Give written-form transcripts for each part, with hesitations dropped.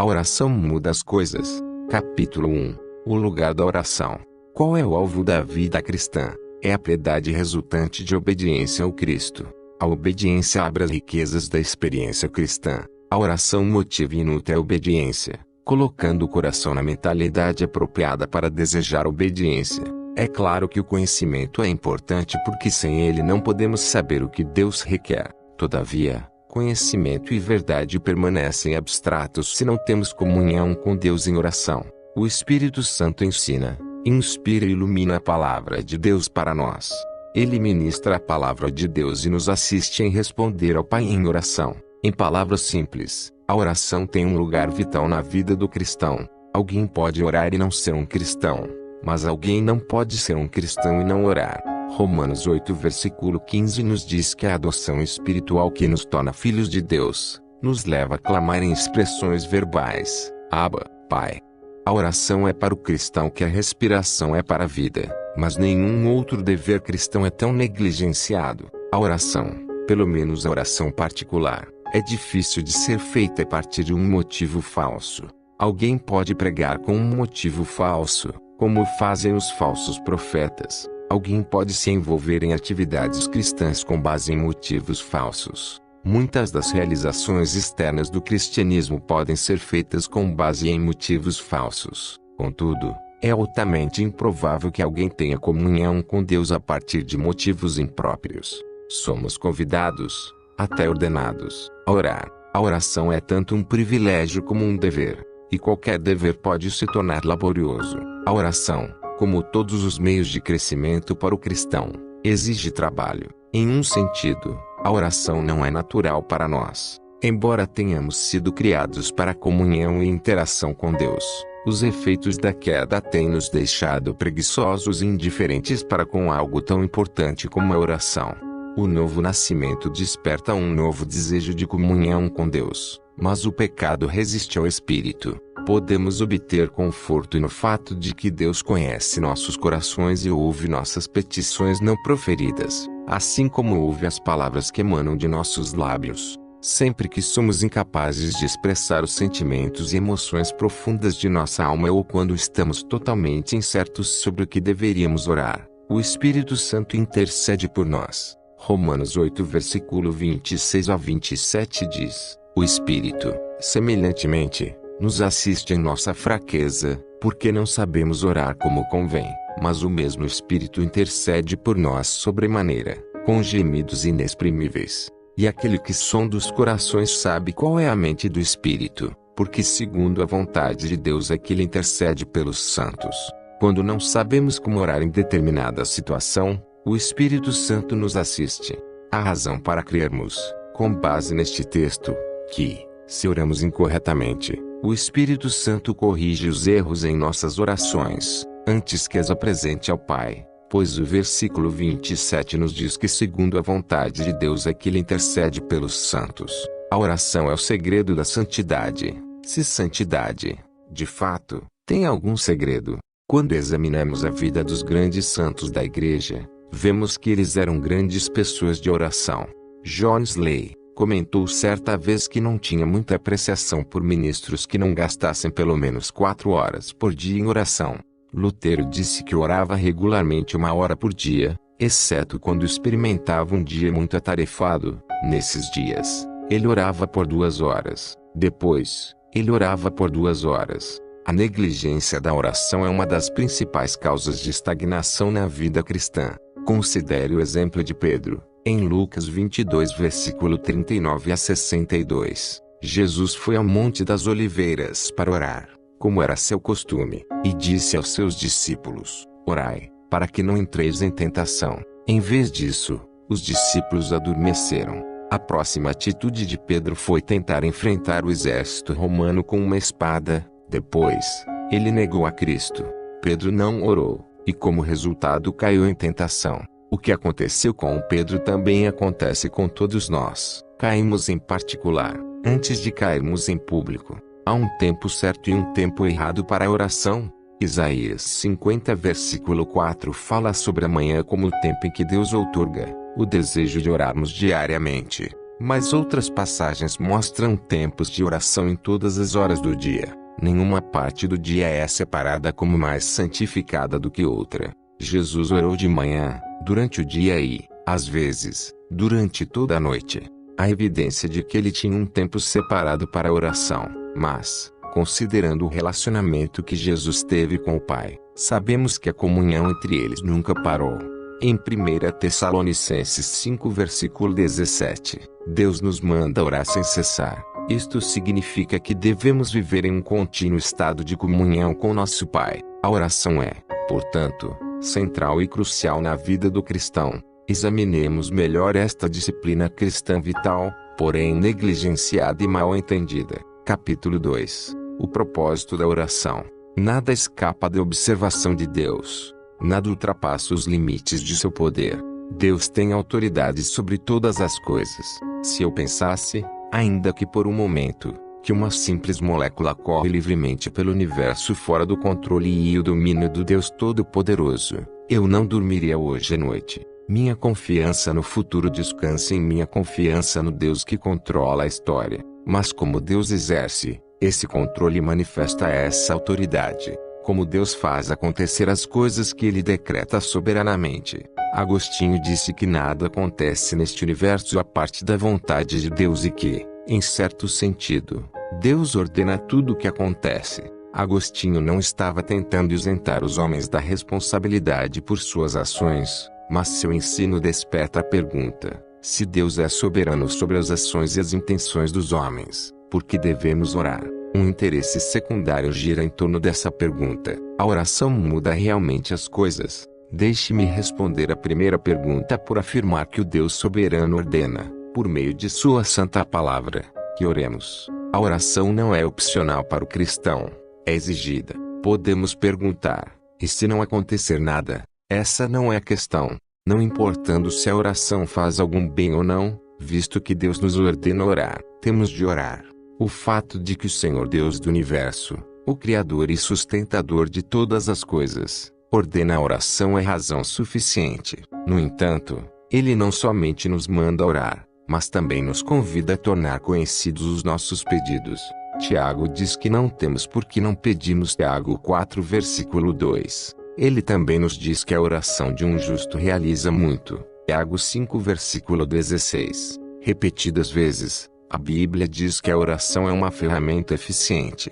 A oração muda as coisas. Capítulo 1. O lugar da oração. Qual é o alvo da vida cristã? É a piedade resultante de obediência ao Cristo. A obediência abre as riquezas da experiência cristã. A oração motiva e nutre a obediência, colocando o coração na mentalidade apropriada para desejar obediência. É claro que o conhecimento é importante porque sem ele não podemos saber o que Deus requer. Todavia, conhecimento e verdade permanecem abstratos se não temos comunhão com Deus em oração. O Espírito Santo ensina, inspira e ilumina a palavra de Deus para nós. Ele ministra a palavra de Deus e nos assiste em responder ao Pai em oração. Em palavras simples, a oração tem um lugar vital na vida do cristão. Alguém pode orar e não ser um cristão, mas alguém não pode ser um cristão e não orar. Romanos 8 versículo 15 nos diz que a adoção espiritual que nos torna filhos de Deus, nos leva a clamar em expressões verbais, Abba, Pai. A oração é para o cristão que a respiração é para a vida, mas nenhum outro dever cristão é tão negligenciado. A oração, pelo menos a oração particular, é difícil de ser feita a partir de um motivo falso. Alguém pode pregar com um motivo falso, como fazem os falsos profetas. Alguém pode se envolver em atividades cristãs com base em motivos falsos. Muitas das realizações externas do cristianismo podem ser feitas com base em motivos falsos. Contudo, é altamente improvável que alguém tenha comunhão com Deus a partir de motivos impróprios. Somos convidados, até ordenados, a orar. A oração é tanto um privilégio como um dever, e qualquer dever pode se tornar laborioso. A oração, como todos os meios de crescimento para o cristão, exige trabalho. Em um sentido, a oração não é natural para nós. Embora tenhamos sido criados para comunhão e interação com Deus, os efeitos da queda têm nos deixado preguiçosos e indiferentes para com algo tão importante como a oração. O novo nascimento desperta um novo desejo de comunhão com Deus, mas o pecado resiste ao Espírito. Podemos obter conforto no fato de que Deus conhece nossos corações e ouve nossas petições não proferidas, assim como ouve as palavras que emanam de nossos lábios. Sempre que somos incapazes de expressar os sentimentos e emoções profundas de nossa alma ou quando estamos totalmente incertos sobre o que deveríamos orar, o Espírito Santo intercede por nós. Romanos 8 versículo 26 a 27 diz: O Espírito, semelhantemente, nos assiste em nossa fraqueza, porque não sabemos orar como convém, mas o mesmo Espírito intercede por nós sobremaneira, com gemidos inexprimíveis. E aquele que sonda os corações sabe qual é a mente do Espírito, porque segundo a vontade de Deus é que ele intercede pelos santos. Quando não sabemos como orar em determinada situação, o Espírito Santo nos assiste. Há razão para crermos, com base neste texto, que, se oramos incorretamente, o Espírito Santo corrige os erros em nossas orações, antes que as apresente ao Pai, pois o versículo 27 nos diz que segundo a vontade de Deus é que ele intercede pelos santos. A oração é o segredo da santidade. Se santidade, de fato, tem algum segredo, quando examinamos a vida dos grandes santos da Igreja, vemos que eles eram grandes pessoas de oração. John Wesley comentou certa vez que não tinha muita apreciação por ministros que não gastassem pelo menos 4 horas por dia em oração. Lutero disse que orava regularmente 1 hora por dia, exceto quando experimentava um dia muito atarefado. Nesses dias, ele orava por 2 horas. Depois, ele orava por 2 horas. A negligência da oração é uma das principais causas de estagnação na vida cristã. Considere o exemplo de Pedro. Em Lucas 22 versículo 39 a 62, Jesus foi ao Monte das Oliveiras para orar, como era seu costume, e disse aos seus discípulos: Orai, para que não entreis em tentação. Em vez disso, os discípulos adormeceram. A próxima atitude de Pedro foi tentar enfrentar o exército romano com uma espada. Depois, ele negou a Cristo. Pedro não orou, e como resultado caiu em tentação. O que aconteceu com Pedro também acontece com todos nós. Caímos em particular, antes de cairmos em público. Há um tempo certo e um tempo errado para a oração. Isaías 50 versículo 4 fala sobre a manhã como o tempo em que Deus outorga o desejo de orarmos diariamente. Mas outras passagens mostram tempos de oração em todas as horas do dia. Nenhuma parte do dia é separada como mais santificada do que outra. Jesus orou de manhã, durante o dia e, às vezes, durante toda a noite. Há evidência de que ele tinha um tempo separado para a oração, mas, considerando o relacionamento que Jesus teve com o Pai, sabemos que a comunhão entre eles nunca parou. Em 1 Tessalonicenses 5 versículo 17, Deus nos manda orar sem cessar. Isto significa que devemos viver em um contínuo estado de comunhão com nosso Pai. A oração é, portanto, central e crucial na vida do cristão. Examinemos melhor esta disciplina cristã vital, porém negligenciada e mal entendida. Capítulo 2. O propósito da oração. Nada escapa da observação de Deus. Nada ultrapassa os limites de seu poder. Deus tem autoridade sobre todas as coisas. Se eu pensasse, ainda que por um momento, que uma simples molécula corre livremente pelo universo fora do controle e o domínio do Deus Todo-Poderoso, eu não dormiria hoje à noite. Minha confiança no futuro descansa em minha confiança no Deus que controla a história. Mas como Deus exerce esse controle e manifesta essa autoridade, como Deus faz acontecer as coisas que ele decreta soberanamente. Agostinho disse que nada acontece neste universo à parte da vontade de Deus e que, em certo sentido, Deus ordena tudo o que acontece. Agostinho não estava tentando isentar os homens da responsabilidade por suas ações, mas seu ensino desperta a pergunta: se Deus é soberano sobre as ações e as intenções dos homens, por que devemos orar? Um interesse secundário gira em torno dessa pergunta. A oração muda realmente as coisas? Deixe-me responder a primeira pergunta por afirmar que o Deus soberano ordena, por meio de sua santa palavra, que oremos. A oração não é opcional para o cristão, é exigida. Podemos perguntar: e se não acontecer nada? Essa não é a questão. Não importando se a oração faz algum bem ou não, visto que Deus nos ordena orar, temos de orar. O fato de que o Senhor Deus do Universo, o Criador e sustentador de todas as coisas, ordena a oração é razão suficiente. No entanto, Ele não somente nos manda orar, mas também nos convida a tornar conhecidos os nossos pedidos. Tiago diz que não temos porque não pedimos. Tiago 4 versículo 2. Ele também nos diz que a oração de um justo realiza muito. Tiago 5 versículo 16. Repetidas vezes, a Bíblia diz que a oração é uma ferramenta eficiente,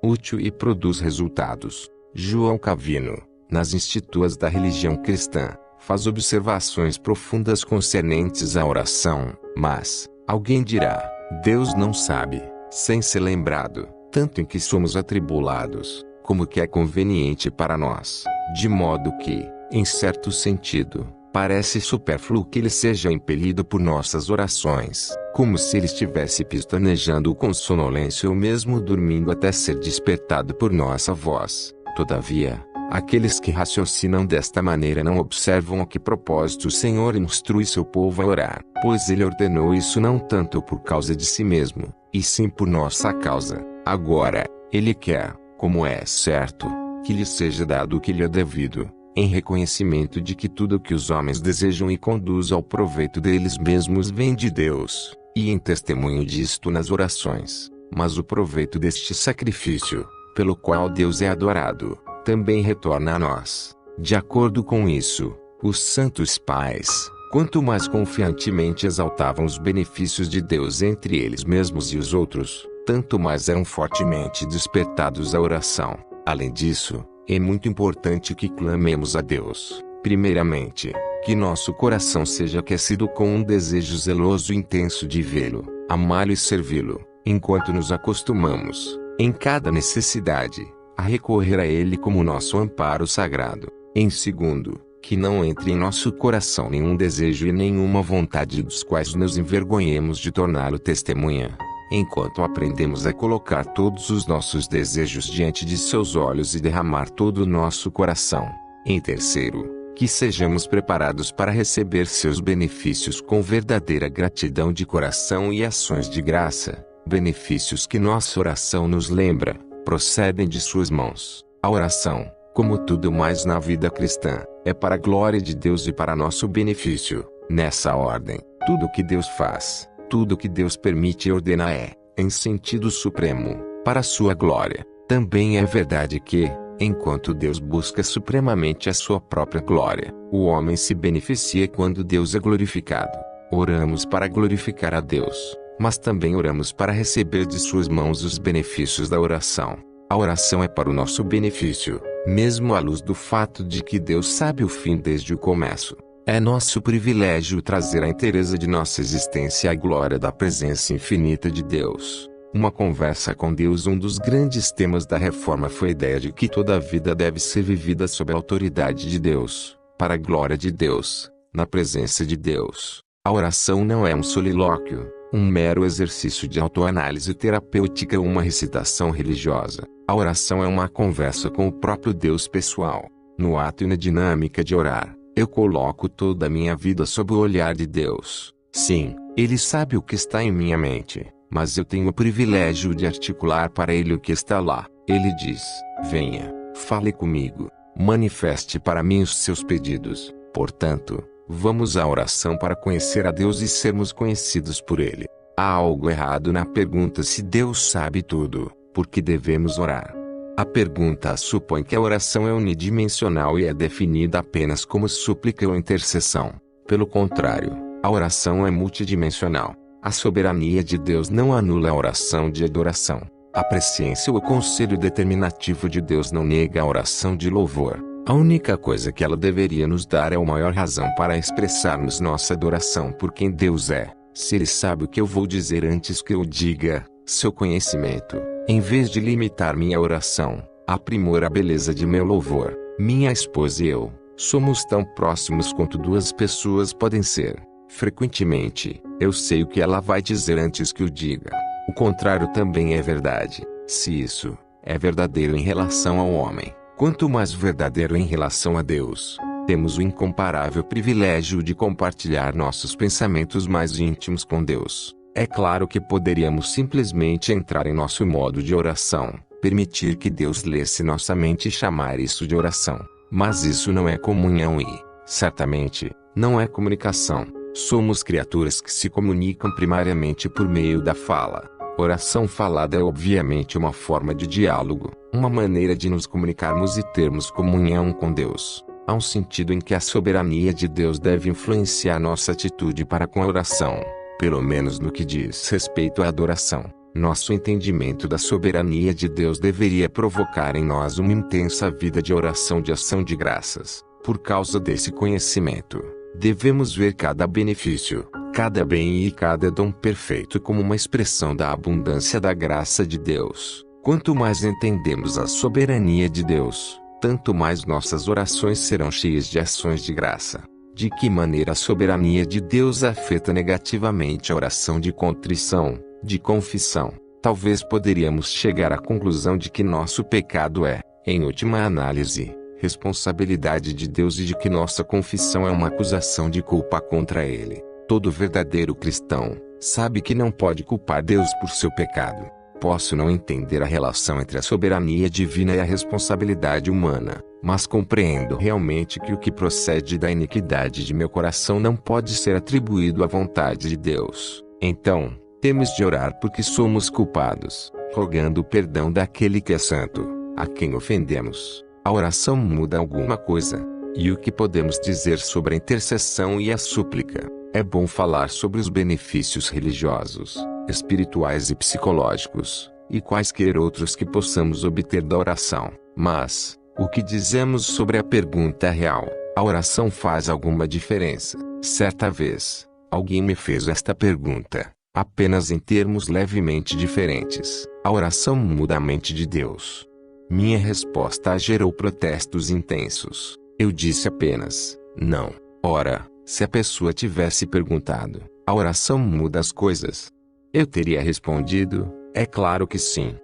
útil e produz resultados. João Calvino, nas Institutas da Religião Cristã, faz observações profundas concernentes à oração, mas, alguém dirá, Deus não sabe, sem ser lembrado, tanto em que somos atribulados, como que é conveniente para nós, de modo que, em certo sentido, parece supérfluo que ele seja impelido por nossas orações, como se ele estivesse pestanejando com sonolência ou mesmo dormindo até ser despertado por nossa voz. Todavia, aqueles que raciocinam desta maneira não observam a que propósito o Senhor instrui seu povo a orar, pois ele ordenou isso não tanto por causa de si mesmo, e sim por nossa causa. Agora, ele quer, como é certo, que lhe seja dado o que lhe é devido, em reconhecimento de que tudo o que os homens desejam e conduz ao proveito deles mesmos vem de Deus, e em testemunho disto nas orações. Mas o proveito deste sacrifício, pelo qual Deus é adorado, também retorna a nós. De acordo com isso, os santos pais, quanto mais confiantemente exaltavam os benefícios de Deus entre eles mesmos e os outros, tanto mais eram fortemente despertados à oração. Além disso, é muito importante que clamemos a Deus, primeiramente, que nosso coração seja aquecido com um desejo zeloso e intenso de vê-lo, amá-lo e servi-lo, enquanto nos acostumamos, em cada necessidade, a recorrer a Ele como nosso amparo sagrado. Em segundo, que não entre em nosso coração nenhum desejo e nenhuma vontade dos quais nos envergonhemos de torná-lo testemunha, enquanto aprendemos a colocar todos os nossos desejos diante de seus olhos e derramar todo o nosso coração. Em terceiro, que sejamos preparados para receber seus benefícios com verdadeira gratidão de coração e ações de graça, benefícios que nossa oração nos lembra, procedem de suas mãos. A oração, como tudo mais na vida cristã, é para a glória de Deus e para nosso benefício. Nessa ordem, tudo o que Deus faz, Tudo que Deus permite e ordena é, em sentido supremo, para sua glória. Também é verdade que, enquanto Deus busca supremamente a sua própria glória, o homem se beneficia quando Deus é glorificado. Oramos para glorificar a Deus, mas também oramos para receber de suas mãos os benefícios da oração. A oração é para o nosso benefício, mesmo à luz do fato de que Deus sabe o fim desde o começo. É nosso privilégio trazer a inteireza de nossa existência à glória da presença infinita de Deus. Uma conversa com Deus. Um dos grandes temas da reforma foi a ideia de que toda a vida deve ser vivida sob a autoridade de Deus, para a glória de Deus, na presença de Deus. A oração não é um solilóquio, um mero exercício de autoanálise terapêutica ou uma recitação religiosa. A oração é uma conversa com o próprio Deus pessoal. No ato e na dinâmica de orar, eu coloco toda a minha vida sob o olhar de Deus. Sim, Ele sabe o que está em minha mente, mas eu tenho o privilégio de articular para Ele o que está lá. Ele diz: venha, fale comigo, manifeste para mim os seus pedidos. Portanto, vamos à oração para conhecer a Deus e sermos conhecidos por Ele. Há algo errado na pergunta se Deus sabe tudo, por que devemos orar? A pergunta supõe que a oração é unidimensional e é definida apenas como súplica ou intercessão. Pelo contrário, a oração é multidimensional. A soberania de Deus não anula a oração de adoração. A presciência ou o conselho determinativo de Deus não nega a oração de louvor. A única coisa que ela deveria nos dar é a maior razão para expressarmos nossa adoração por quem Deus é. Se Ele sabe o que eu vou dizer antes que eu diga, seu conhecimento, em vez de limitar minha oração, aprimora a beleza de meu louvor. Minha esposa e eu somos tão próximos quanto duas pessoas podem ser. Frequentemente, eu sei o que ela vai dizer antes que eu diga. O contrário também é verdade. Se isso é verdadeiro em relação ao homem, quanto mais verdadeiro em relação a Deus. Temos o incomparável privilégio de compartilhar nossos pensamentos mais íntimos com Deus. É claro que poderíamos simplesmente entrar em nosso modo de oração, permitir que Deus lesse nossa mente e chamar isso de oração. Mas isso não é comunhão e, certamente, não é comunicação. Somos criaturas que se comunicam primariamente por meio da fala. Oração falada é obviamente uma forma de diálogo, uma maneira de nos comunicarmos e termos comunhão com Deus. Há um sentido em que a soberania de Deus deve influenciar nossa atitude para com a oração, pelo menos no que diz respeito à adoração. Nosso entendimento da soberania de Deus deveria provocar em nós uma intensa vida de oração de ação de graças. Por causa desse conhecimento, devemos ver cada benefício, cada bem e cada dom perfeito como uma expressão da abundância da graça de Deus. Quanto mais entendemos a soberania de Deus, tanto mais nossas orações serão cheias de ações de graça. De que maneira a soberania de Deus afeta negativamente a oração de contrição, de confissão? Talvez poderíamos chegar à conclusão de que nosso pecado é, em última análise, responsabilidade de Deus e de que nossa confissão é uma acusação de culpa contra Ele. Todo verdadeiro cristão sabe que não pode culpar Deus por seu pecado. Posso não entender a relação entre a soberania divina e a responsabilidade humana, mas compreendo realmente que o que procede da iniquidade de meu coração não pode ser atribuído à vontade de Deus. Então, temos de orar porque somos culpados, rogando o perdão daquele que é santo, a quem ofendemos. A oração muda alguma coisa. E o que podemos dizer sobre a intercessão e a súplica? É bom falar sobre os benefícios religiosos, espirituais e psicológicos, e quaisquer outros que possamos obter da oração. Mas, o que dizemos sobre a pergunta real? A oração faz alguma diferença? Certa vez, alguém me fez esta pergunta, apenas em termos levemente diferentes. A oração muda a mente de Deus. Minha resposta gerou protestos intensos. Eu disse apenas, não. Ora, se a pessoa tivesse perguntado, a oração muda as coisas? Eu teria respondido, é claro que sim.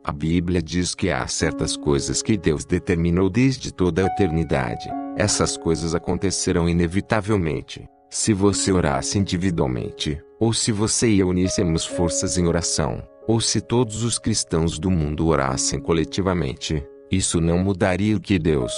A Bíblia diz que há certas coisas que Deus determinou desde toda a eternidade. Essas coisas acontecerão inevitavelmente. Se você orasse individualmente, ou se você e eu uníssemos forças em oração, ou se todos os cristãos do mundo orassem coletivamente, isso não mudaria o que Deus,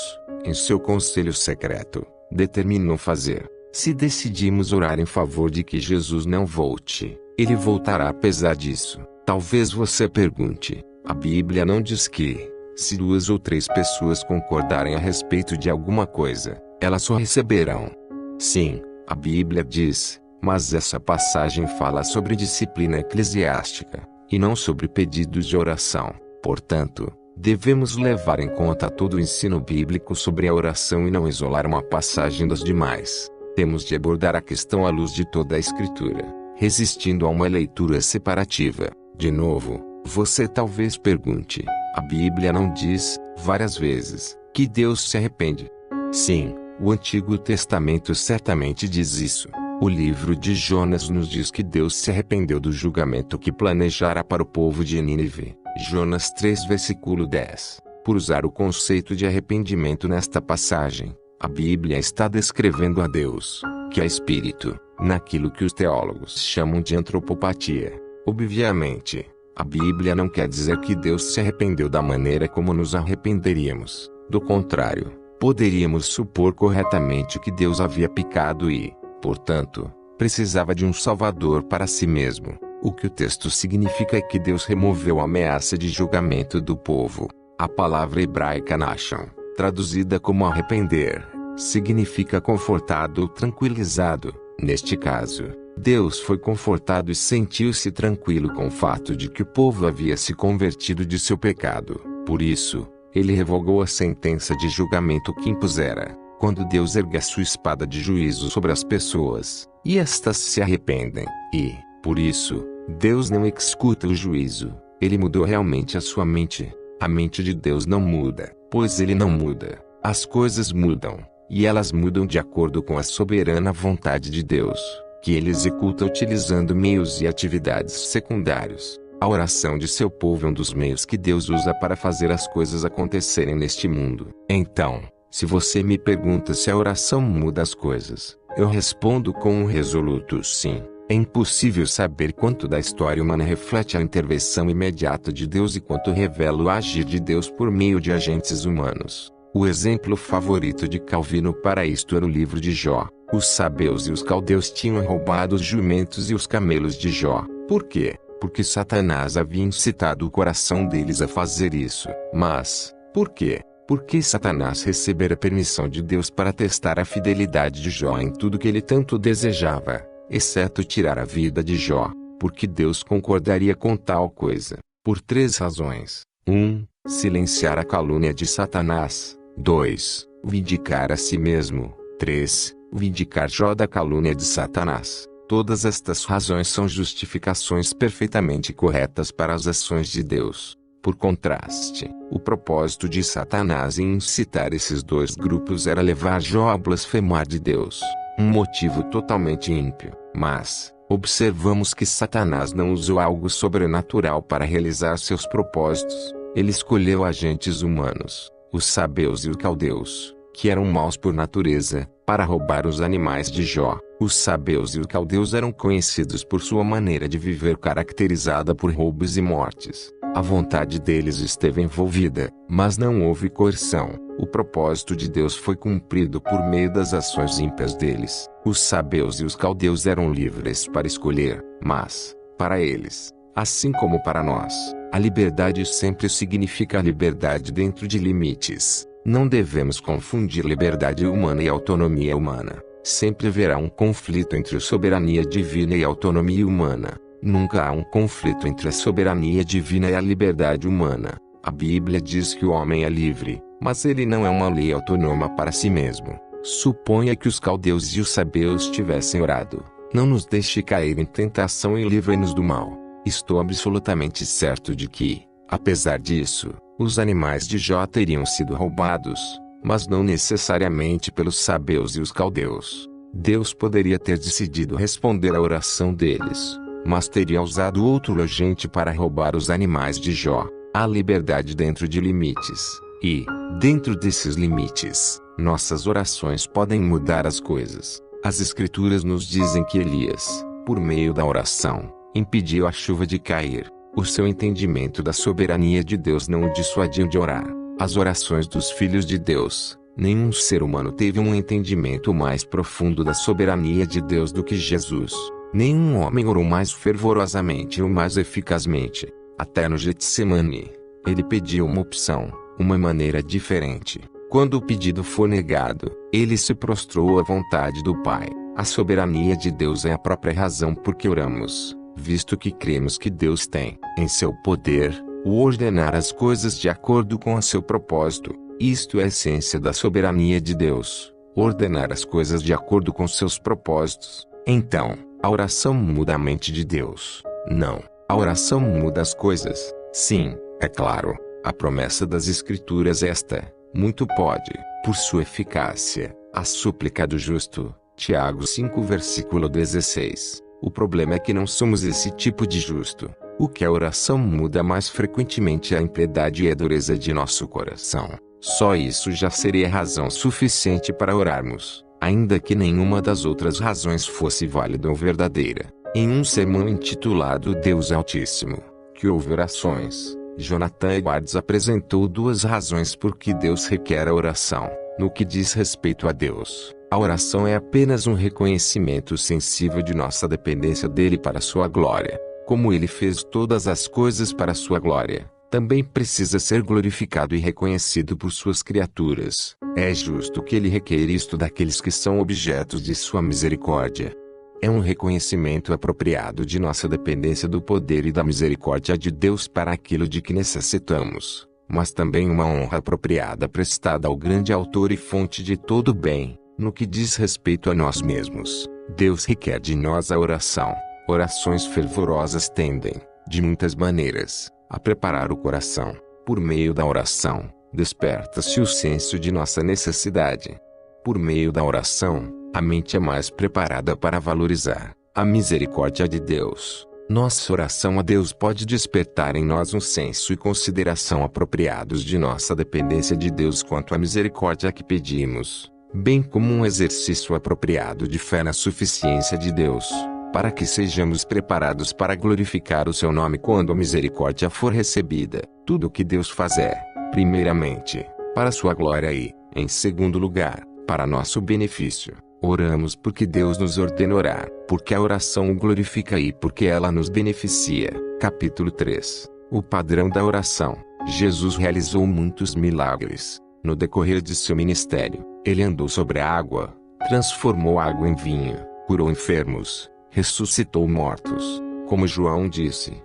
em seu conselho secreto, determinou fazer. Se decidimos orar em favor de que Jesus não volte, Ele voltará apesar disso. Talvez você pergunte: a Bíblia não diz que, se 2 ou 3 pessoas concordarem a respeito de alguma coisa, elas só receberão? Sim, a Bíblia diz, mas essa passagem fala sobre disciplina eclesiástica, e não sobre pedidos de oração. Portanto, devemos levar em conta todo o ensino bíblico sobre a oração e não isolar uma passagem das demais. Temos de abordar a questão à luz de toda a Escritura, resistindo a uma leitura separativa. De novo, você talvez pergunte: a Bíblia não diz, várias vezes, que Deus se arrepende? Sim, o Antigo Testamento certamente diz isso. O livro de Jonas nos diz que Deus se arrependeu do julgamento que planejara para o povo de Nínive. Jonas 3 versículo 10. Por usar o conceito de arrependimento nesta passagem, a Bíblia está descrevendo a Deus, que é Espírito, naquilo que os teólogos chamam de antropopatia. Obviamente, a Bíblia não quer dizer que Deus se arrependeu da maneira como nos arrependeríamos. Do contrário, poderíamos supor corretamente que Deus havia pecado e, portanto, precisava de um Salvador para si mesmo. O que o texto significa é que Deus removeu a ameaça de julgamento do povo. A palavra hebraica nashon, traduzida como arrepender, significa confortado ou tranquilizado. Neste caso, Deus foi confortado e sentiu-se tranquilo com o fato de que o povo havia se convertido de seu pecado. Por isso, ele revogou a sentença de julgamento que impusera. Quando Deus ergue a sua espada de juízo sobre as pessoas, e estas se arrependem, e, por isso, Deus não executa o juízo, ele mudou realmente a sua mente. A mente de Deus não muda, pois ele não muda. As coisas mudam, e elas mudam de acordo com a soberana vontade de Deus, que ele executa utilizando meios e atividades secundários. A oração de seu povo é um dos meios que Deus usa para fazer as coisas acontecerem neste mundo. Então, se você me pergunta se a oração muda as coisas, eu respondo com um resoluto sim. É impossível saber quanto da história humana reflete a intervenção imediata de Deus e quanto revela o agir de Deus por meio de agentes humanos. O exemplo favorito de Calvino para isto era o livro de Jó. Os sabeus e os caldeus tinham roubado os jumentos e os camelos de Jó. Por quê? Porque Satanás havia incitado o coração deles a fazer isso. Mas, por quê? Porque Satanás recebera permissão de Deus para testar a fidelidade de Jó em tudo que ele tanto desejava, exceto tirar a vida de Jó, porque Deus concordaria com tal coisa, por 3 razões. 1. Silenciar a calúnia de Satanás. 2. Vindicar a si mesmo. 3. Vindicar Jó da calúnia de Satanás. Todas estas razões são justificações perfeitamente corretas para as ações de Deus. Por contraste, o propósito de Satanás em incitar esses 2 grupos era levar Jó a blasfemar de Deus. Um motivo totalmente ímpio. Mas, observamos que Satanás não usou algo sobrenatural para realizar seus propósitos. Ele escolheu agentes humanos, os sabeus e os caldeus, que eram maus por natureza, para roubar os animais de Jó. Os sabeus e os caldeus eram conhecidos por sua maneira de viver caracterizada por roubos e mortes. A vontade deles esteve envolvida, mas não houve coerção. O propósito de Deus foi cumprido por meio das ações ímpias deles. Os sabeus e os caldeus eram livres para escolher, mas, para eles, assim como para nós, a liberdade sempre significa a liberdade dentro de limites. Não devemos confundir liberdade humana e autonomia humana. Sempre haverá um conflito entre a soberania divina e a autonomia humana. Nunca há um conflito entre a soberania divina e a liberdade humana. A Bíblia diz que o homem é livre, mas ele não é uma lei autônoma para si mesmo. Suponha que os caldeus e os sabeus tivessem orado: não nos deixe cair em tentação e livre-nos do mal. Estou absolutamente certo de que, apesar disso, os animais de Jó teriam sido roubados, mas não necessariamente pelos sabeus e os caldeus. Deus poderia ter decidido responder à oração deles, mas teria usado outro agente para roubar os animais de Jó. Há liberdade dentro de limites, e, dentro desses limites, nossas orações podem mudar as coisas. As Escrituras nos dizem que Elias, por meio da oração, impediu a chuva de cair. O seu entendimento da soberania de Deus não o dissuadiu de orar. As orações dos filhos de Deus, nenhum ser humano teve um entendimento mais profundo da soberania de Deus do que Jesus. Nenhum homem orou mais fervorosamente ou mais eficazmente. Até no Getsemane, ele pediu uma opção, uma maneira diferente. Quando o pedido for negado, ele se prostrou à vontade do Pai. A soberania de Deus é a própria razão por que oramos, visto que cremos que Deus tem, em seu poder, o ordenar as coisas de acordo com o seu propósito. Isto é a essência da soberania de Deus, ordenar as coisas de acordo com seus propósitos. Então, a oração muda a mente de Deus. Não, a oração muda as coisas. Sim, é claro, a promessa das Escrituras é esta: muito pode, por sua eficácia, a súplica do justo. Tiago 5 versículo 16. O problema é que não somos esse tipo de justo. O que a oração muda mais frequentemente é a impiedade e a dureza de nosso coração. Só isso já seria razão suficiente para orarmos, ainda que nenhuma das outras razões fosse válida ou verdadeira. Em um sermão intitulado Deus Altíssimo, que houve orações, Jonathan Edwards apresentou duas razões por que Deus requer a oração. No que diz respeito a Deus, a oração é apenas um reconhecimento sensível de nossa dependência dele para sua glória. Como ele fez todas as coisas para sua glória, também precisa ser glorificado e reconhecido por suas criaturas. É justo que ele requer isto daqueles que são objetos de sua misericórdia. É um reconhecimento apropriado de nossa dependência do poder e da misericórdia de Deus para aquilo de que necessitamos, mas também uma honra apropriada prestada ao grande autor e fonte de todo bem. No que diz respeito a nós mesmos, Deus requer de nós a oração. Orações fervorosas tendem, de muitas maneiras, a preparar o coração. Por meio da oração, desperta-se o senso de nossa necessidade. Por meio da oração, a mente é mais preparada para valorizar a misericórdia de Deus. Nossa oração a Deus pode despertar em nós um senso e consideração apropriados de nossa dependência de Deus quanto à misericórdia que pedimos, bem como um exercício apropriado de fé na suficiência de Deus, para que sejamos preparados para glorificar o seu nome quando a misericórdia for recebida. Tudo o que Deus faz é, primeiramente, para sua glória e, em segundo lugar, para nosso benefício. Oramos porque Deus nos ordena orar, porque a oração o glorifica e porque ela nos beneficia. Capítulo 3. O padrão da oração. Jesus realizou muitos milagres. No decorrer de seu ministério, ele andou sobre a água, transformou água em vinho, curou enfermos, ressuscitou mortos. Como João disse,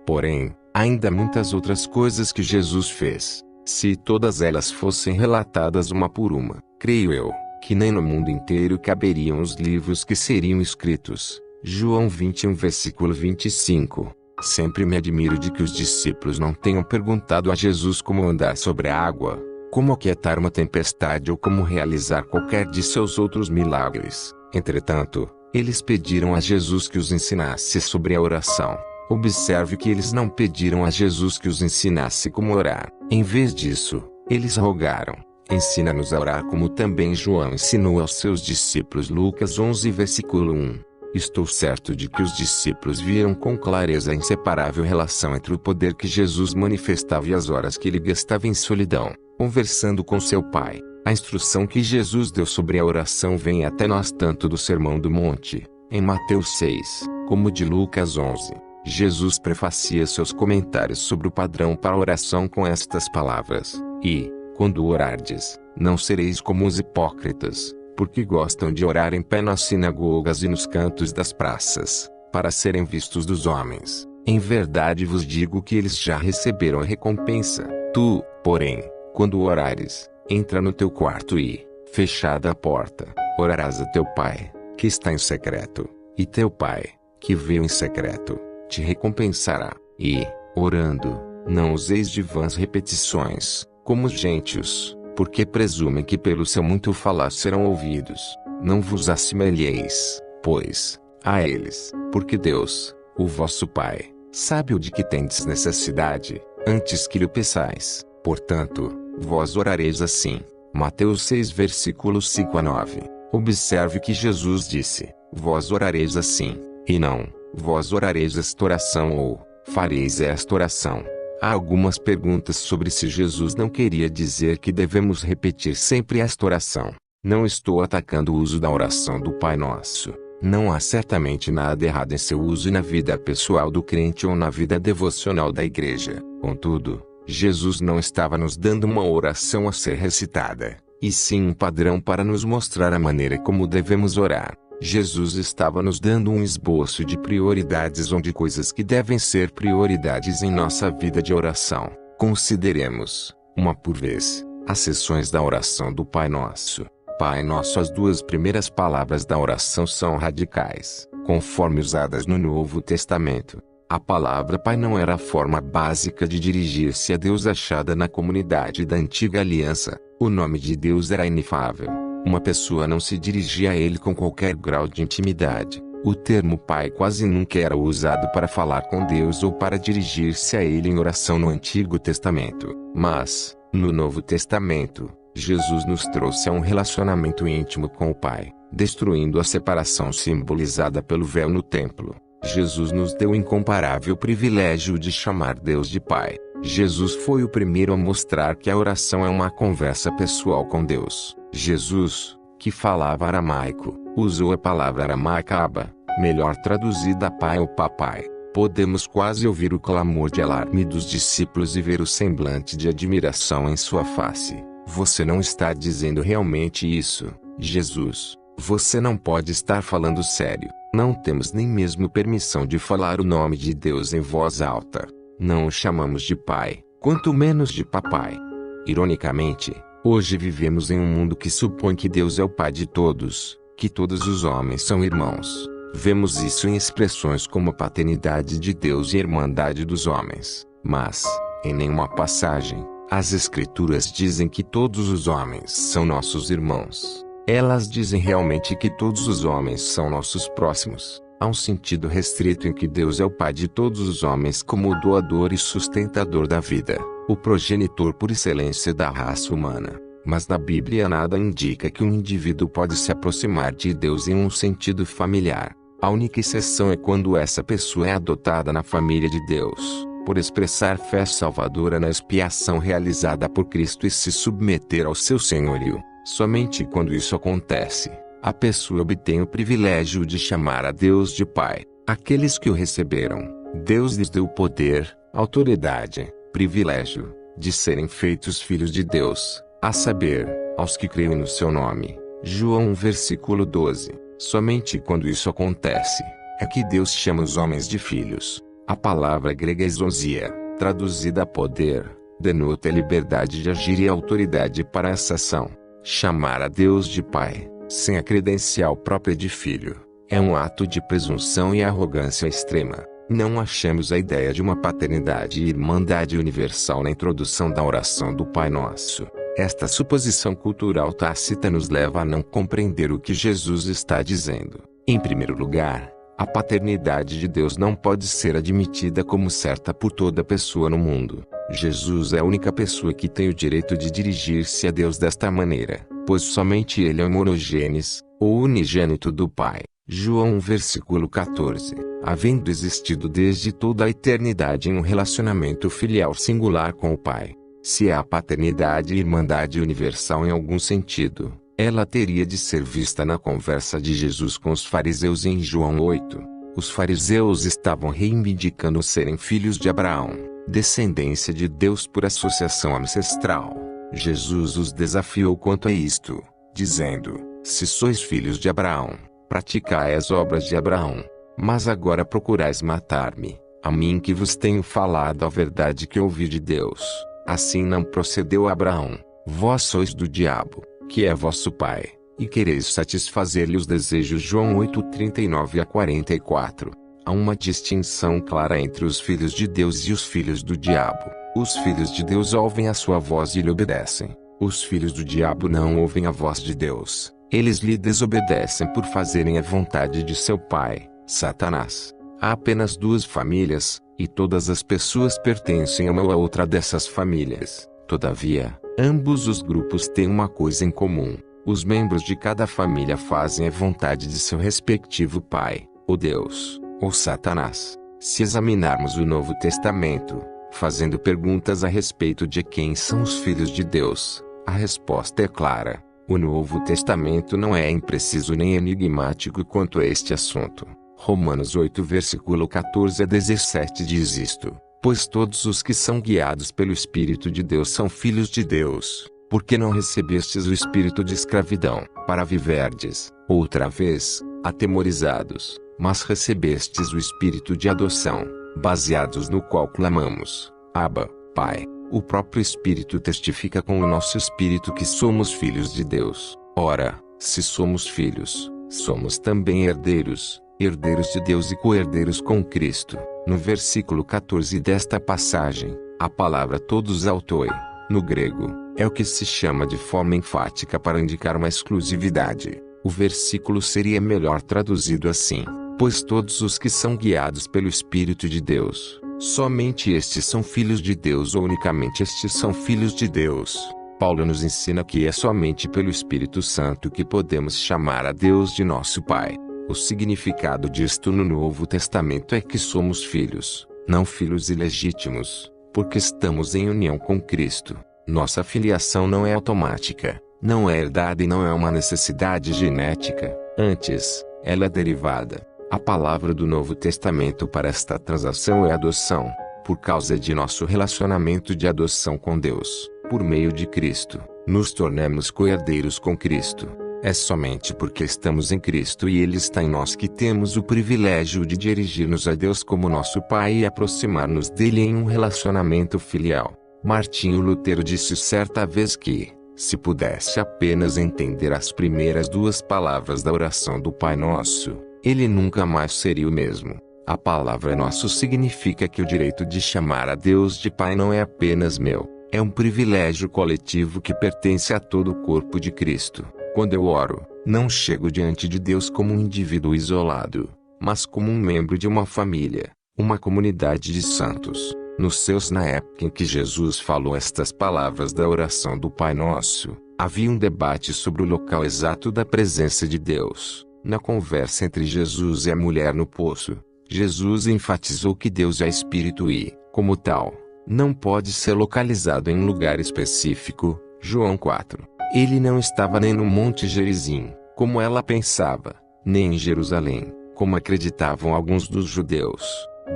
porém, ainda muitas outras coisas que Jesus fez. Se todas elas fossem relatadas uma por uma, creio eu, que nem no mundo inteiro caberiam os livros que seriam escritos. João 21 versículo 25. Sempre me admiro de que os discípulos não tenham perguntado a Jesus como andar sobre a água, como aquietar uma tempestade ou como realizar qualquer de seus outros milagres. Entretanto, eles pediram a Jesus que os ensinasse sobre a oração. Observe que eles não pediram a Jesus que os ensinasse como orar. Em vez disso, eles rogaram: ensina-nos a orar como também João ensinou aos seus discípulos. Lucas 11 versículo 1. Estou certo de que os discípulos viram com clareza a inseparável relação entre o poder que Jesus manifestava e as horas que ele gastava em solidão, conversando com seu Pai. A instrução que Jesus deu sobre a oração vem até nós tanto do Sermão do Monte, em Mateus 6, como de Lucas 11. Jesus prefacia seus comentários sobre o padrão para a oração com estas palavras: e, quando orardes, não sereis como os hipócritas, porque gostam de orar em pé nas sinagogas e nos cantos das praças, para serem vistos dos homens. Em verdade vos digo que eles já receberam a recompensa. Tu, porém, quando orares, entra no teu quarto e, fechada a porta, orarás a teu Pai, que está em secreto, e teu Pai, que vê em secreto, te recompensará. E, orando, não useis de vãs repetições, como os gentios, porque presumem que pelo seu muito falar serão ouvidos. Não vos assemelheis, pois, a eles, porque Deus, o vosso Pai, sabe o de que tendes necessidade, antes que lhe peçais. Portanto, vós orareis assim. Mateus 6 versículos 5 a 9. Observe que Jesus disse: vós orareis assim, e não, vós orareis esta oração ou, fareis esta oração. Há algumas perguntas sobre se Jesus não queria dizer que devemos repetir sempre esta oração. Não estou atacando o uso da oração do Pai Nosso. Não há certamente nada errado em seu uso na vida pessoal do crente ou na vida devocional da igreja. Contudo, Jesus não estava nos dando uma oração a ser recitada, e sim um padrão para nos mostrar a maneira como devemos orar. Jesus estava nos dando um esboço de prioridades ou de coisas que devem ser prioridades em nossa vida de oração. Consideremos, uma por vez, as sessões da oração do Pai Nosso. Pai Nosso. As duas primeiras palavras da oração são radicais, conforme usadas no Novo Testamento. A palavra Pai não era a forma básica de dirigir-se a Deus achada na comunidade da Antiga Aliança. O nome de Deus era inefável. Uma pessoa não se dirigia a Ele com qualquer grau de intimidade. O termo Pai quase nunca era usado para falar com Deus ou para dirigir-se a Ele em oração no Antigo Testamento. Mas, no Novo Testamento, Jesus nos trouxe a um relacionamento íntimo com o Pai, destruindo a separação simbolizada pelo véu no templo. Jesus nos deu o incomparável privilégio de chamar Deus de Pai. Jesus foi o primeiro a mostrar que a oração é uma conversa pessoal com Deus. Jesus, que falava aramaico, usou a palavra aramaica Abba, melhor traduzida Pai ou Papai. Podemos quase ouvir o clamor de alarme dos discípulos e ver o semblante de admiração em sua face. Você não está dizendo realmente isso, Jesus. Você não pode estar falando sério. Não temos nem mesmo permissão de falar o nome de Deus em voz alta. Não o chamamos de Pai, quanto menos de Papai. Ironicamente, hoje vivemos em um mundo que supõe que Deus é o Pai de todos, que todos os homens são irmãos. Vemos isso em expressões como a paternidade de Deus e a irmandade dos homens. Mas, em nenhuma passagem, as Escrituras dizem que todos os homens são nossos irmãos. Elas dizem realmente que todos os homens são nossos próximos. Há um sentido restrito em que Deus é o Pai de todos os homens como o doador e sustentador da vida, o progenitor por excelência da raça humana. Mas na Bíblia nada indica que um indivíduo pode se aproximar de Deus em um sentido familiar. A única exceção é quando essa pessoa é adotada na família de Deus, por expressar fé salvadora na expiação realizada por Cristo e se submeter ao seu senhorio. Somente quando isso acontece, a pessoa obtém o privilégio de chamar a Deus de Pai. Aqueles que o receberam, Deus lhes deu o poder, autoridade, privilégio, de serem feitos filhos de Deus, a saber, aos que creem no seu nome. João 1 versículo 12. Somente quando isso acontece, é que Deus chama os homens de filhos. A palavra grega exousia, traduzida a poder, denota a liberdade de agir e a autoridade para essa ação. Chamar a Deus de Pai, sem a credencial própria de filho, é um ato de presunção e arrogância extrema. Não achamos a ideia de uma paternidade e irmandade universal na introdução da oração do Pai Nosso. Esta suposição cultural tácita nos leva a não compreender o que Jesus está dizendo. Em primeiro lugar, a paternidade de Deus não pode ser admitida como certa por toda pessoa no mundo. Jesus é a única pessoa que tem o direito de dirigir-se a Deus desta maneira, pois somente Ele é o monogênes, ou unigênito do Pai. João 1 versículo 14. Havendo existido desde toda a eternidade em um relacionamento filial singular com o Pai, se há paternidade e irmandade universal em algum sentido, ela teria de ser vista na conversa de Jesus com os fariseus em João 8. Os fariseus estavam reivindicando serem filhos de Abraão, descendência de Deus por associação ancestral. Jesus os desafiou quanto a isto, dizendo: se sois filhos de Abraão, praticai as obras de Abraão. Mas agora procurais matar-me, a mim que vos tenho falado a verdade que ouvi de Deus. Assim não procedeu Abraão. Vós sois do diabo, que é vosso pai, e quereis satisfazer-lhe os desejos. João 8:39 a 44. Há uma distinção clara entre os filhos de Deus e os filhos do diabo. Os filhos de Deus ouvem a sua voz e lhe obedecem. Os filhos do diabo não ouvem a voz de Deus. Eles lhe desobedecem por fazerem a vontade de seu pai, Satanás. Há apenas duas famílias, e todas as pessoas pertencem a uma ou a outra dessas famílias. Todavia, ambos os grupos têm uma coisa em comum: os membros de cada família fazem a vontade de seu respectivo pai, ou Deus, ou Satanás. Se examinarmos o Novo Testamento, fazendo perguntas a respeito de quem são os filhos de Deus, a resposta é clara: O Novo Testamento não é impreciso nem enigmático quanto a este assunto. Romanos 8 versículo 14 a 17 diz isto: pois todos os que são guiados pelo Espírito de Deus são filhos de Deus. Porque não recebestes o espírito de escravidão, para viverdes, outra vez, atemorizados, mas recebestes o espírito de adoção, baseados no qual clamamos: Abba, Pai. O próprio Espírito testifica com o nosso espírito que somos filhos de Deus. Ora, se somos filhos, somos também herdeiros, herdeiros de Deus e co-herdeiros com Cristo. No versículo 14 desta passagem, a palavra todos autoi, no grego, é o que se chama de forma enfática para indicar uma exclusividade. O versículo seria melhor traduzido assim: pois todos os que são guiados pelo Espírito de Deus, somente estes são filhos de Deus ou unicamente estes são filhos de Deus. Paulo nos ensina que é somente pelo Espírito Santo que podemos chamar a Deus de nosso Pai. O significado disto no Novo Testamento é que somos filhos, não filhos ilegítimos, porque estamos em união com Cristo. Nossa filiação não é automática, não é herdada e não é uma necessidade genética, antes, ela é derivada. A palavra do Novo Testamento para esta transação é adoção, por causa de nosso relacionamento de adoção com Deus, por meio de Cristo, nos tornamos co-herdeiros com Cristo. É somente porque estamos em Cristo e Ele está em nós que temos o privilégio de dirigir-nos a Deus como nosso Pai e aproximar-nos dele em um relacionamento filial. Martinho Lutero disse certa vez que, se pudesse apenas entender as primeiras duas palavras da oração do Pai Nosso, ele nunca mais seria o mesmo. A palavra nosso significa que o direito de chamar a Deus de Pai não é apenas meu, é um privilégio coletivo que pertence a todo o corpo de Cristo. Quando eu oro, não chego diante de Deus como um indivíduo isolado, mas como um membro de uma família, uma comunidade de santos. Nos céus, na época em que Jesus falou estas palavras da oração do Pai Nosso, havia um debate sobre o local exato da presença de Deus. Na conversa entre Jesus e a mulher no poço, Jesus enfatizou que Deus é Espírito e, como tal, não pode ser localizado em um lugar específico. João 4. Ele não estava nem no Monte Gerizim, como ela pensava, nem em Jerusalém, como acreditavam alguns dos judeus.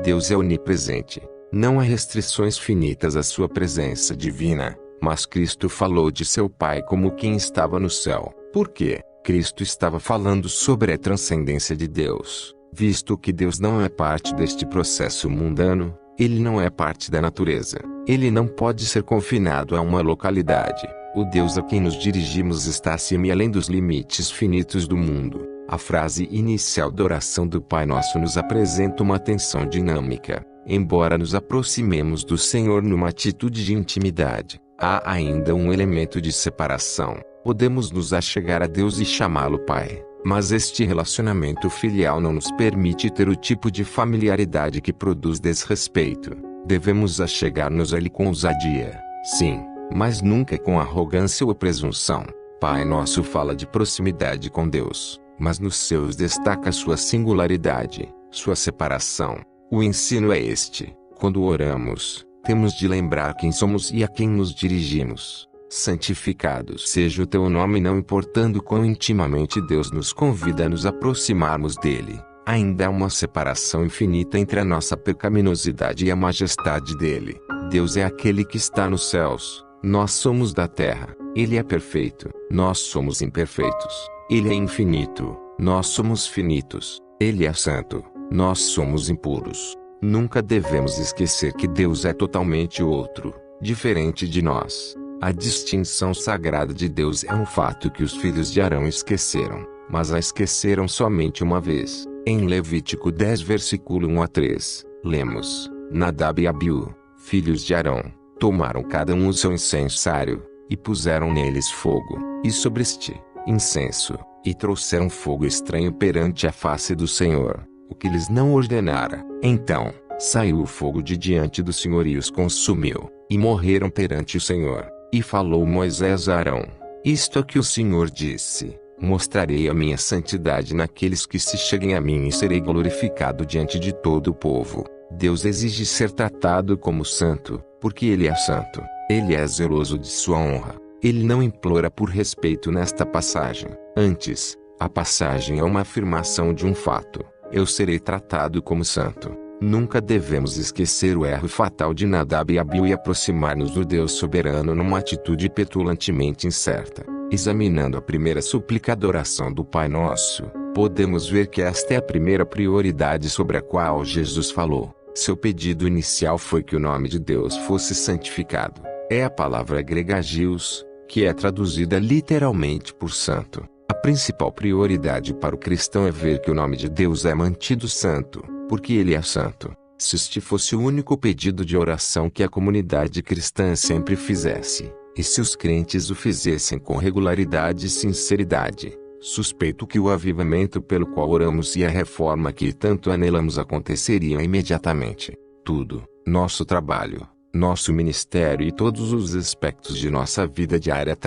Deus é onipresente. Não há restrições finitas à sua presença divina, mas Cristo falou de seu Pai como quem estava no céu. Por quê? Cristo estava falando sobre a transcendência de Deus. Visto que Deus não é parte deste processo mundano, ele não é parte da natureza. Ele não pode ser confinado a uma localidade. O Deus a quem nos dirigimos está acima e além dos limites finitos do mundo. A frase inicial da oração do Pai Nosso nos apresenta uma tensão dinâmica. Embora nos aproximemos do Senhor numa atitude de intimidade, há ainda um elemento de separação. Podemos nos achegar a Deus e chamá-lo Pai, mas este relacionamento filial não nos permite ter o tipo de familiaridade que produz desrespeito. Devemos achegar-nos a Ele com ousadia, sim, mas nunca com arrogância ou presunção. Pai Nosso fala de proximidade com Deus, mas nos seus destaca sua singularidade, sua separação. O ensino é este: quando oramos, temos de lembrar quem somos e a quem nos dirigimos. Santificado seja o teu nome, não importando quão intimamente Deus nos convida a nos aproximarmos dele. Ainda há uma separação infinita entre a nossa pecaminosidade e a majestade dele. Deus é aquele que está nos céus, nós somos da terra. Ele é perfeito, nós somos imperfeitos. Ele é infinito, nós somos finitos. Ele é santo, nós somos impuros. Nunca devemos esquecer que Deus é totalmente outro, diferente de nós. A distinção sagrada de Deus é um fato que os filhos de Arão esqueceram, mas a esqueceram somente uma vez. Em Levítico 10 versículo 1 a 3, lemos: Nadab e Abiú, filhos de Arão, tomaram cada um o seu incensário, e puseram neles fogo, e sobre este incenso, e trouxeram fogo estranho perante a face do Senhor, o que lhes não ordenara. Então, saiu o fogo de diante do Senhor e os consumiu, e morreram perante o Senhor. E falou Moisés a Arão: isto é que o Senhor disse: mostrarei a minha santidade naqueles que se cheguem a mim e serei glorificado diante de todo o povo. Deus exige ser tratado como santo, porque Ele é santo. Ele é zeloso de sua honra. Ele não implora por respeito nesta passagem. Antes, a passagem é uma afirmação de um fato: eu serei tratado como santo. Nunca devemos esquecer o erro fatal de Nadab e Abiú e aproximar-nos do Deus soberano numa atitude petulantemente incerta. Examinando a primeira súplica da oração do Pai Nosso, podemos ver que esta é a primeira prioridade sobre a qual Jesus falou. Seu pedido inicial foi que o nome de Deus fosse santificado. É a palavra grega agios, que é traduzida literalmente por santo. A principal prioridade para o cristão é ver que o nome de Deus é mantido santo, porque ele é santo. Se este fosse o único pedido de oração que a comunidade cristã sempre fizesse, e se os crentes o fizessem com regularidade e sinceridade, suspeito que o avivamento pelo qual oramos e a reforma que tanto anelamos aconteceriam imediatamente. Tudo, nosso trabalho, nosso ministério e todos os aspectos de nossa vida diária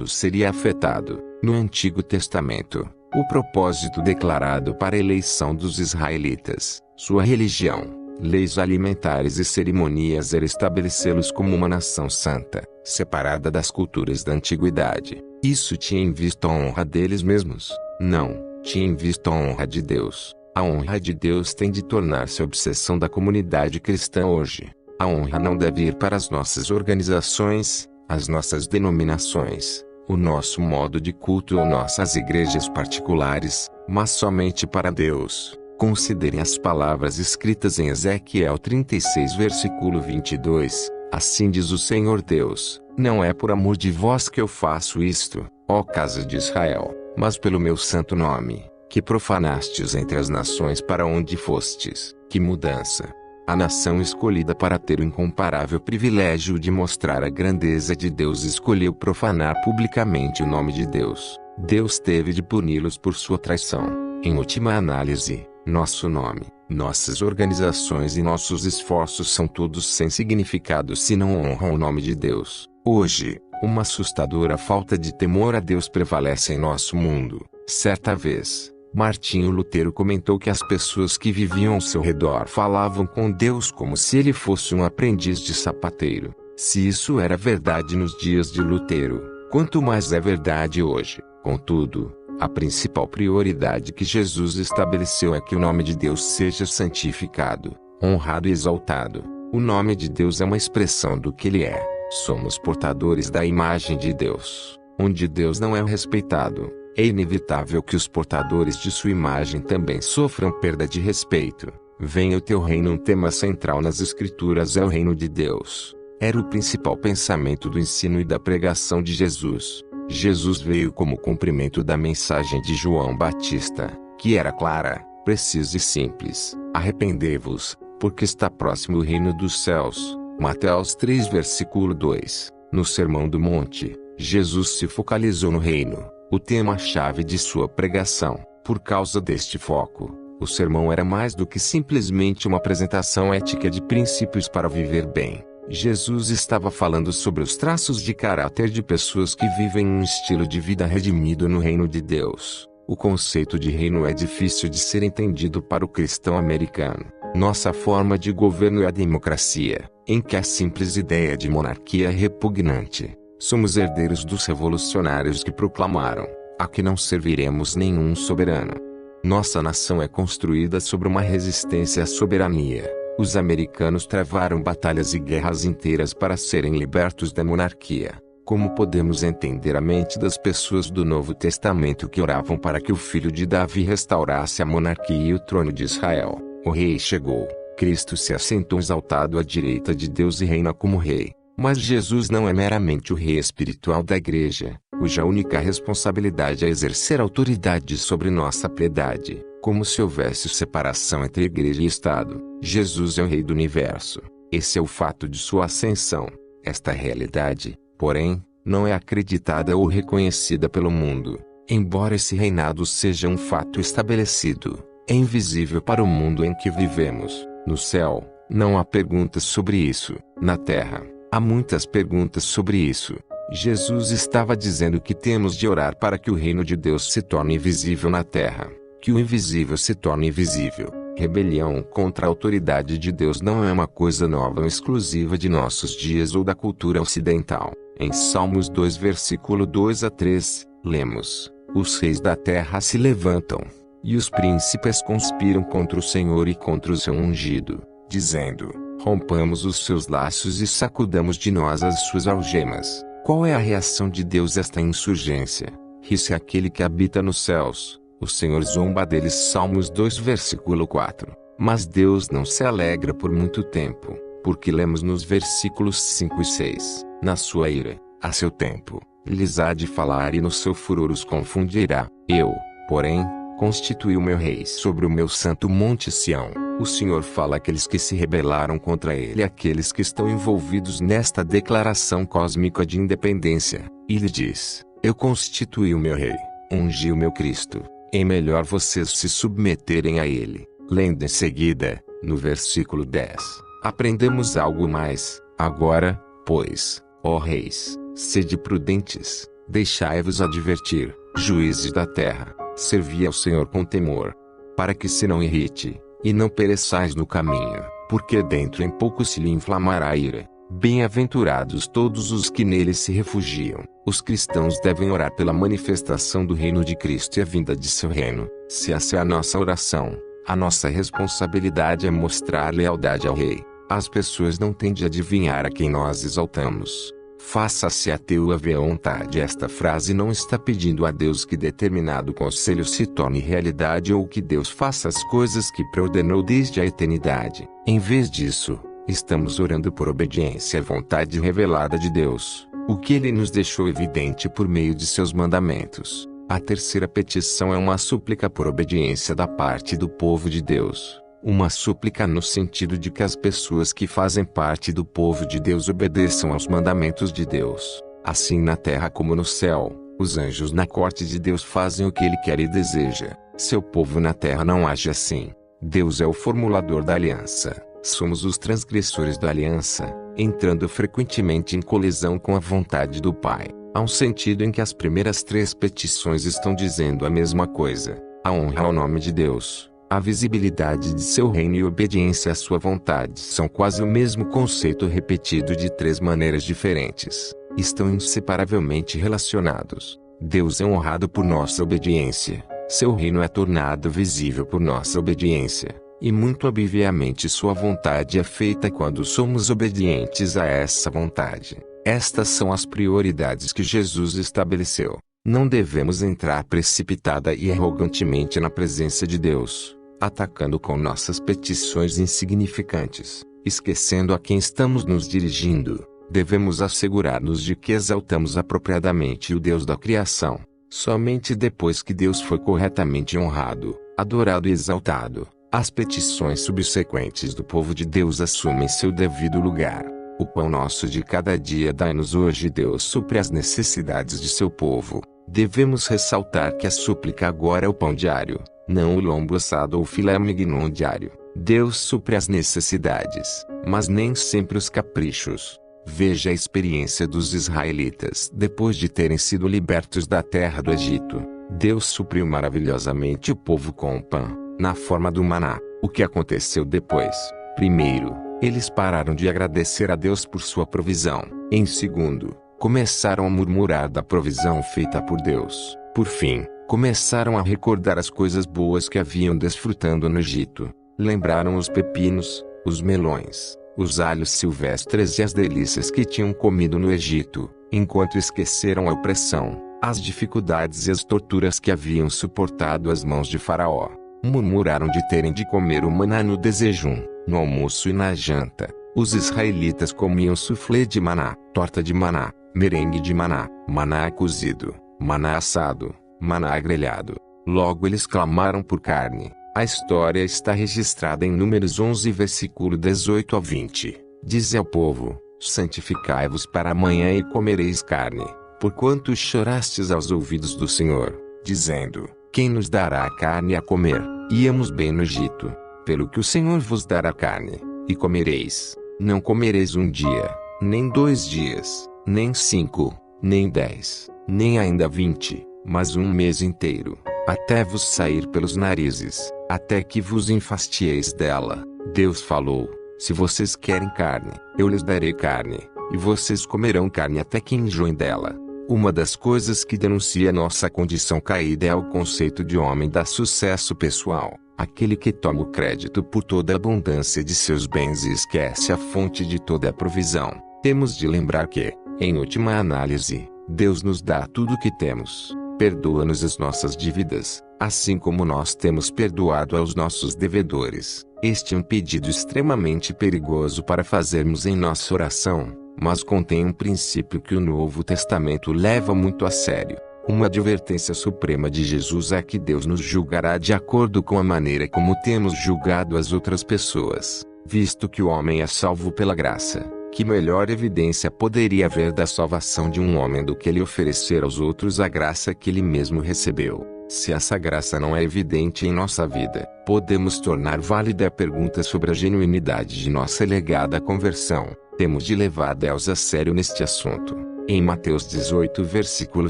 seria afetado. No Antigo Testamento, o propósito declarado para a eleição dos israelitas, sua religião, leis alimentares e cerimonias era estabelecê-los como uma nação santa, separada das culturas da antiguidade. Isso tinha em vista a honra deles mesmos? Não, tinha em vista a honra de Deus. A honra de Deus tem de tornar-se a obsessão da comunidade cristã hoje. A honra não deve ir para as nossas organizações, as nossas denominações, o nosso modo de culto ou nossas igrejas particulares, mas somente para Deus. Considerem as palavras escritas em Ezequiel 36 versículo 22, assim diz o Senhor Deus, não é por amor de vós que eu faço isto, ó casa de Israel, mas pelo meu santo nome, que profanastes entre as nações para onde fostes. Que mudança! A nação escolhida para ter o incomparável privilégio de mostrar a grandeza de Deus escolheu profanar publicamente o nome de Deus. Deus teve de puni-los por sua traição. Em última análise, nosso nome, nossas organizações e nossos esforços são todos sem significado se não honram o nome de Deus. Hoje, uma assustadora falta de temor a Deus prevalece em nosso mundo. Certa vez, Martinho Lutero comentou que as pessoas que viviam ao seu redor falavam com Deus como se ele fosse um aprendiz de sapateiro. Se isso era verdade nos dias de Lutero, quanto mais é verdade hoje. Contudo, a principal prioridade que Jesus estabeleceu é que o nome de Deus seja santificado, honrado e exaltado. O nome de Deus é uma expressão do que ele é. Somos portadores da imagem de Deus. Onde Deus não é respeitado, é inevitável que os portadores de sua imagem também sofram perda de respeito. Venha o teu reino. Um tema central nas Escrituras é o reino de Deus. Era o principal pensamento do ensino e da pregação de Jesus. Jesus veio como cumprimento da mensagem de João Batista, que era clara, precisa e simples. Arrependei-vos, porque está próximo o reino dos céus. Mateus 3 versículo 2. No Sermão do Monte, Jesus se focalizou no reino, o tema-chave de sua pregação. Por causa deste foco, o sermão era mais do que simplesmente uma apresentação ética de princípios para viver bem. Jesus estava falando sobre os traços de caráter de pessoas que vivem um estilo de vida redimido no reino de Deus. O conceito de reino é difícil de ser entendido para o cristão americano. Nossa forma de governo é a democracia, em que a simples ideia de monarquia é repugnante. Somos herdeiros dos revolucionários que proclamaram: aqui não serviremos nenhum soberano. Nossa nação é construída sobre uma resistência à soberania. Os americanos travaram batalhas e guerras inteiras para serem libertos da monarquia. Como podemos entender a mente das pessoas do Novo Testamento que oravam para que o filho de Davi restaurasse a monarquia e o trono de Israel? O rei chegou, Cristo se assentou exaltado à direita de Deus e reina como rei. Mas Jesus não é meramente o rei espiritual da igreja, cuja única responsabilidade é exercer autoridade sobre nossa piedade, como se houvesse separação entre igreja e Estado. Jesus é o rei do universo. Esse é o fato de sua ascensão. Esta realidade, porém, não é acreditada ou reconhecida pelo mundo. Embora esse reinado seja um fato estabelecido, é invisível para o mundo em que vivemos. No céu, não há perguntas sobre isso. Na terra, há muitas perguntas sobre isso. Jesus estava dizendo que temos de orar para que o reino de Deus se torne visível na terra, que o invisível se torne visível. Rebelião contra a autoridade de Deus não é uma coisa nova ou exclusiva de nossos dias ou da cultura ocidental. Em Salmos 2 versículo 2 a 3, lemos: Os reis da terra se levantam, e os príncipes conspiram contra o Senhor e contra o seu ungido, dizendo: Rompamos os seus laços e sacudamos de nós as suas algemas. Qual é a reação de Deus a esta insurgência? Ri-se aquele que habita nos céus, o Senhor zomba deles. Salmos 2 versículo 4. Mas Deus não se alegra por muito tempo, porque lemos nos versículos 5 e 6, na sua ira, a seu tempo, lhes há de falar e no seu furor os confundirá. Eu, porém, constituí o meu rei sobre o meu santo monte Sião. O Senhor fala àqueles que se rebelaram contra ele e àqueles que estão envolvidos nesta declaração cósmica de independência, e lhe diz: Eu constituí o meu rei, ungi o meu Cristo, é melhor vocês se submeterem a ele. Lendo em seguida, no versículo 10, aprendemos algo mais. Agora, pois, ó reis, sede prudentes, deixai-vos advertir, juízes da terra, servi ao Senhor com temor, para que se não irrite, e não pereçais no caminho, porque dentro em pouco se lhe inflamará a ira. Bem-aventurados todos os que nele se refugiam. Os cristãos devem orar pela manifestação do reino de Cristo e a vinda de seu reino. Se essa é a nossa oração, a nossa responsabilidade é mostrar lealdade ao Rei. As pessoas não têm de adivinhar a quem nós exaltamos. Faça-se a tua vontade. Esta frase não está pedindo a Deus que determinado conselho se torne realidade ou que Deus faça as coisas que preordenou desde a eternidade. Em vez disso, estamos orando por obediência à vontade revelada de Deus, o que Ele nos deixou evidente por meio de seus mandamentos. A terceira petição é uma súplica por obediência da parte do povo de Deus. Uma súplica no sentido de que as pessoas que fazem parte do povo de Deus obedeçam aos mandamentos de Deus. Assim na terra como no céu, os anjos na corte de Deus fazem o que Ele quer e deseja. Seu povo na terra não age assim. Deus é o formulador da aliança. Somos os transgressores da aliança, entrando frequentemente em colisão com a vontade do Pai. Há um sentido em que as primeiras três petições estão dizendo a mesma coisa: a honra ao nome de Deus, a visibilidade de seu reino e obediência à sua vontade são quase o mesmo conceito repetido de três maneiras diferentes. Estão inseparavelmente relacionados. Deus é honrado por nossa obediência, seu reino é tornado visível por nossa obediência, e muito obviamente sua vontade é feita quando somos obedientes a essa vontade. Estas são as prioridades que Jesus estabeleceu. Não devemos entrar precipitada e arrogantemente na presença de Deus, atacando com nossas petições insignificantes, esquecendo a quem estamos nos dirigindo. Devemos assegurar-nos de que exaltamos apropriadamente o Deus da criação. Somente depois que Deus foi corretamente honrado, adorado e exaltado, as petições subsequentes do povo de Deus assumem seu devido lugar. O pão nosso de cada dia dai-nos hoje. Deus supre as necessidades de seu povo. Devemos ressaltar que a súplica agora é o pão diário, não o lombo assado ou filé mignon diário. Deus supre as necessidades, mas nem sempre os caprichos. Veja a experiência dos israelitas depois de terem sido libertos da terra do Egito. Deus supriu maravilhosamente o povo com o pão, na forma do maná. O que aconteceu depois? Primeiro, eles pararam de agradecer a Deus por sua provisão. Em segundo, começaram a murmurar da provisão feita por Deus. Por fim, começaram a recordar as coisas boas que haviam desfrutando no Egito. Lembraram os pepinos, os melões, os alhos silvestres e as delícias que tinham comido no Egito, enquanto esqueceram a opressão, as dificuldades e as torturas que haviam suportado às mãos de Faraó. Murmuraram de terem de comer o maná no desejum, no almoço e na janta. Os israelitas comiam soufflé de maná, torta de maná, merengue de maná, maná cozido, maná assado, maná grelhado. Logo eles clamaram por carne. A história está registrada em Números 11 versículo 18 a 20. Diz ao povo: santificai-vos para amanhã e comereis carne, porquanto chorastes aos ouvidos do Senhor, dizendo: quem nos dará a carne a comer? Íamos bem no Egito. Pelo que o Senhor vos dará carne, e comereis. Não comereis um dia, nem 2 dias, nem 5, nem 10, nem ainda 20, mas um mês inteiro, até vos sair pelos narizes, até que vos enfastieis dela. Deus falou: se vocês querem carne, eu lhes darei carne, e vocês comerão carne até que enjoem dela. Uma das coisas que denuncia nossa condição caída é o conceito de homem da sucesso pessoal, aquele que toma o crédito por toda a abundância de seus bens e esquece a fonte de toda a provisão. Temos de lembrar que, em última análise, Deus nos dá tudo o que temos. Perdoa-nos as nossas dívidas, assim como nós temos perdoado aos nossos devedores. Este é um pedido extremamente perigoso para fazermos em nossa oração, mas contém um princípio que o Novo Testamento leva muito a sério. Uma advertência suprema de Jesus é que Deus nos julgará de acordo com a maneira como temos julgado as outras pessoas. Visto que o homem é salvo pela graça, que melhor evidência poderia haver da salvação de um homem do que ele oferecer aos outros a graça que ele mesmo recebeu? Se essa graça não é evidente em nossa vida, podemos tornar válida a pergunta sobre a genuinidade de nossa alegada conversão. Temos de levar Deus a sério neste assunto. Em Mateus 18, versículo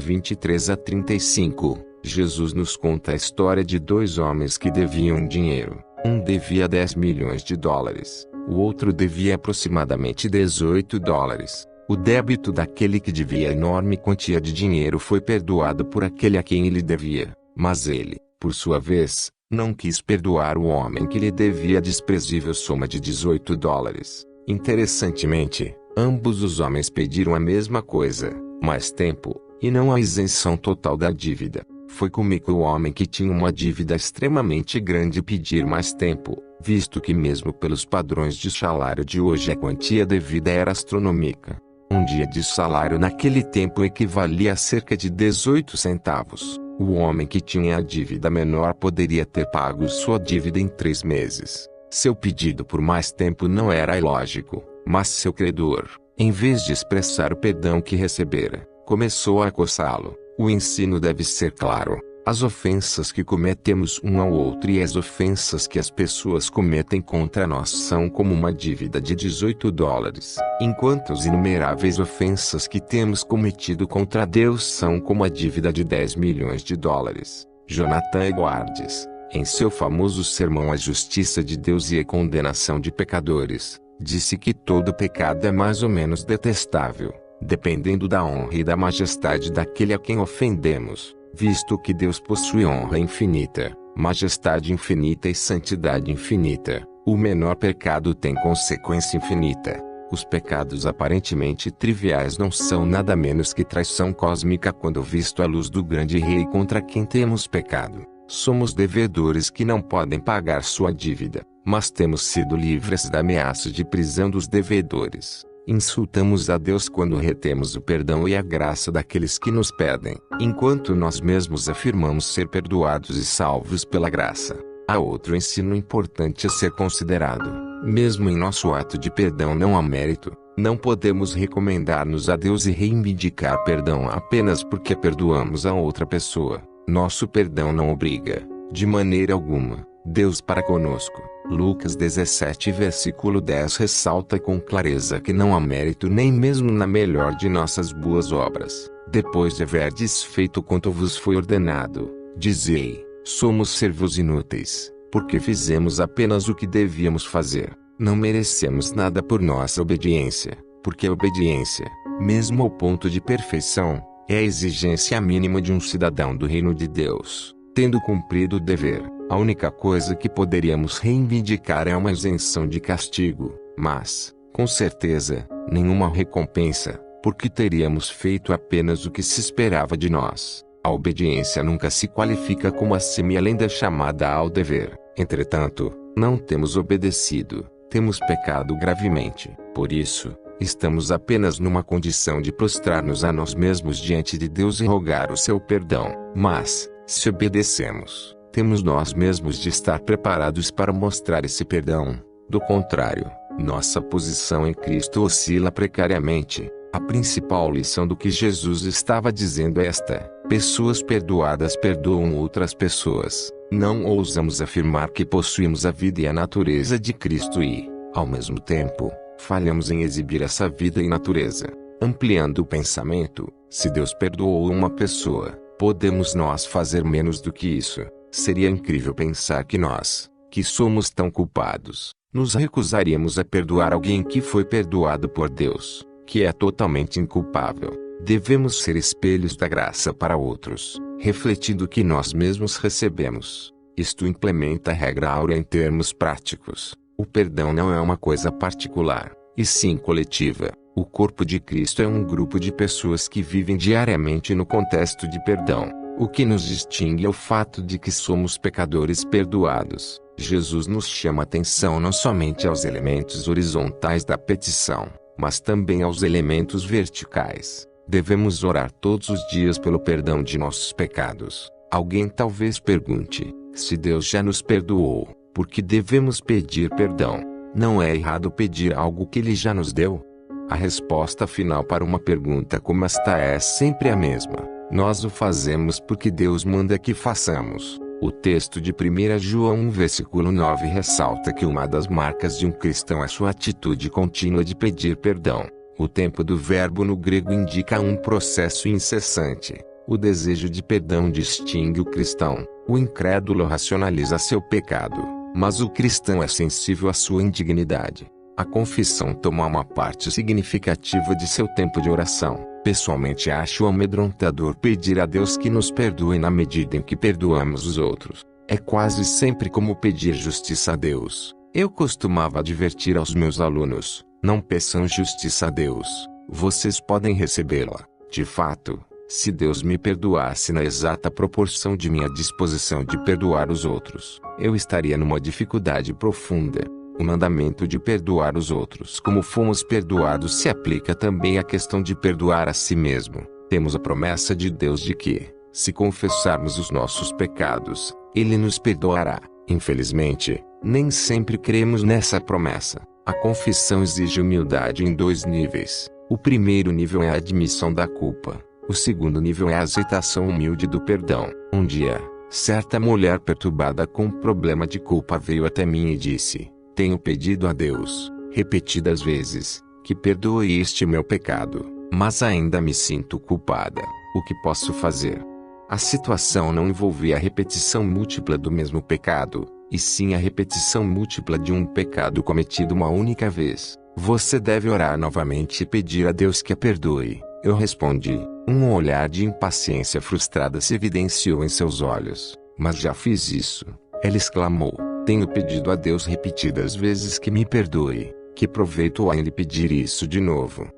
23 a 35, Jesus nos conta a história de dois homens que deviam dinheiro. Um devia 10 milhões de dólares, o outro devia aproximadamente 18 dólares. O débito daquele que devia enorme quantia de dinheiro foi perdoado por aquele a quem ele devia, mas ele, por sua vez, não quis perdoar o homem que lhe devia a desprezível soma de 18 dólares. Interessantemente, ambos os homens pediram a mesma coisa, mais tempo, e não a isenção total da dívida. Foi comigo o homem que tinha uma dívida extremamente grande pedir mais tempo, visto que mesmo pelos padrões de salário de hoje a quantia devida era astronômica. Um dia de salário naquele tempo equivalia a cerca de 18 centavos. O homem que tinha a dívida menor poderia ter pago sua dívida em 3 meses. Seu pedido por mais tempo não era ilógico, mas seu credor, em vez de expressar o perdão que recebera, começou a acossá-lo. O ensino deve ser claro. As ofensas que cometemos um ao outro e as ofensas que as pessoas cometem contra nós são como uma dívida de 18 dólares, enquanto as inumeráveis ofensas que temos cometido contra Deus são como a dívida de 10 milhões de dólares. Jonathan Edwards, em seu famoso sermão A Justiça de Deus e a Condenação de Pecadores, disse que todo pecado é mais ou menos detestável, dependendo da honra e da majestade daquele a quem ofendemos. Visto que Deus possui honra infinita, majestade infinita e santidade infinita, o menor pecado tem consequência infinita. Os pecados aparentemente triviais não são nada menos que traição cósmica quando visto à luz do grande Rei contra quem temos pecado. Somos devedores que não podem pagar sua dívida, mas temos sido livres da ameaça de prisão dos devedores. Insultamos a Deus quando retemos o perdão e a graça daqueles que nos pedem, enquanto nós mesmos afirmamos ser perdoados e salvos pela graça. Há outro ensino importante a ser considerado. Mesmo em nosso ato de perdão não há mérito. Não podemos recomendar-nos a Deus e reivindicar perdão apenas porque perdoamos a outra pessoa. Nosso perdão não obriga, de maneira alguma, Deus para conosco. Lucas 17 versículo 10 ressalta com clareza que não há mérito nem mesmo na melhor de nossas boas obras. Depois de haverdes feito quanto vos foi ordenado, dizei, somos servos inúteis, porque fizemos apenas o que devíamos fazer. Não merecemos nada por nossa obediência, porque a obediência, mesmo ao ponto de perfeição, é a exigência mínima de um cidadão do reino de Deus. Tendo cumprido o dever, a única coisa que poderíamos reivindicar é uma isenção de castigo, mas, com certeza, nenhuma recompensa, porque teríamos feito apenas o que se esperava de nós. A obediência nunca se qualifica como a semi-lenda chamada ao dever. Entretanto, não temos obedecido, temos pecado gravemente. Por isso, estamos apenas numa condição de prostrar-nos a nós mesmos diante de Deus e rogar o seu perdão. Mas, se obedecemos, temos nós mesmos de estar preparados para mostrar esse perdão. Do contrário, nossa posição em Cristo oscila precariamente. A principal lição do que Jesus estava dizendo é esta: pessoas perdoadas perdoam outras pessoas. Não ousamos afirmar que possuímos a vida e a natureza de Cristo e, ao mesmo tempo, falhamos em exibir essa vida e natureza. Ampliando o pensamento, se Deus perdoou uma pessoa, podemos nós fazer menos do que isso? Seria incrível pensar que nós, que somos tão culpados, nos recusaríamos a perdoar alguém que foi perdoado por Deus. que é totalmente inculpável. Devemos ser espelhos da graça para outros, refletindo o que nós mesmos recebemos. Isto implementa a regra áurea em termos práticos. O perdão não é uma coisa particular, e sim coletiva. O corpo de Cristo é um grupo de pessoas que vivem diariamente no contexto de perdão. O que nos distingue é o fato de que somos pecadores perdoados. Jesus nos chama atenção não somente aos elementos horizontais da petição, mas também aos elementos verticais. Devemos orar todos os dias pelo perdão de nossos pecados. Alguém talvez pergunte: se Deus já nos perdoou, por que devemos pedir perdão? Não é errado pedir algo que Ele já nos deu? A resposta final para uma pergunta como esta é sempre a mesma. Nós o fazemos porque Deus manda que façamos. O texto de 1 João 1 versículo 9 ressalta que uma das marcas de um cristão é sua atitude contínua de pedir perdão. O tempo do verbo no grego indica um processo incessante. O desejo de perdão distingue o cristão. O incrédulo racionaliza seu pecado, mas o cristão é sensível à sua indignidade. A confissão toma uma parte significativa de seu tempo de oração. Pessoalmente acho amedrontador pedir a Deus que nos perdoe na medida em que perdoamos os outros. É quase sempre como pedir justiça a Deus. Eu costumava advertir aos meus alunos: não peçam justiça a Deus, vocês podem recebê-la. De fato, se Deus me perdoasse na exata proporção de minha disposição de perdoar os outros, eu estaria numa dificuldade profunda. O mandamento de perdoar os outros como fomos perdoados se aplica também à questão de perdoar a si mesmo. Temos a promessa de Deus de que, se confessarmos os nossos pecados, Ele nos perdoará. Infelizmente, nem sempre cremos nessa promessa. A confissão exige humildade em 2 níveis. O primeiro nível é a admissão da culpa. O segundo nível é a aceitação humilde do perdão. Um dia, certa mulher perturbada com problema de culpa veio até mim e disse: tenho pedido a Deus, repetidas vezes, que perdoe este meu pecado, mas ainda me sinto culpada. O que posso fazer? A situação não envolvia a repetição múltipla do mesmo pecado, e sim a repetição múltipla de um pecado cometido uma única vez. Você deve orar novamente e pedir a Deus que a perdoe. Eu respondi. Um olhar de impaciência frustrada se evidenciou em seus olhos. Mas já fiz isso. Ela exclamou: tenho pedido a Deus repetidas vezes que me perdoe. Que proveito há em lhe pedir isso de novo?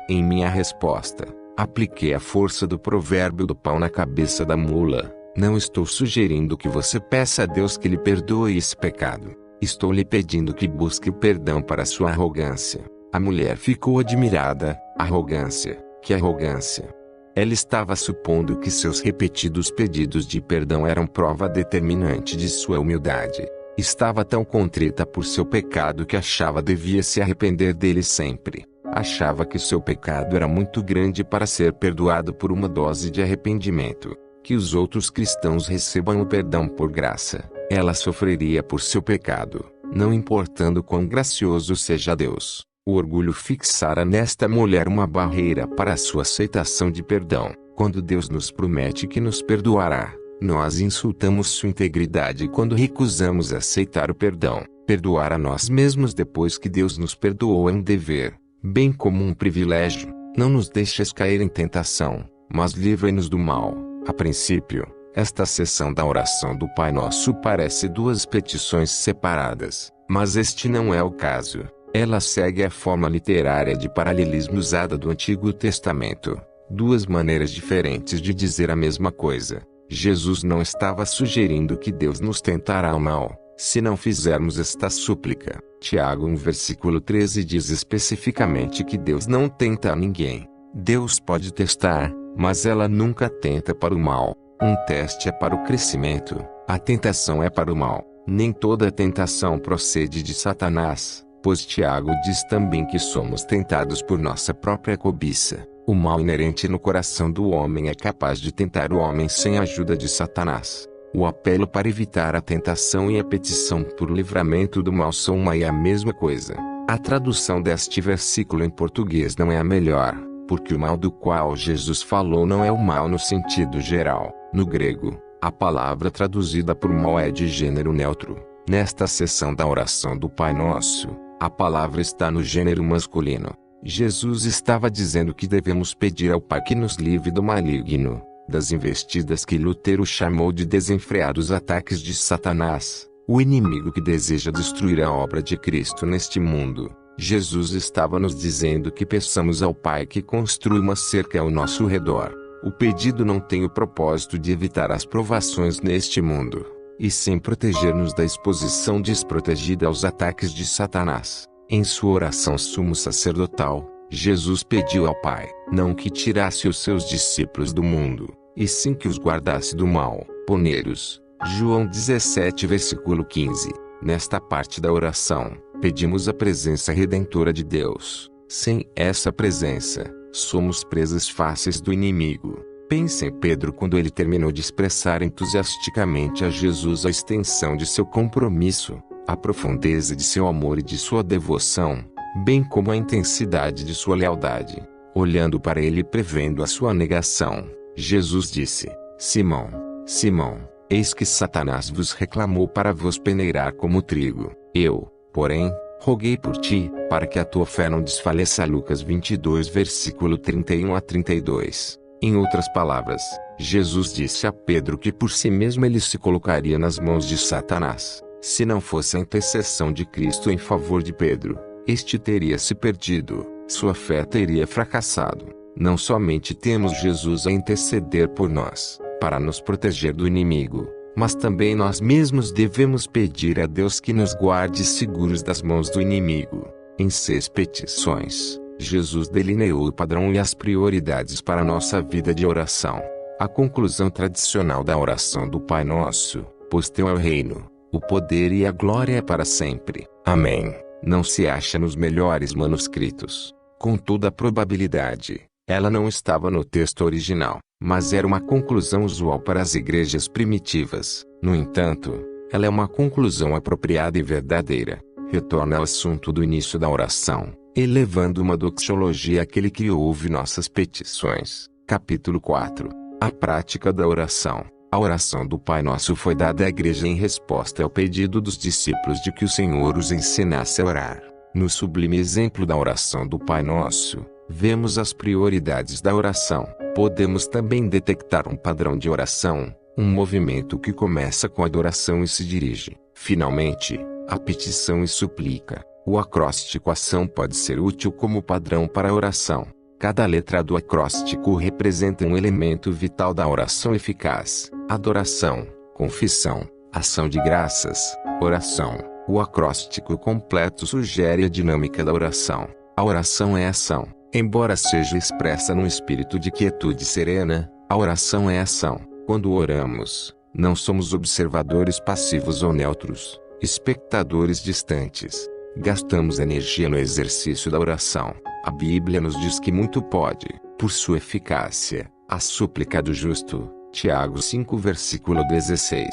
Em minha resposta, apliquei a força do provérbio do pau na cabeça da mula. Não estou sugerindo que você peça a Deus que lhe perdoe esse pecado. Estou lhe pedindo que busque o perdão para sua arrogância. A mulher ficou admirada. Arrogância? Que arrogância? Ela estava supondo que seus repetidos pedidos de perdão eram prova determinante de sua humildade. Estava tão contrita por seu pecado que achava devia se arrepender dele sempre. Achava que seu pecado era muito grande para ser perdoado por uma dose de arrependimento. Que os outros cristãos recebam o perdão por graça. Ela sofreria por seu pecado, não importando quão gracioso seja Deus. O orgulho fixara nesta mulher uma barreira para a sua aceitação de perdão. Quando Deus nos promete que nos perdoará, nós insultamos sua integridade quando recusamos aceitar o perdão. Perdoar a nós mesmos depois que Deus nos perdoou é um dever, bem como um privilégio. Não nos deixes cair em tentação, mas livra-nos do mal. A princípio, esta seção da oração do Pai Nosso parece 2 petições separadas, mas este não é o caso. Ela segue a forma literária de paralelismo usada do Antigo Testamento. 2 maneiras diferentes de dizer a mesma coisa. Jesus não estava sugerindo que Deus nos tentará ao mal, se não fizermos esta súplica. Tiago 1 versículo 13 diz especificamente que Deus não tenta a ninguém. Deus pode testar, mas ela nunca tenta para o mal. Um teste é para o crescimento, a tentação é para o mal. Nem toda tentação procede de Satanás, pois Tiago diz também que somos tentados por nossa própria cobiça. O mal inerente no coração do homem é capaz de tentar o homem sem a ajuda de Satanás. O apelo para evitar a tentação e a petição por livramento do mal são uma e a mesma coisa. A tradução deste versículo em português não é a melhor, porque o mal do qual Jesus falou não é o mal no sentido geral. No grego, a palavra traduzida por mal é de gênero neutro. Nesta seção da oração do Pai Nosso, a palavra está no gênero masculino. Jesus estava dizendo que devemos pedir ao Pai que nos livre do maligno, das investidas que Lutero chamou de desenfreados ataques de Satanás, o inimigo que deseja destruir a obra de Cristo neste mundo. Jesus estava nos dizendo que peçamos ao Pai que construa uma cerca ao nosso redor. O pedido não tem o propósito de evitar as provações neste mundo, e sim proteger-nos da exposição desprotegida aos ataques de Satanás. Em sua oração sumo sacerdotal, Jesus pediu ao Pai, não que tirasse os seus discípulos do mundo, e sim que os guardasse do mal. Poneiros, João 17 versículo 15. Nesta parte da oração, pedimos a presença redentora de Deus. Sem essa presença, somos presas fáceis do inimigo. Pense em Pedro quando ele terminou de expressar entusiasticamente a Jesus a extensão de seu compromisso, a profundeza de seu amor e de sua devoção, bem como a intensidade de sua lealdade. Olhando para ele e prevendo a sua negação, Jesus disse: Simão, Simão, eis que Satanás vos reclamou para vos peneirar como trigo. Eu, porém, roguei por ti, para que a tua fé não desfaleça. Lucas 22 versículo 31 a 32. Em outras palavras, Jesus disse a Pedro que por si mesmo ele se colocaria nas mãos de Satanás. Se não fosse a intercessão de Cristo em favor de Pedro, este teria se perdido, sua fé teria fracassado. Não somente temos Jesus a interceder por nós, para nos proteger do inimigo, mas também nós mesmos devemos pedir a Deus que nos guarde seguros das mãos do inimigo. Em 6 petições, Jesus delineou o padrão e as prioridades para a nossa vida de oração. A conclusão tradicional da oração do Pai Nosso: pois teu é o reino, o poder e a glória é para sempre. Amém. Não se acha nos melhores manuscritos. Com toda a probabilidade, ela não estava no texto original, mas era uma conclusão usual para as igrejas primitivas. No entanto, ela é uma conclusão apropriada e verdadeira. Retorna ao assunto do início da oração, elevando uma doxologia àquele que ouve nossas petições. Capítulo 4. A prática da oração. A oração do Pai Nosso foi dada à igreja em resposta ao pedido dos discípulos de que o Senhor os ensinasse a orar. No sublime exemplo da oração do Pai Nosso, vemos as prioridades da oração. Podemos também detectar um padrão de oração, um movimento que começa com adoração e se dirige, finalmente, à petição e súplica. O acróstico ação pode ser útil como padrão para a oração. Cada letra do acróstico representa um elemento vital da oração eficaz: adoração, confissão, ação de graças, oração. O acróstico completo sugere a dinâmica da oração. A oração é ação. Embora seja expressa num espírito de quietude serena, a oração é ação. Quando oramos, não somos observadores passivos ou neutros, espectadores distantes. Gastamos energia no exercício da oração. A Bíblia nos diz que muito pode, por sua eficácia, a súplica do justo. Tiago 5 versículo 16.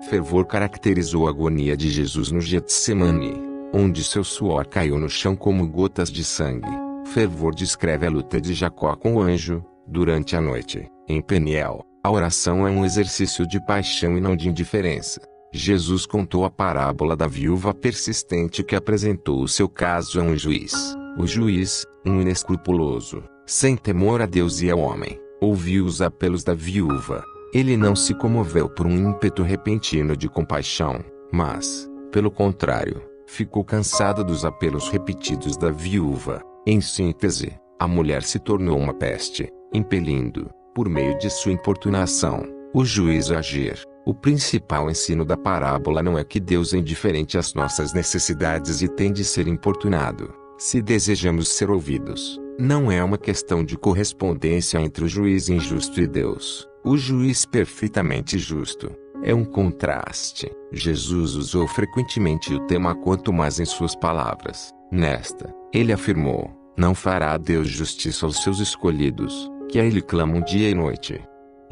Fervor caracterizou a agonia de Jesus no Getsemane, onde seu suor caiu no chão como gotas de sangue. Fervor descreve a luta de Jacó com o anjo, durante a noite. Em Peniel, a oração é um exercício de paixão e não de indiferença. Jesus contou a parábola da viúva persistente que apresentou o seu caso a um juiz. O juiz, um inescrupuloso, sem temor a Deus e ao homem, ouviu os apelos da viúva. Ele não se comoveu por um ímpeto repentino de compaixão, mas, pelo contrário, ficou cansado dos apelos repetidos da viúva. Em síntese, a mulher se tornou uma peste, impelindo, por meio de sua importunação, o juiz a agir. O principal ensino da parábola não é que Deus é indiferente às nossas necessidades e tem de ser importunado, se desejamos ser ouvidos. Não é uma questão de correspondência entre o juiz injusto e Deus, o juiz perfeitamente justo. É um contraste. Jesus usou frequentemente o tema quanto mais em suas palavras. Nesta, ele afirmou: não fará Deus justiça aos seus escolhidos, que a ele clamam dia e noite.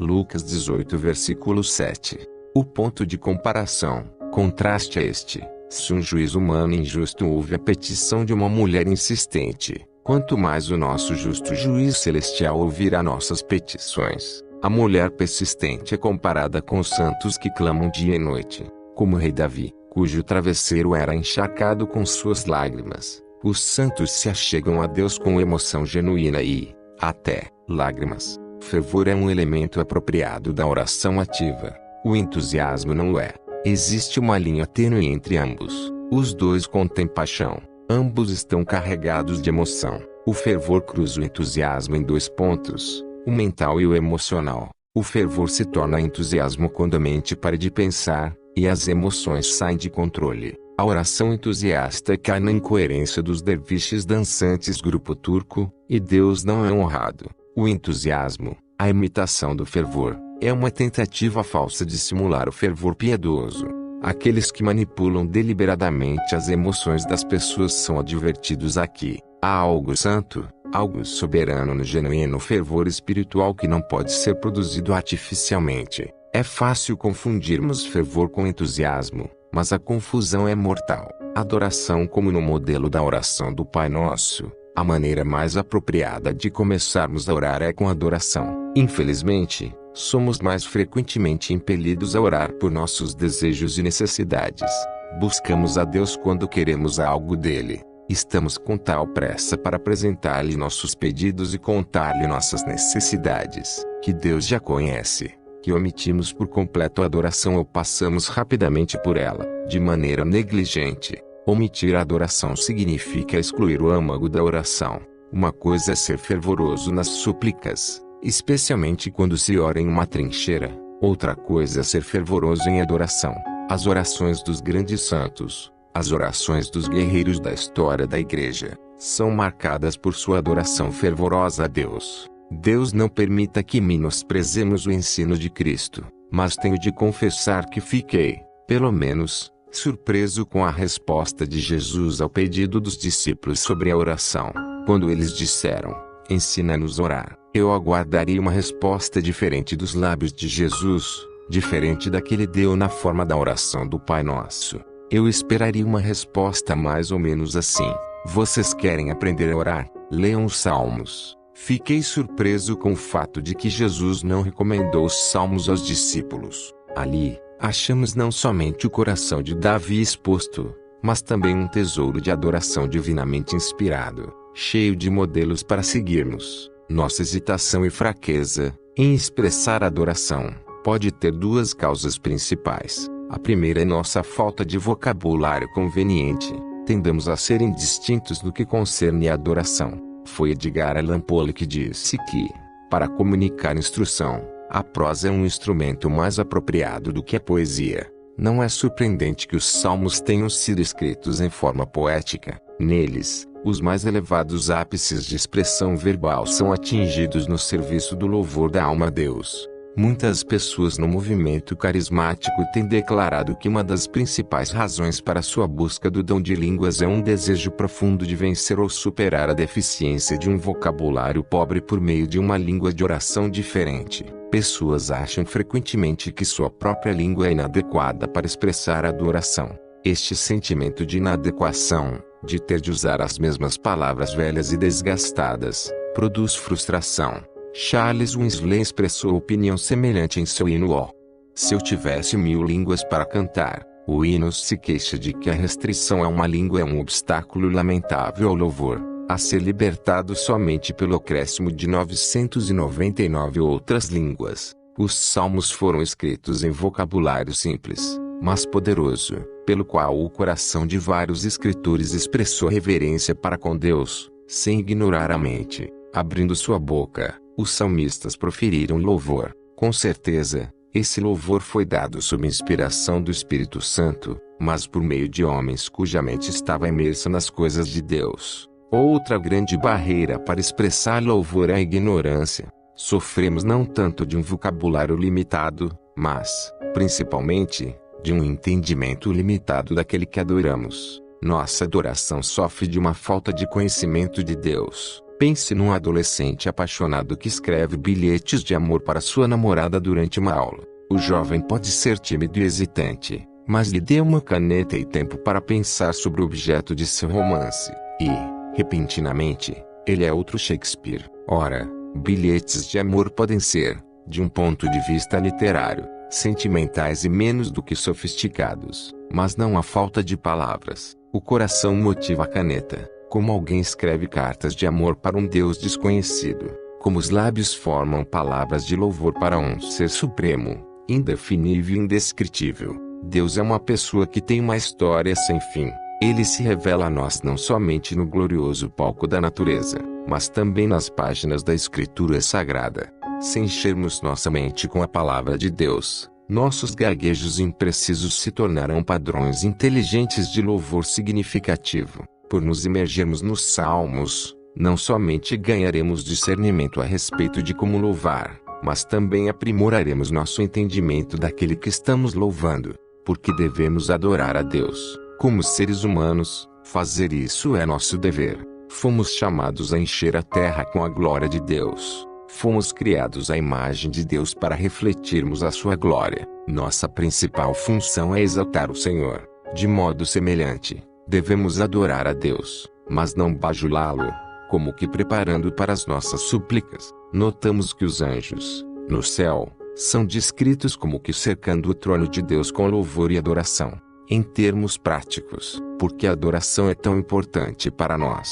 Lucas 18 versículo 7. O ponto de comparação, contraste é este: se um juiz humano injusto ouve a petição de uma mulher insistente, quanto mais o nosso justo juiz celestial ouvirá nossas petições. A mulher persistente é comparada com os santos que clamam dia e noite, como o rei Davi, cujo travesseiro era encharcado com suas lágrimas. Os santos se achegam a Deus com emoção genuína e, até, lágrimas. Fervor é um elemento apropriado da oração ativa. O entusiasmo não é. Existe uma linha tênue entre ambos. Os dois contêm paixão. Ambos estão carregados de emoção. O fervor cruza o entusiasmo em dois pontos, o mental e o emocional. O fervor se torna entusiasmo quando a mente para de pensar, e as emoções saem de controle. A oração entusiasta cai na incoerência dos derviches dançantes grupo turco, e Deus não é honrado. O entusiasmo, a imitação do fervor, é uma tentativa falsa de simular o fervor piedoso. Aqueles que manipulam deliberadamente as emoções das pessoas são advertidos aqui. Há algo santo, algo soberano no genuíno fervor espiritual que não pode ser produzido artificialmente. É fácil confundirmos fervor com entusiasmo, mas a confusão é mortal. Adoração, como no modelo da oração do Pai Nosso, a maneira mais apropriada de começarmos a orar é com adoração. Infelizmente, somos mais frequentemente impelidos a orar por nossos desejos e necessidades. Buscamos a Deus quando queremos algo dele. Estamos com tal pressa para apresentar-lhe nossos pedidos e contar-lhe nossas necessidades, que Deus já conhece, que omitimos por completo a adoração ou passamos rapidamente por ela, de maneira negligente. Omitir a adoração significa excluir o âmago da oração. Uma coisa é ser fervoroso nas súplicas, especialmente quando se ora em uma trincheira. Outra coisa é ser fervoroso em adoração. As orações dos grandes santos, as orações dos guerreiros da história da Igreja, são marcadas por sua adoração fervorosa a Deus. Deus não permita que menosprezemos o ensino de Cristo, mas tenho de confessar que fiquei, pelo menos, surpreso com a resposta de Jesus ao pedido dos discípulos sobre a oração. Quando eles disseram, ensina-nos a orar, eu aguardaria uma resposta diferente dos lábios de Jesus, diferente da que ele deu na forma da oração do Pai Nosso. Eu esperaria uma resposta mais ou menos assim: vocês querem aprender a orar? Leiam os Salmos. Fiquei surpreso com o fato de que Jesus não recomendou os Salmos aos discípulos. Ali, achamos não somente o coração de Davi exposto, mas também um tesouro de adoração divinamente inspirado, cheio de modelos para seguirmos. Nossa hesitação e fraqueza em expressar adoração pode ter duas causas principais. A primeira é nossa falta de vocabulário conveniente. Tendemos a ser indistintos no que concerne a adoração. Foi Edgar Allan Poe que disse que, para comunicar instrução, a prosa é um instrumento mais apropriado do que a poesia. Não é surpreendente que os salmos tenham sido escritos em forma poética. Neles, os mais elevados ápices de expressão verbal são atingidos no serviço do louvor da alma a Deus. Muitas pessoas no movimento carismático têm declarado que uma das principais razões para sua busca do dom de línguas é um desejo profundo de vencer ou superar a deficiência de um vocabulário pobre por meio de uma língua de oração diferente. Pessoas acham frequentemente que sua própria língua é inadequada para expressar a adoração. Este sentimento de inadequação, de ter de usar as mesmas palavras velhas e desgastadas, produz frustração. Charles Wesley expressou opinião semelhante em seu hino "Ó, se eu tivesse 1000 línguas para cantar". O hino se queixa de que a restrição a uma língua é um obstáculo lamentável ao louvor, a ser libertado somente pelo acréscimo de 999 outras línguas. Os salmos foram escritos em vocabulário simples, mas poderoso, pelo qual o coração de vários escritores expressou reverência para com Deus, sem ignorar a mente. Abrindo sua boca, os salmistas proferiram louvor. Com certeza, esse louvor foi dado sob inspiração do Espírito Santo, mas por meio de homens cuja mente estava imersa nas coisas de Deus. Outra grande barreira para expressar louvor é a ignorância. Sofremos não tanto de um vocabulário limitado, mas, principalmente, de um entendimento limitado daquele que adoramos. Nossa adoração sofre de uma falta de conhecimento de Deus. Pense num adolescente apaixonado que escreve bilhetes de amor para sua namorada durante uma aula. O jovem pode ser tímido e hesitante, mas lhe dê uma caneta e tempo para pensar sobre o objeto de seu romance, e, repentinamente, ele é outro Shakespeare. Ora, bilhetes de amor podem ser, de um ponto de vista literário, sentimentais e menos do que sofisticados, mas não há falta de palavras. O coração motiva a caneta. Como alguém escreve cartas de amor para um Deus desconhecido, como os lábios formam palavras de louvor para um ser supremo, indefinível e indescritível. Deus é uma pessoa que tem uma história sem fim. Ele se revela a nós não somente no glorioso palco da natureza, mas também nas páginas da Escritura Sagrada. Se enchermos nossa mente com a palavra de Deus, nossos gaguejos imprecisos se tornarão padrões inteligentes de louvor significativo. Por nos imergirmos nos salmos, não somente ganharemos discernimento a respeito de como louvar, mas também aprimoraremos nosso entendimento daquele que estamos louvando, porque devemos adorar a Deus. Como seres humanos, fazer isso é nosso dever. Fomos chamados a encher a terra com a glória de Deus. Fomos criados à imagem de Deus para refletirmos a sua glória. Nossa principal função é exaltar o Senhor. De modo semelhante, devemos adorar a Deus, mas não bajulá-lo, como que preparando para as nossas súplicas. Notamos que os anjos, no céu, são descritos como que cercando o trono de Deus com louvor e adoração. Em termos práticos, porque a adoração é tão importante para nós?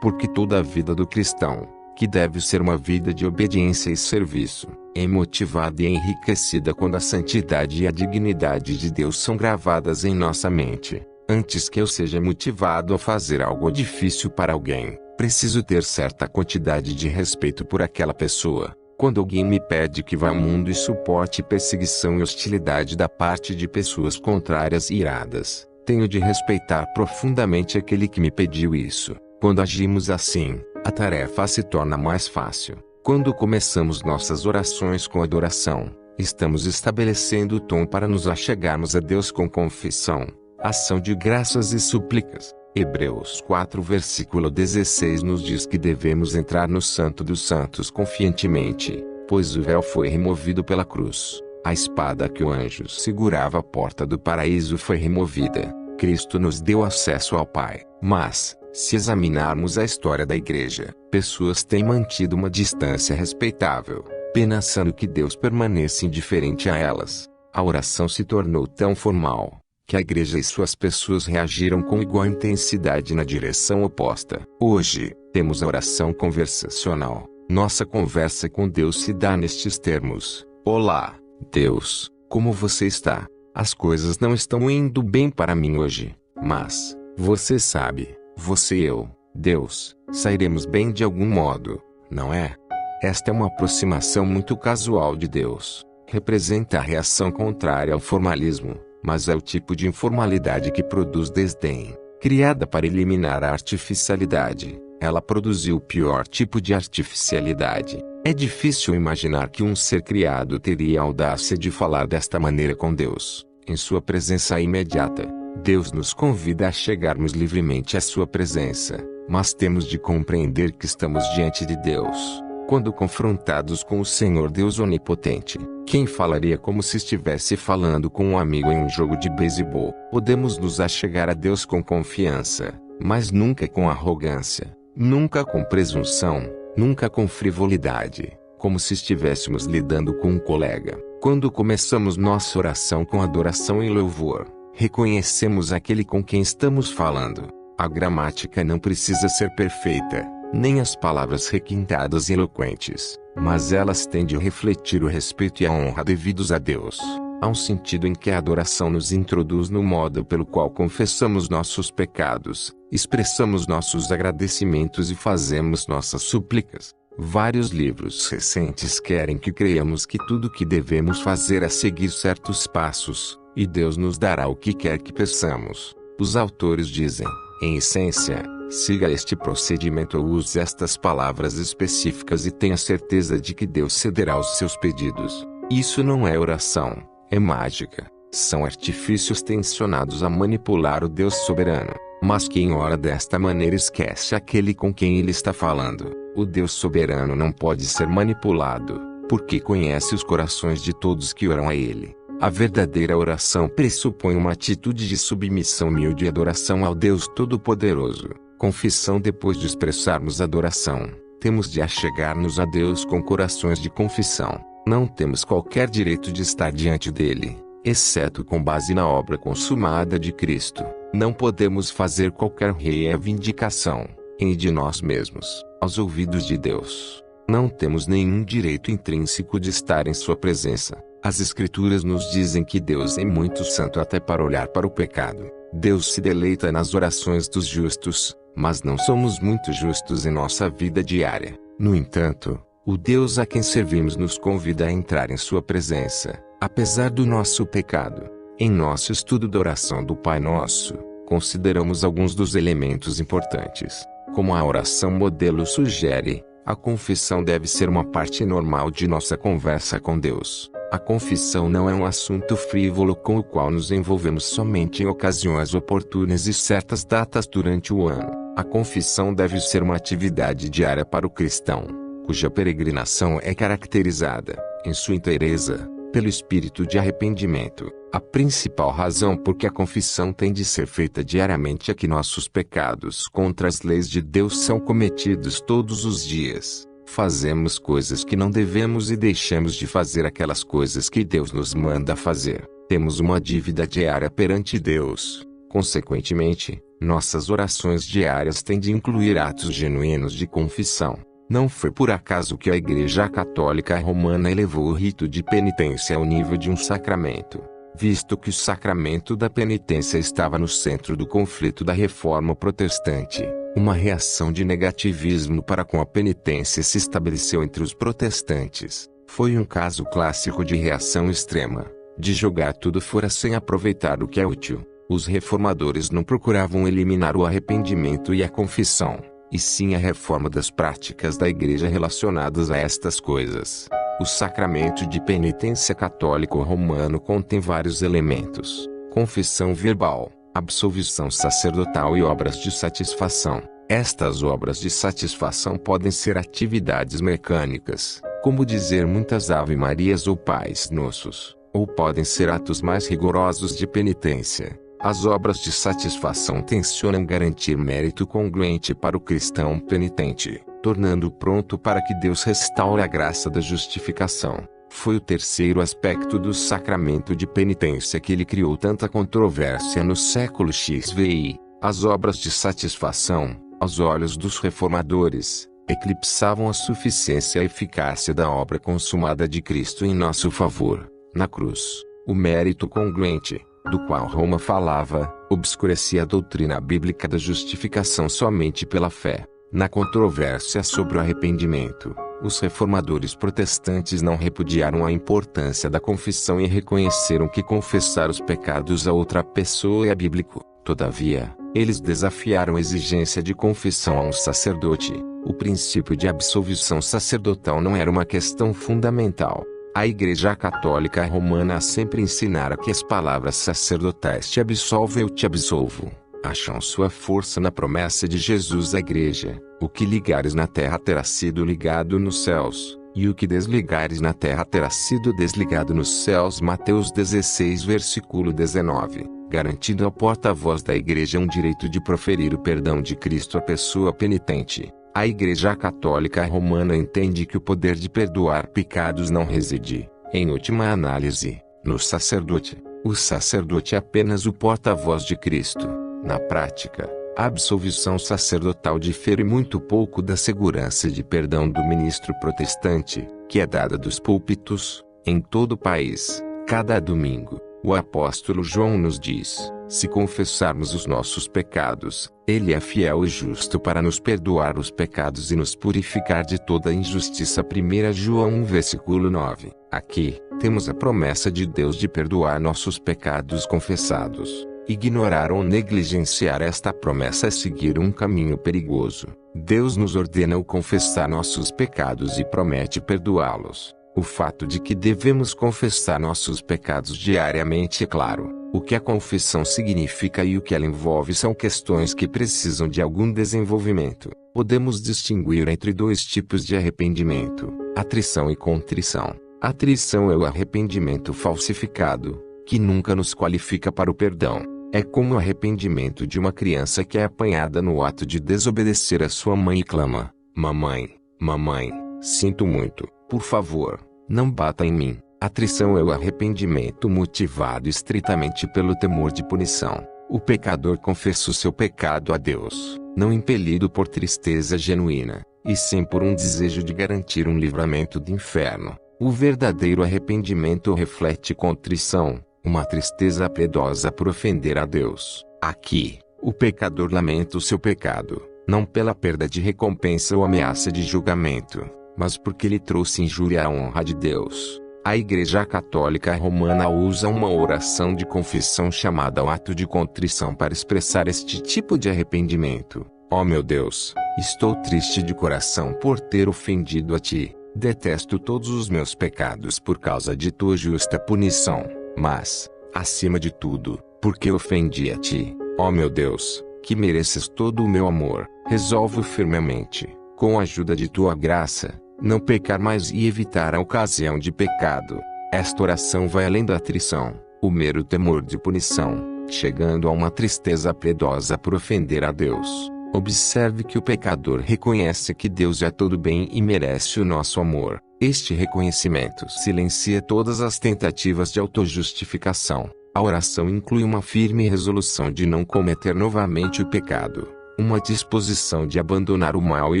Porque toda a vida do cristão, que deve ser uma vida de obediência e serviço, é motivada e enriquecida quando a santidade e a dignidade de Deus são gravadas em nossa mente. Antes que eu seja motivado a fazer algo difícil para alguém, preciso ter certa quantidade de respeito por aquela pessoa. Quando alguém me pede que vá ao mundo e suporte perseguição e hostilidade da parte de pessoas contrárias e iradas, tenho de respeitar profundamente aquele que me pediu isso. Quando agimos assim, a tarefa se torna mais fácil. Quando começamos nossas orações com adoração, estamos estabelecendo o tom para nos achegarmos a Deus com confissão, ação de graças e súplicas. Hebreus 4 versículo 16 nos diz que devemos entrar no Santo dos Santos confiantemente, pois o véu foi removido pela cruz. A espada que o anjo segurava à porta do paraíso foi removida. Cristo nos deu acesso ao Pai. Mas, se examinarmos a história da igreja, pessoas têm mantido uma distância respeitável, pensando que Deus permanece indiferente a elas. A oração se tornou tão formal que a igreja e suas pessoas reagiram com igual intensidade na direção oposta. Hoje, temos a oração conversacional. Nossa conversa com Deus se dá nestes termos: Olá, Deus, como você está? As coisas não estão indo bem para mim hoje, mas, você sabe, você e eu, Deus, sairemos bem de algum modo, não é? Esta é uma aproximação muito casual de Deus. Representa a reação contrária ao formalismo, mas é o tipo de informalidade que produz desdém. Criada para eliminar a artificialidade, ela produziu o pior tipo de artificialidade. É difícil imaginar que um ser criado teria a audácia de falar desta maneira com Deus, em sua presença imediata. Deus nos convida a chegarmos livremente à sua presença, mas temos de compreender que estamos diante de Deus. Quando confrontados com o Senhor Deus Onipotente, quem falaria como se estivesse falando com um amigo em um jogo de beisebol? Podemos nos achegar a Deus com confiança, mas nunca com arrogância, nunca com presunção, nunca com frivolidade, como se estivéssemos lidando com um colega. Quando começamos nossa oração com adoração e louvor, reconhecemos aquele com quem estamos falando. A gramática não precisa ser perfeita, nem as palavras requintadas e eloquentes, mas elas têm de refletir o respeito e a honra devidos a Deus. Há um sentido em que a adoração nos introduz no modo pelo qual confessamos nossos pecados, expressamos nossos agradecimentos e fazemos nossas súplicas. Vários livros recentes querem que creiamos que tudo o que devemos fazer é seguir certos passos, e Deus nos dará o que quer que peçamos. Os autores dizem, em essência, siga este procedimento ou use estas palavras específicas e tenha certeza de que Deus cederá aos seus pedidos. Isso não é oração, é mágica. São artifícios tensionados a manipular o Deus soberano. Mas quem ora desta maneira esquece aquele com quem ele está falando. O Deus soberano não pode ser manipulado, porque conhece os corações de todos que oram a ele. A verdadeira oração pressupõe uma atitude de submissão humilde e adoração ao Deus Todo-Poderoso. Confissão. Depois de expressarmos adoração, temos de achegar-nos a Deus com corações de confissão. Não temos qualquer direito de estar diante dele, exceto com base na obra consumada de Cristo. Não podemos fazer qualquer reivindicação, em de nós mesmos, aos ouvidos de Deus. Não temos nenhum direito intrínseco de estar em sua presença. As Escrituras nos dizem que Deus é muito santo até para olhar para o pecado. Deus se deleita nas orações dos justos, mas não somos muito justos em nossa vida diária. No entanto, o Deus a quem servimos nos convida a entrar em sua presença, apesar do nosso pecado. Em nosso estudo da oração do Pai Nosso, consideramos alguns dos elementos importantes. Como a oração modelo sugere, a confissão deve ser uma parte normal de nossa conversa com Deus. A confissão não é um assunto frívolo com o qual nos envolvemos somente em ocasiões oportunas e certas datas durante o ano. A confissão deve ser uma atividade diária para o cristão, cuja peregrinação é caracterizada, em sua inteireza, pelo espírito de arrependimento. A principal razão por que a confissão tem de ser feita diariamente é que nossos pecados contra as leis de Deus são cometidos todos os dias. Fazemos coisas que não devemos e deixamos de fazer aquelas coisas que Deus nos manda fazer. Temos uma dívida diária perante Deus. Consequentemente, nossas orações diárias têm de incluir atos genuínos de confissão. Não foi por acaso que a Igreja Católica Romana elevou o rito de penitência ao nível de um sacramento, visto que o sacramento da penitência estava no centro do conflito da Reforma Protestante. Uma reação de negativismo para com a penitência se estabeleceu entre os protestantes. Foi um caso clássico de reação extrema, de jogar tudo fora sem aproveitar o que é útil. Os reformadores não procuravam eliminar o arrependimento e a confissão, e sim a reforma das práticas da Igreja relacionadas a estas coisas. O sacramento de penitência católico romano contém vários elementos: confissão verbal, absolvição sacerdotal e obras de satisfação. Estas obras de satisfação podem ser atividades mecânicas, como dizer muitas Ave-Marias ou Pais Nossos, ou podem ser atos mais rigorosos de penitência. As obras de satisfação tencionam garantir mérito congruente para o cristão penitente, tornando-o pronto para que Deus restaure a graça da justificação. Foi o terceiro aspecto do sacramento de penitência que ele criou tanta controvérsia no século XVI. As obras de satisfação, aos olhos dos reformadores, eclipsavam a suficiência e a eficácia da obra consumada de Cristo em nosso favor, na cruz. O mérito congruente, do qual Roma falava, obscurecia a doutrina bíblica da justificação somente pela fé. Na controvérsia sobre o arrependimento, os reformadores protestantes não repudiaram a importância da confissão e reconheceram que confessar os pecados a outra pessoa é bíblico. Todavia, eles desafiaram a exigência de confissão a um sacerdote. O princípio de absolvição sacerdotal não era uma questão fundamental. A Igreja Católica Romana sempre ensinara que as palavras sacerdotais te absolve eu te absolvo acham sua força na promessa de Jesus à Igreja: o que ligares na terra terá sido ligado nos céus, e o que desligares na terra terá sido desligado nos céus. Mateus 16 versículo 19, garantindo ao porta-voz da Igreja um direito de proferir o perdão de Cristo à pessoa penitente. A Igreja Católica Romana entende que o poder de perdoar pecados não reside, em última análise, no sacerdote. O sacerdote é apenas o porta-voz de Cristo. Na prática, a absolvição sacerdotal difere muito pouco da segurança de perdão do ministro protestante, que é dada dos púlpitos, em todo o país, cada domingo. O apóstolo João nos diz: se confessarmos os nossos pecados, Ele é fiel e justo para nos perdoar os pecados e nos purificar de toda injustiça. 1 João 1 versículo 9. Aqui, temos a promessa de Deus de perdoar nossos pecados confessados. Ignorar ou negligenciar esta promessa é seguir um caminho perigoso. Deus nos ordena o confessar nossos pecados e promete perdoá-los. O fato de que devemos confessar nossos pecados diariamente é claro. O que a confissão significa e o que ela envolve são questões que precisam de algum desenvolvimento. Podemos distinguir entre dois tipos de arrependimento: atrição e contrição. Atrição é o arrependimento falsificado, que nunca nos qualifica para o perdão. É como o arrependimento de uma criança que é apanhada no ato de desobedecer a sua mãe e clama: mamãe, mamãe, sinto muito, por favor, não bata em mim. Atrição é o arrependimento motivado estritamente pelo temor de punição. O pecador confessa o seu pecado a Deus, não impelido por tristeza genuína, e sim por um desejo de garantir um livramento do inferno. O verdadeiro arrependimento reflete contrição, uma tristeza piedosa por ofender a Deus. Aqui, o pecador lamenta o seu pecado, não pela perda de recompensa ou ameaça de julgamento, mas porque lhe trouxe injúria à honra de Deus. A Igreja Católica Romana usa uma oração de confissão chamada o ato de contrição para expressar este tipo de arrependimento. Ó meu Deus, estou triste de coração por ter ofendido a Ti. Detesto todos os meus pecados por causa de Tua justa punição, mas, acima de tudo, porque ofendi a Ti, ó meu Deus, que mereces todo o meu amor, resolvo firmemente, com a ajuda de Tua graça, não pecar mais e evitar a ocasião de pecado. Esta oração vai além da atrição, o mero temor de punição, chegando a uma tristeza piedosa por ofender a Deus. Observe que o pecador reconhece que Deus é todo bem e merece o nosso amor. Este reconhecimento silencia todas as tentativas de autojustificação. A oração inclui uma firme resolução de não cometer novamente o pecado, uma disposição de abandonar o mal e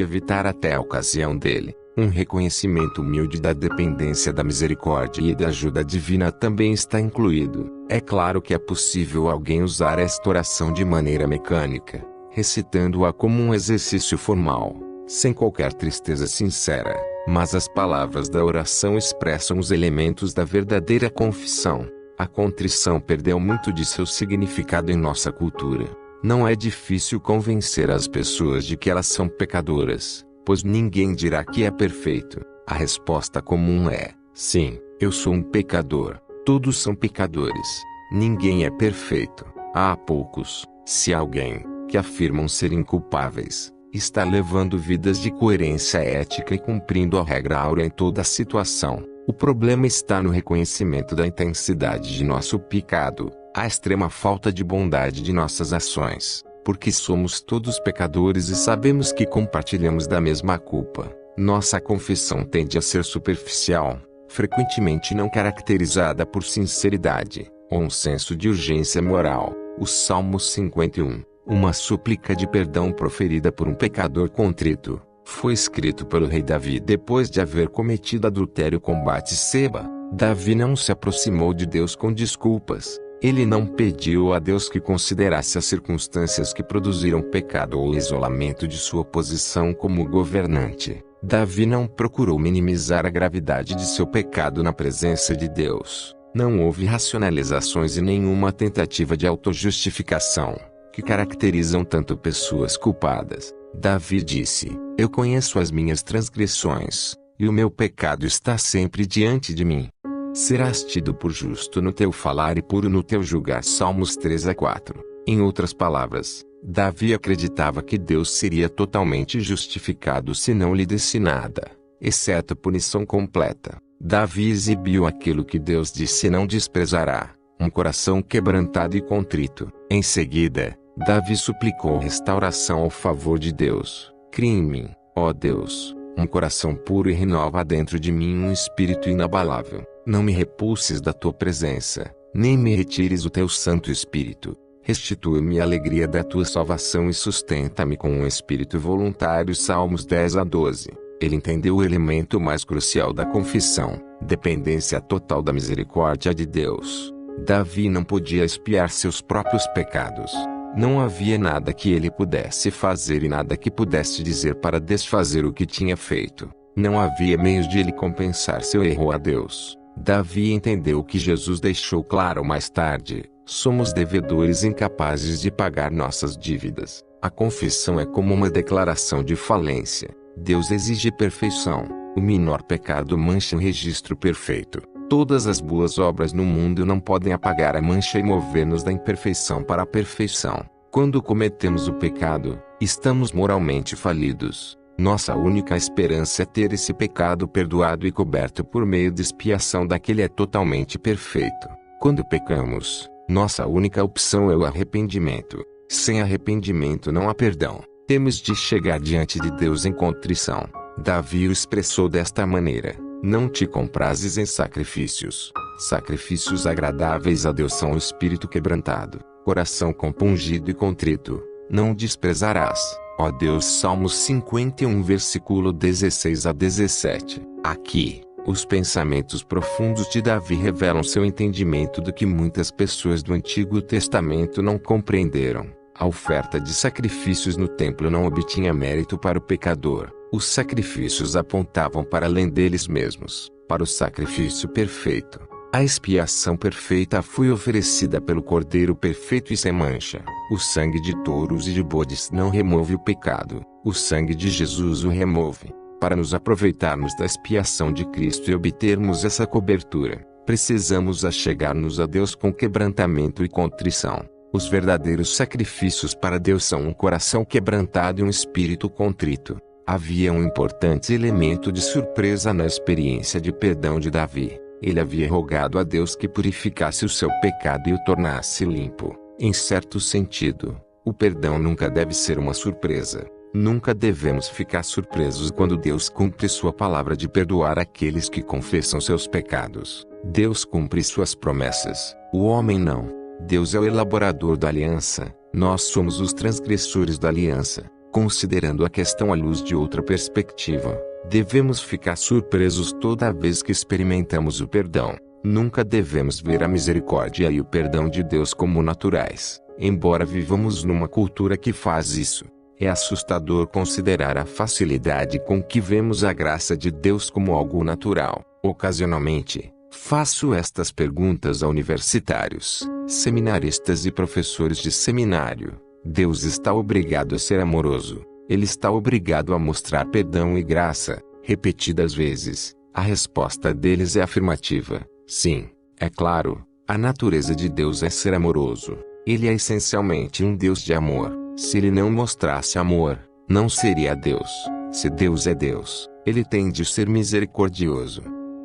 evitar até a ocasião dele. Um reconhecimento humilde da dependência da misericórdia e da ajuda divina também está incluído. É claro que é possível alguém usar esta oração de maneira mecânica, recitando-a como um exercício formal, sem qualquer tristeza sincera, mas as palavras da oração expressam os elementos da verdadeira confissão. A contrição perdeu muito de seu significado em nossa cultura. Não é difícil convencer as pessoas de que elas são pecadoras, pois ninguém dirá que é perfeito. A resposta comum é: sim, eu sou um pecador. Todos são pecadores. Ninguém é perfeito. Há poucos, se alguém, que afirmam ser inculpáveis, está levando vidas de coerência ética e cumprindo a regra áurea em toda a situação. O problema está no reconhecimento da intensidade de nosso pecado, a extrema falta de bondade de nossas ações, porque somos todos pecadores e sabemos que compartilhamos da mesma culpa. Nossa confissão tende a ser superficial, frequentemente não caracterizada por sinceridade, ou um senso de urgência moral. O Salmo 51, uma súplica de perdão proferida por um pecador contrito, foi escrito pelo rei Davi depois de haver cometido adultério com Batseba. Davi não se aproximou de Deus com desculpas. Ele não pediu a Deus que considerasse as circunstâncias que produziram pecado ou o isolamento de sua posição como governante. Davi não procurou minimizar a gravidade de seu pecado na presença de Deus. Não houve racionalizações e nenhuma tentativa de autojustificação, que caracterizam tanto pessoas culpadas. Davi disse: eu conheço as minhas transgressões, e o meu pecado está sempre diante de mim. Serás tido por justo no teu falar e puro no teu julgar. Salmos 3-4. Em outras palavras, Davi acreditava que Deus seria totalmente justificado se não lhe desse nada, exceto punição completa. Davi exibiu aquilo que Deus disse não desprezará, um coração quebrantado e contrito. Em seguida, Davi suplicou restauração ao favor de Deus. Cria em mim, ó Deus, um coração puro e renova dentro de mim um espírito inabalável. Não me repulses da tua presença, nem me retires o teu Santo Espírito. Restitui-me a alegria da tua salvação e sustenta-me com um espírito voluntário. Salmos 10-12. Ele entendeu o elemento mais crucial da confissão: dependência total da misericórdia de Deus. Davi não podia expiar seus próprios pecados. Não havia nada que ele pudesse fazer e nada que pudesse dizer para desfazer o que tinha feito. Não havia meios de ele compensar seu erro a Deus. Davi entendeu o que Jesus deixou claro mais tarde: somos devedores incapazes de pagar nossas dívidas. A confissão é como uma declaração de falência. Deus exige perfeição. O menor pecado mancha um registro perfeito. Todas as boas obras no mundo não podem apagar a mancha e mover-nos da imperfeição para a perfeição. Quando cometemos o pecado, estamos moralmente falidos. Nossa única esperança é ter esse pecado perdoado e coberto por meio de expiação daquele é totalmente perfeito. Quando pecamos, nossa única opção é o arrependimento. Sem arrependimento não há perdão. Temos de chegar diante de Deus em contrição. Davi o expressou desta maneira: não te comprases em sacrifícios. Sacrifícios agradáveis a Deus são o espírito quebrantado, coração compungido e contrito. Não desprezarás. Ó Deus. Salmos 51 versículo 16 a 17. Aqui, os pensamentos profundos de Davi revelam seu entendimento do que muitas pessoas do Antigo Testamento não compreenderam. A oferta de sacrifícios no templo não obtinha mérito para o pecador. Os sacrifícios apontavam para além deles mesmos, para o sacrifício perfeito. A expiação perfeita foi oferecida pelo Cordeiro perfeito e sem mancha. O sangue de touros e de bodes não remove o pecado. O sangue de Jesus o remove. Para nos aproveitarmos da expiação de Cristo e obtermos essa cobertura, precisamos achegar-nos a Deus com quebrantamento e contrição. Os verdadeiros sacrifícios para Deus são um coração quebrantado e um espírito contrito. Havia um importante elemento de surpresa na experiência de perdão de Davi. Ele havia rogado a Deus que purificasse o seu pecado e o tornasse limpo. Em certo sentido, o perdão nunca deve ser uma surpresa. Nunca devemos ficar surpresos quando Deus cumpre sua palavra de perdoar aqueles que confessam seus pecados. Deus cumpre suas promessas, o homem não. Deus é o elaborador da aliança, nós somos os transgressores da aliança. Considerando a questão à luz de outra perspectiva, devemos ficar surpresos toda vez que experimentamos o perdão. Nunca devemos ver a misericórdia e o perdão de Deus como naturais, embora vivamos numa cultura que faz isso. É assustador considerar a facilidade com que vemos a graça de Deus como algo natural. Ocasionalmente, faço estas perguntas a universitários, seminaristas e professores de seminário. Deus está obrigado a ser amoroso. Ele está obrigado a mostrar perdão e graça, repetidas vezes. A resposta deles é afirmativa. Sim, é claro, a natureza de Deus é ser amoroso. Ele é essencialmente um Deus de amor. Se ele não mostrasse amor, não seria Deus. Se Deus é Deus, ele tem de ser misericordioso.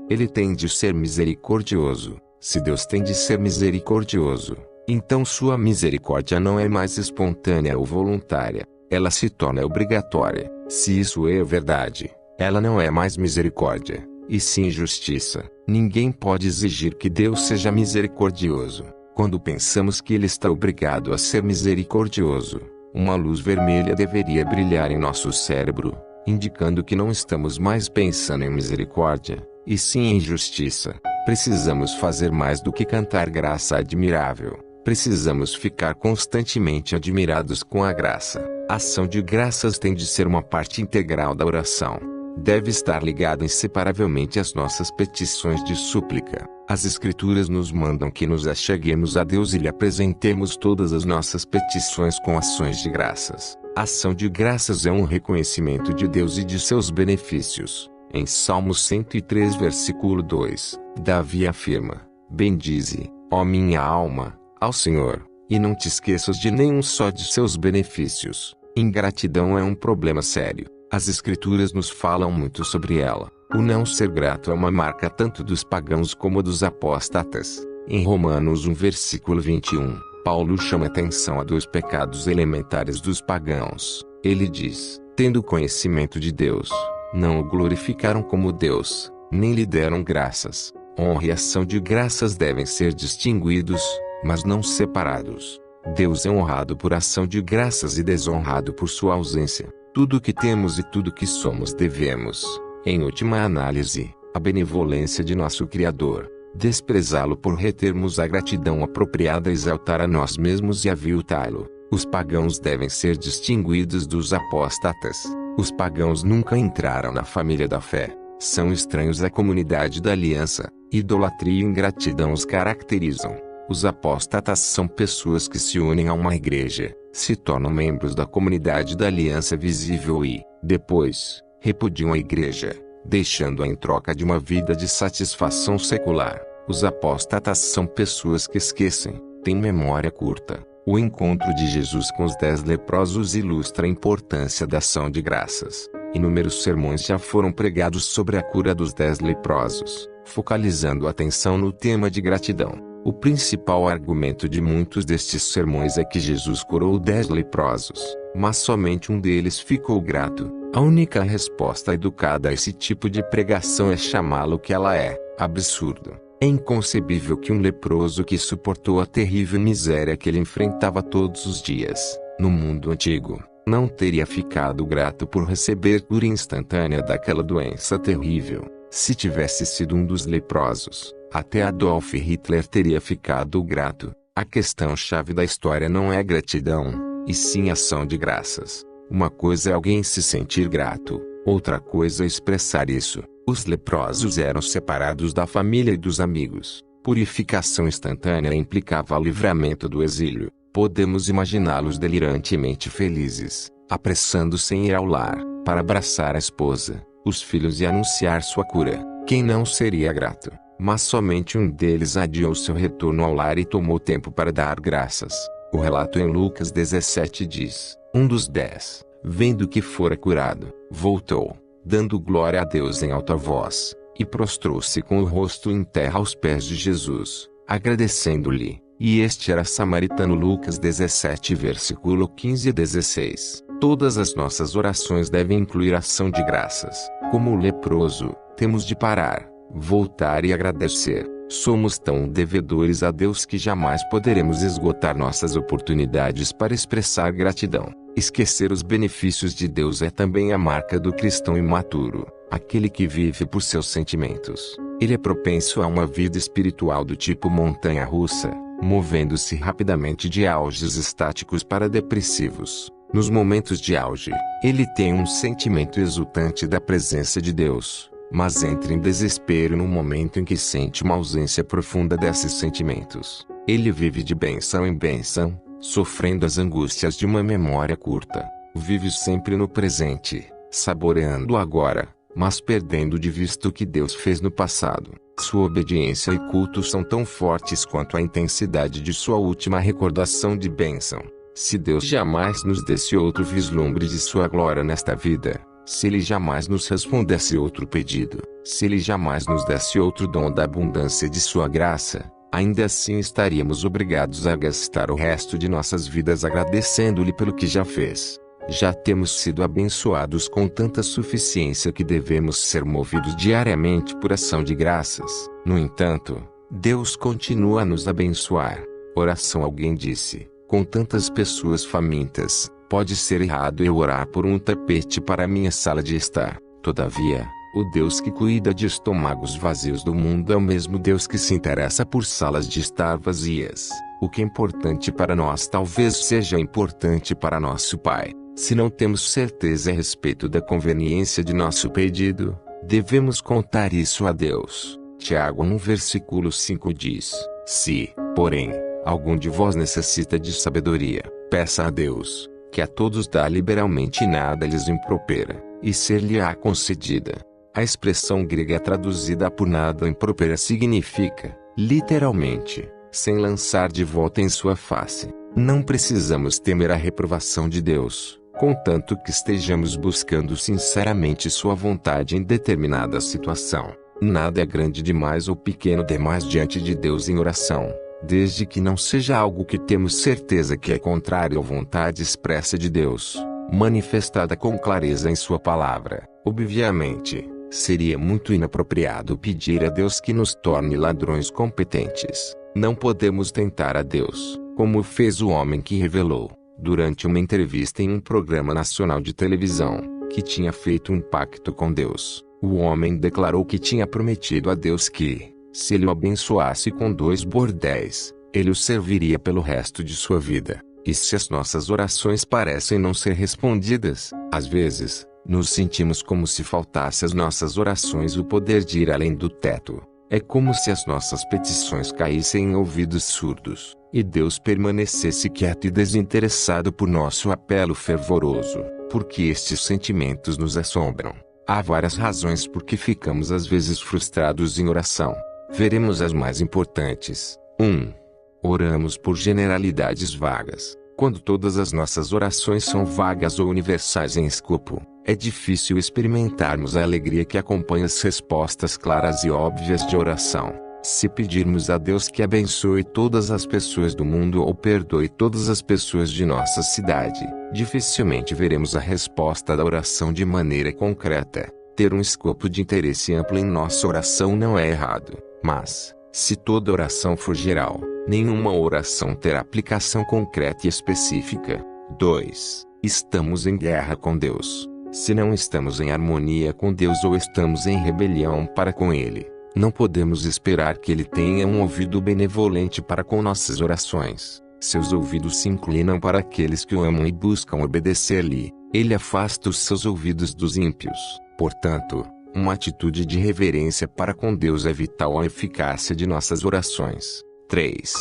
Ele tem de ser misericordioso. Se Deus tem de ser misericordioso, então sua misericórdia não é mais espontânea ou voluntária, ela se torna obrigatória. Se isso é verdade, ela não é mais misericórdia, e sim justiça. Ninguém pode exigir que Deus seja misericordioso. Quando pensamos que Ele está obrigado a ser misericordioso, uma luz vermelha deveria brilhar em nosso cérebro, indicando que não estamos mais pensando em misericórdia, e sim em justiça. Precisamos fazer mais do que cantar graça admirável. Precisamos ficar constantemente admirados com a graça. A ação de graças tem de ser uma parte integral da oração. Deve estar ligada inseparavelmente às nossas petições de súplica. As Escrituras nos mandam que nos acheguemos a Deus e lhe apresentemos todas as nossas petições com ações de graças. A ação de graças é um reconhecimento de Deus e de seus benefícios. Em Salmos 103 versículo 2, Davi afirma: bendize, ó minha alma, ao Senhor, e não te esqueças de nenhum só de seus benefícios. Ingratidão é um problema sério. As Escrituras nos falam muito sobre ela. O não ser grato é uma marca tanto dos pagãos como dos apóstatas. Em Romanos 1 versículo 21, Paulo chama atenção a dois pecados elementares dos pagãos. Ele diz: tendo conhecimento de Deus, não o glorificaram como Deus, nem lhe deram graças. Honra e ação de graças devem ser distinguidos, mas não separados. Deus é honrado por ação de graças e desonrado por sua ausência. Tudo o que temos e tudo o que somos devemos, em última análise, à benevolência de nosso Criador. Desprezá-lo por retermos a gratidão apropriada, exaltar a nós mesmos e aviltá-lo. Os pagãos devem ser distinguidos dos apóstatas. Os pagãos nunca entraram na família da fé. São estranhos à comunidade da aliança. Idolatria e ingratidão os caracterizam. Os apóstatas são pessoas que se unem a uma igreja, se tornam membros da comunidade da aliança visível e, depois, repudiam a igreja, deixando-a em troca de uma vida de satisfação secular. Os apóstatas são pessoas que esquecem, têm memória curta. O encontro de Jesus com os 10 leprosos ilustra a importância da ação de graças. Inúmeros sermões já foram pregados sobre a cura dos 10 leprosos, focalizando a atenção no tema de gratidão. O principal argumento de muitos destes sermões é que Jesus curou 10 leprosos, mas somente um deles ficou grato. A única resposta educada a esse tipo de pregação é chamá-lo o que ela é: absurdo. É inconcebível que um leproso que suportou a terrível miséria que ele enfrentava todos os dias, no mundo antigo, não teria ficado grato por receber cura instantânea daquela doença terrível. Se tivesse sido um dos leprosos, até Adolf Hitler teria ficado grato. A questão-chave da história não é gratidão, e sim ação de graças. Uma coisa é alguém se sentir grato, outra coisa é expressar isso. Os leprosos eram separados da família e dos amigos. Purificação instantânea implicava o livramento do exílio. Podemos imaginá-los delirantemente felizes, apressando-se em ir ao lar, para abraçar a esposa, os filhos e anunciar sua cura. Quem não seria grato? Mas somente um deles adiou seu retorno ao lar e tomou tempo para dar graças. O relato em Lucas 17 diz: um dos 10, vendo que fora curado, voltou, dando glória a Deus em alta voz, e prostrou-se com o rosto em terra aos pés de Jesus, agradecendo-lhe. E este era samaritano. Lucas 17 versículo 15 e 16. Todas as nossas orações devem incluir ação de graças. Como o leproso, temos de parar, voltar e agradecer. Somos tão devedores a Deus que jamais poderemos esgotar nossas oportunidades para expressar gratidão. Esquecer os benefícios de Deus é também a marca do cristão imaturo, aquele que vive por seus sentimentos. Ele é propenso a uma vida espiritual do tipo montanha-russa, movendo-se rapidamente de auges estáticos para depressivos. Nos momentos de auge, ele tem um sentimento exultante da presença de Deus, mas entra em desespero no momento em que sente uma ausência profunda desses sentimentos. Ele vive de bênção em bênção, sofrendo as angústias de uma memória curta. Vive sempre no presente, saboreando o agora, mas perdendo de vista o que Deus fez no passado. Sua obediência e culto são tão fortes quanto a intensidade de sua última recordação de bênção. Se Deus jamais nos desse outro vislumbre de sua glória nesta vida, se Ele jamais nos respondesse outro pedido, se Ele jamais nos desse outro dom da abundância de sua graça, ainda assim estaríamos obrigados a gastar o resto de nossas vidas agradecendo-lhe pelo que já fez. Já temos sido abençoados com tanta suficiência que devemos ser movidos diariamente por ação de graças. No entanto, Deus continua a nos abençoar. Oração. Alguém disse: com tantas pessoas famintas, pode ser errado eu orar por um tapete para minha sala de estar. Todavia, o Deus que cuida de estômagos vazios do mundo é o mesmo Deus que se interessa por salas de estar vazias. O que é importante para nós talvez seja importante para nosso Pai. Se não temos certeza a respeito da conveniência de nosso pedido, devemos contar isso a Deus. Tiago 1 versículo 5 diz: se, porém, algum de vós necessita de sabedoria, peça a Deus, que a todos dá liberalmente e nada lhes impropera, e ser-lhe-á concedida. A expressão grega traduzida por nada impropera significa, literalmente, sem lançar de volta em sua face. Não precisamos temer a reprovação de Deus, contanto que estejamos buscando sinceramente sua vontade em determinada situação. Nada é grande demais ou pequeno demais diante de Deus em oração, desde que não seja algo que temos certeza que é contrário à vontade expressa de Deus, manifestada com clareza em sua palavra. Obviamente, seria muito inapropriado pedir a Deus que nos torne ladrões competentes. Não podemos tentar a Deus, como fez o homem que revelou, durante uma entrevista em um programa nacional de televisão, que tinha feito um pacto com Deus. O homem declarou que tinha prometido a Deus que, se ele o abençoasse com 2 bordéis, ele o serviria pelo resto de sua vida. E se as nossas orações parecem não ser respondidas, às vezes, nos sentimos como se faltasse às nossas orações o poder de ir além do teto. É como se as nossas petições caíssem em ouvidos surdos, e Deus permanecesse quieto e desinteressado por nosso apelo fervoroso, porque estes sentimentos nos assombram. Há várias razões por que ficamos às vezes frustrados em oração. Veremos as mais importantes. 1. Oramos por generalidades vagas. Quando todas as nossas orações são vagas ou universais em escopo, é difícil experimentarmos a alegria que acompanha as respostas claras e óbvias de oração. Se pedirmos a Deus que abençoe todas as pessoas do mundo ou perdoe todas as pessoas de nossa cidade, dificilmente veremos a resposta da oração de maneira concreta. Ter um escopo de interesse amplo em nossa oração não é errado, mas, se toda oração for geral, nenhuma oração terá aplicação concreta e específica. 2. Estamos em guerra com Deus. Se não estamos em harmonia com Deus ou estamos em rebelião para com Ele, não podemos esperar que Ele tenha um ouvido benevolente para com nossas orações. Seus ouvidos se inclinam para aqueles que o amam e buscam obedecer-lhe. Ele afasta os seus ouvidos dos ímpios. Portanto, uma atitude de reverência para com Deus é vital à eficácia de nossas orações. 3.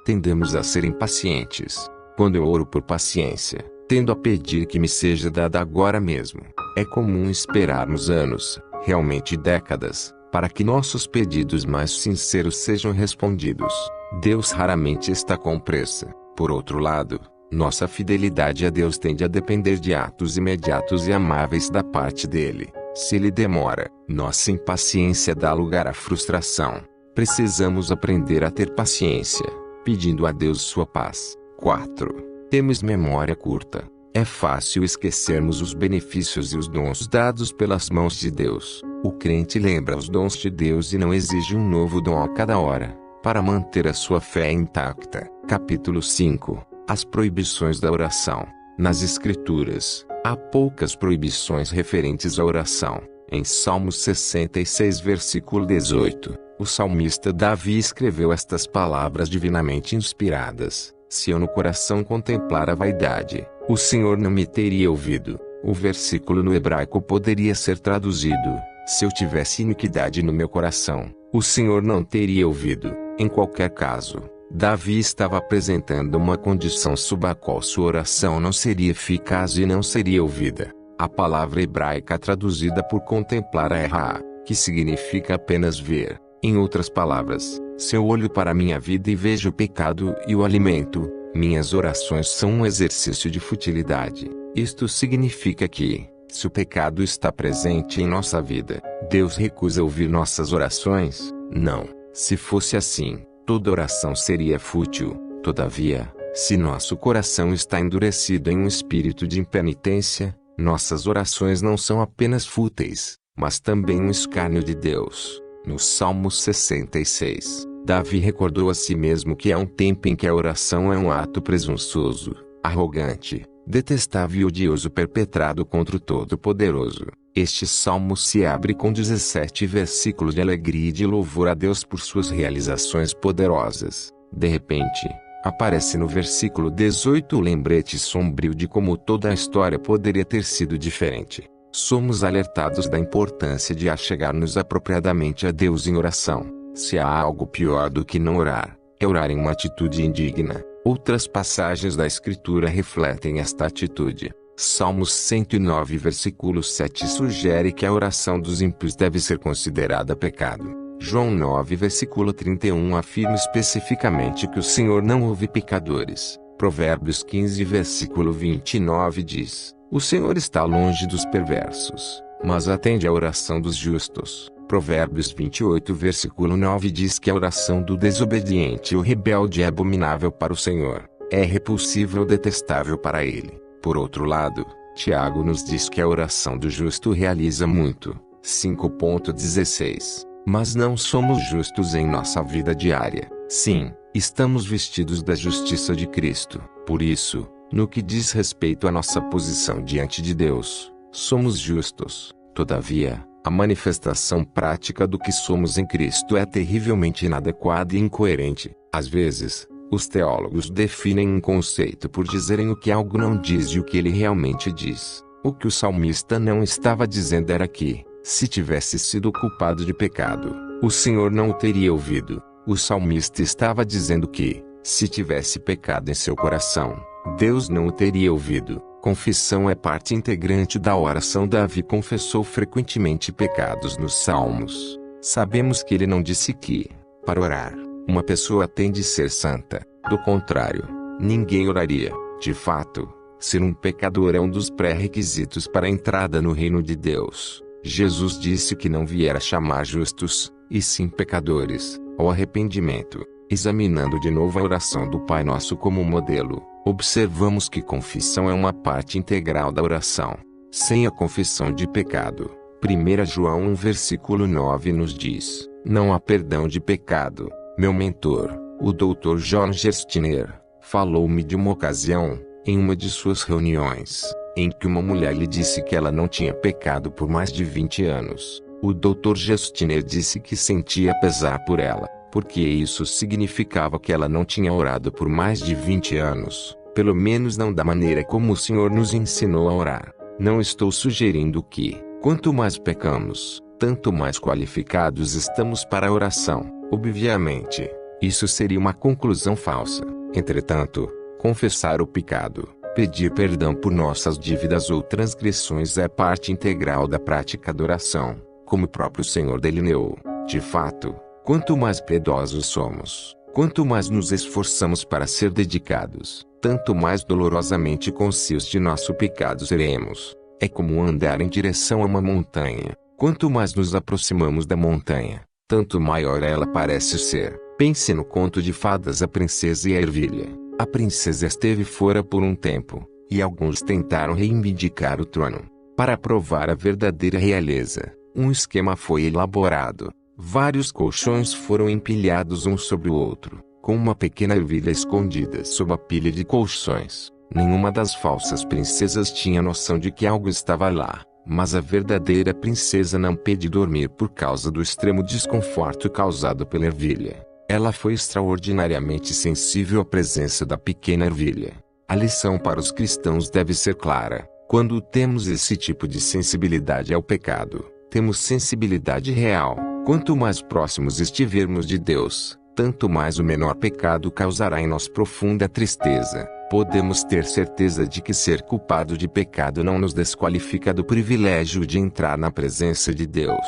Tendemos a ser impacientes. Quando eu oro por paciência, tendo a pedir que me seja dada agora mesmo. É comum esperarmos anos, realmente décadas, para que nossos pedidos mais sinceros sejam respondidos. Deus raramente está com pressa. Por outro lado, nossa fidelidade a Deus tende a depender de atos imediatos e amáveis da parte dele. Se ele demora, nossa impaciência dá lugar à frustração. Precisamos aprender a ter paciência, pedindo a Deus sua paz. 4. Temos memória curta. É fácil esquecermos os benefícios e os dons dados pelas mãos de Deus. O crente lembra os dons de Deus e não exige um novo dom a cada hora, para manter a sua fé intacta. Capítulo 5. As proibições da oração. Nas Escrituras, há poucas proibições referentes à oração. Em Salmos 66, versículo 18, o salmista Davi escreveu estas palavras divinamente inspiradas: se eu no coração contemplar a vaidade, o Senhor não me teria ouvido. O versículo no hebraico poderia ser traduzido: se eu tivesse iniquidade no meu coração, o Senhor não teria ouvido. Em qualquer caso, Davi estava apresentando uma condição sob a qual sua oração não seria eficaz e não seria ouvida. A palavra hebraica traduzida por contemplar é ra, que significa apenas ver. Em outras palavras, se eu olho para minha vida e vejo o pecado e o alimento, minhas orações são um exercício de futilidade. Isto significa que, se o pecado está presente em nossa vida, Deus recusa ouvir nossas orações? Não. Se fosse assim, toda oração seria fútil. Todavia, se nosso coração está endurecido em um espírito de impenitência, nossas orações não são apenas fúteis, mas também um escárnio de Deus. No Salmo 66, Davi recordou a si mesmo que há um tempo em que a oração é um ato presunçoso, arrogante, detestável e odioso perpetrado contra o Todo-Poderoso. Este salmo se abre com 17 versículos de alegria e de louvor a Deus por suas realizações poderosas. De repente, aparece no versículo 18 o lembrete sombrio de como toda a história poderia ter sido diferente. Somos alertados da importância de achegar-nos apropriadamente a Deus em oração. Se há algo pior do que não orar, é orar em uma atitude indigna. Outras passagens da Escritura refletem esta atitude. Salmos 109 versículo 7 sugere que a oração dos ímpios deve ser considerada pecado. João 9 versículo 31 afirma especificamente que o Senhor não ouve pecadores. Provérbios 15 versículo 29 diz: o Senhor está longe dos perversos, mas atende à oração dos justos. Provérbios 28 versículo 9 diz que a oração do desobediente e o rebelde é abominável para o Senhor, é repulsível ou detestável para Ele. Por outro lado, Tiago nos diz que a oração do justo realiza muito. 5.16. Mas não somos justos em nossa vida diária. Sim, estamos vestidos da justiça de Cristo. Por isso, no que diz respeito à nossa posição diante de Deus, somos justos. Todavia, a manifestação prática do que somos em Cristo é terrivelmente inadequada e incoerente. Às vezes, os teólogos definem um conceito por dizerem o que algo não diz e o que ele realmente diz. O que o salmista não estava dizendo era que, se tivesse sido culpado de pecado, o Senhor não o teria ouvido. O salmista estava dizendo que, se tivesse pecado em seu coração, Deus não o teria ouvido. Confissão é parte integrante da oração. Davi confessou frequentemente pecados nos Salmos. Sabemos que ele não disse que, para orar, uma pessoa tem de ser santa. Do contrário, ninguém oraria. De fato, ser um pecador é um dos pré-requisitos para a entrada no reino de Deus. Jesus disse que não viera chamar justos, e sim pecadores, ao arrependimento. Examinando de novo a oração do Pai Nosso como modelo, observamos que confissão é uma parte integral da oração. Sem a confissão de pecado, 1 João 1 versículo 9 nos diz: não há perdão de pecado. Meu mentor, o Dr. John Gerstner, falou-me de uma ocasião Em uma de suas reuniões, em que uma mulher lhe disse que ela não tinha pecado por mais de 20 anos, o Dr. Justiner disse que sentia pesar por ela, porque isso significava que ela não tinha orado por mais de 20 anos, pelo menos não da maneira como o Senhor nos ensinou a orar. Não estou sugerindo que, quanto mais pecamos, tanto mais qualificados estamos para a oração. Obviamente, isso seria uma conclusão falsa. Entretanto, confessar o pecado, pedir perdão por nossas dívidas ou transgressões é parte integral da prática da oração, como o próprio Senhor delineou. De fato, quanto mais piedosos somos, quanto mais nos esforçamos para ser dedicados, tanto mais dolorosamente conscientes de nosso pecado seremos. É como andar em direção a uma montanha. Quanto mais nos aproximamos da montanha, tanto maior ela parece ser. Pense no conto de fadas A Princesa e a Ervilha. A princesa esteve fora por um tempo, e alguns tentaram reivindicar o trono. Para provar a verdadeira realeza, um esquema foi elaborado. Vários colchões foram empilhados um sobre o outro, com uma pequena ervilha escondida sob a pilha de colchões. Nenhuma das falsas princesas tinha noção de que algo estava lá, mas a verdadeira princesa não pôde dormir por causa do extremo desconforto causado pela ervilha. Ela foi extraordinariamente sensível à presença da pequena ervilha. A lição para os cristãos deve ser clara. Quando temos esse tipo de sensibilidade ao pecado, temos sensibilidade real. Quanto mais próximos estivermos de Deus, tanto mais o menor pecado causará em nós profunda tristeza. Podemos ter certeza de que ser culpado de pecado não nos desqualifica do privilégio de entrar na presença de Deus.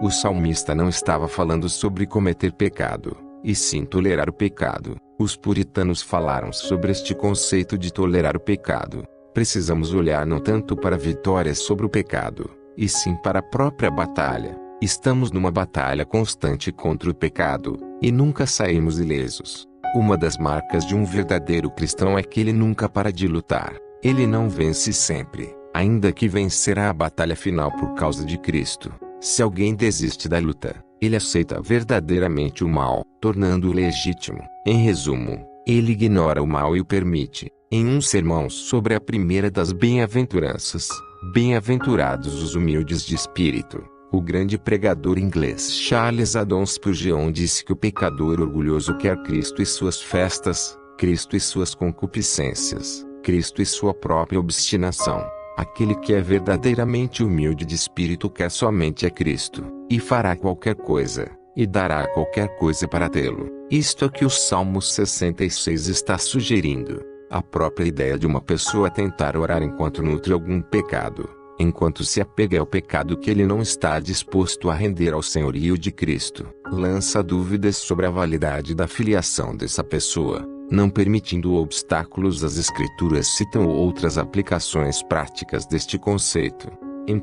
O salmista não estava falando sobre cometer pecado, e sim tolerar o pecado. Os puritanos falaram sobre este conceito de tolerar o pecado. Precisamos olhar não tanto para a vitória sobre o pecado, e sim para a própria batalha. Estamos numa batalha constante contra o pecado, e nunca saímos ilesos. Uma das marcas de um verdadeiro cristão é que ele nunca para de lutar. Ele não vence sempre, ainda que vencerá a batalha final por causa de Cristo. Se alguém desiste da luta, ele aceita verdadeiramente o mal, tornando-o legítimo. Em resumo, ele ignora o mal e o permite. Em um sermão sobre a primeira das bem-aventuranças, bem-aventurados os humildes de espírito, o grande pregador inglês Charles Haddon Spurgeon disse que o pecador orgulhoso quer Cristo e suas festas, Cristo e suas concupiscências, Cristo e sua própria obstinação. Aquele que é verdadeiramente humilde de espírito quer somente a Cristo, e fará qualquer coisa, e dará qualquer coisa para tê-lo. Isto é que o Salmo 66 está sugerindo. A própria ideia de uma pessoa tentar orar enquanto nutre algum pecado, enquanto se apega ao pecado que ele não está disposto a render ao senhorio de Cristo, lança dúvidas sobre a validade da filiação dessa pessoa. Não permitindo obstáculos, as Escrituras citam outras aplicações práticas deste conceito. Em 1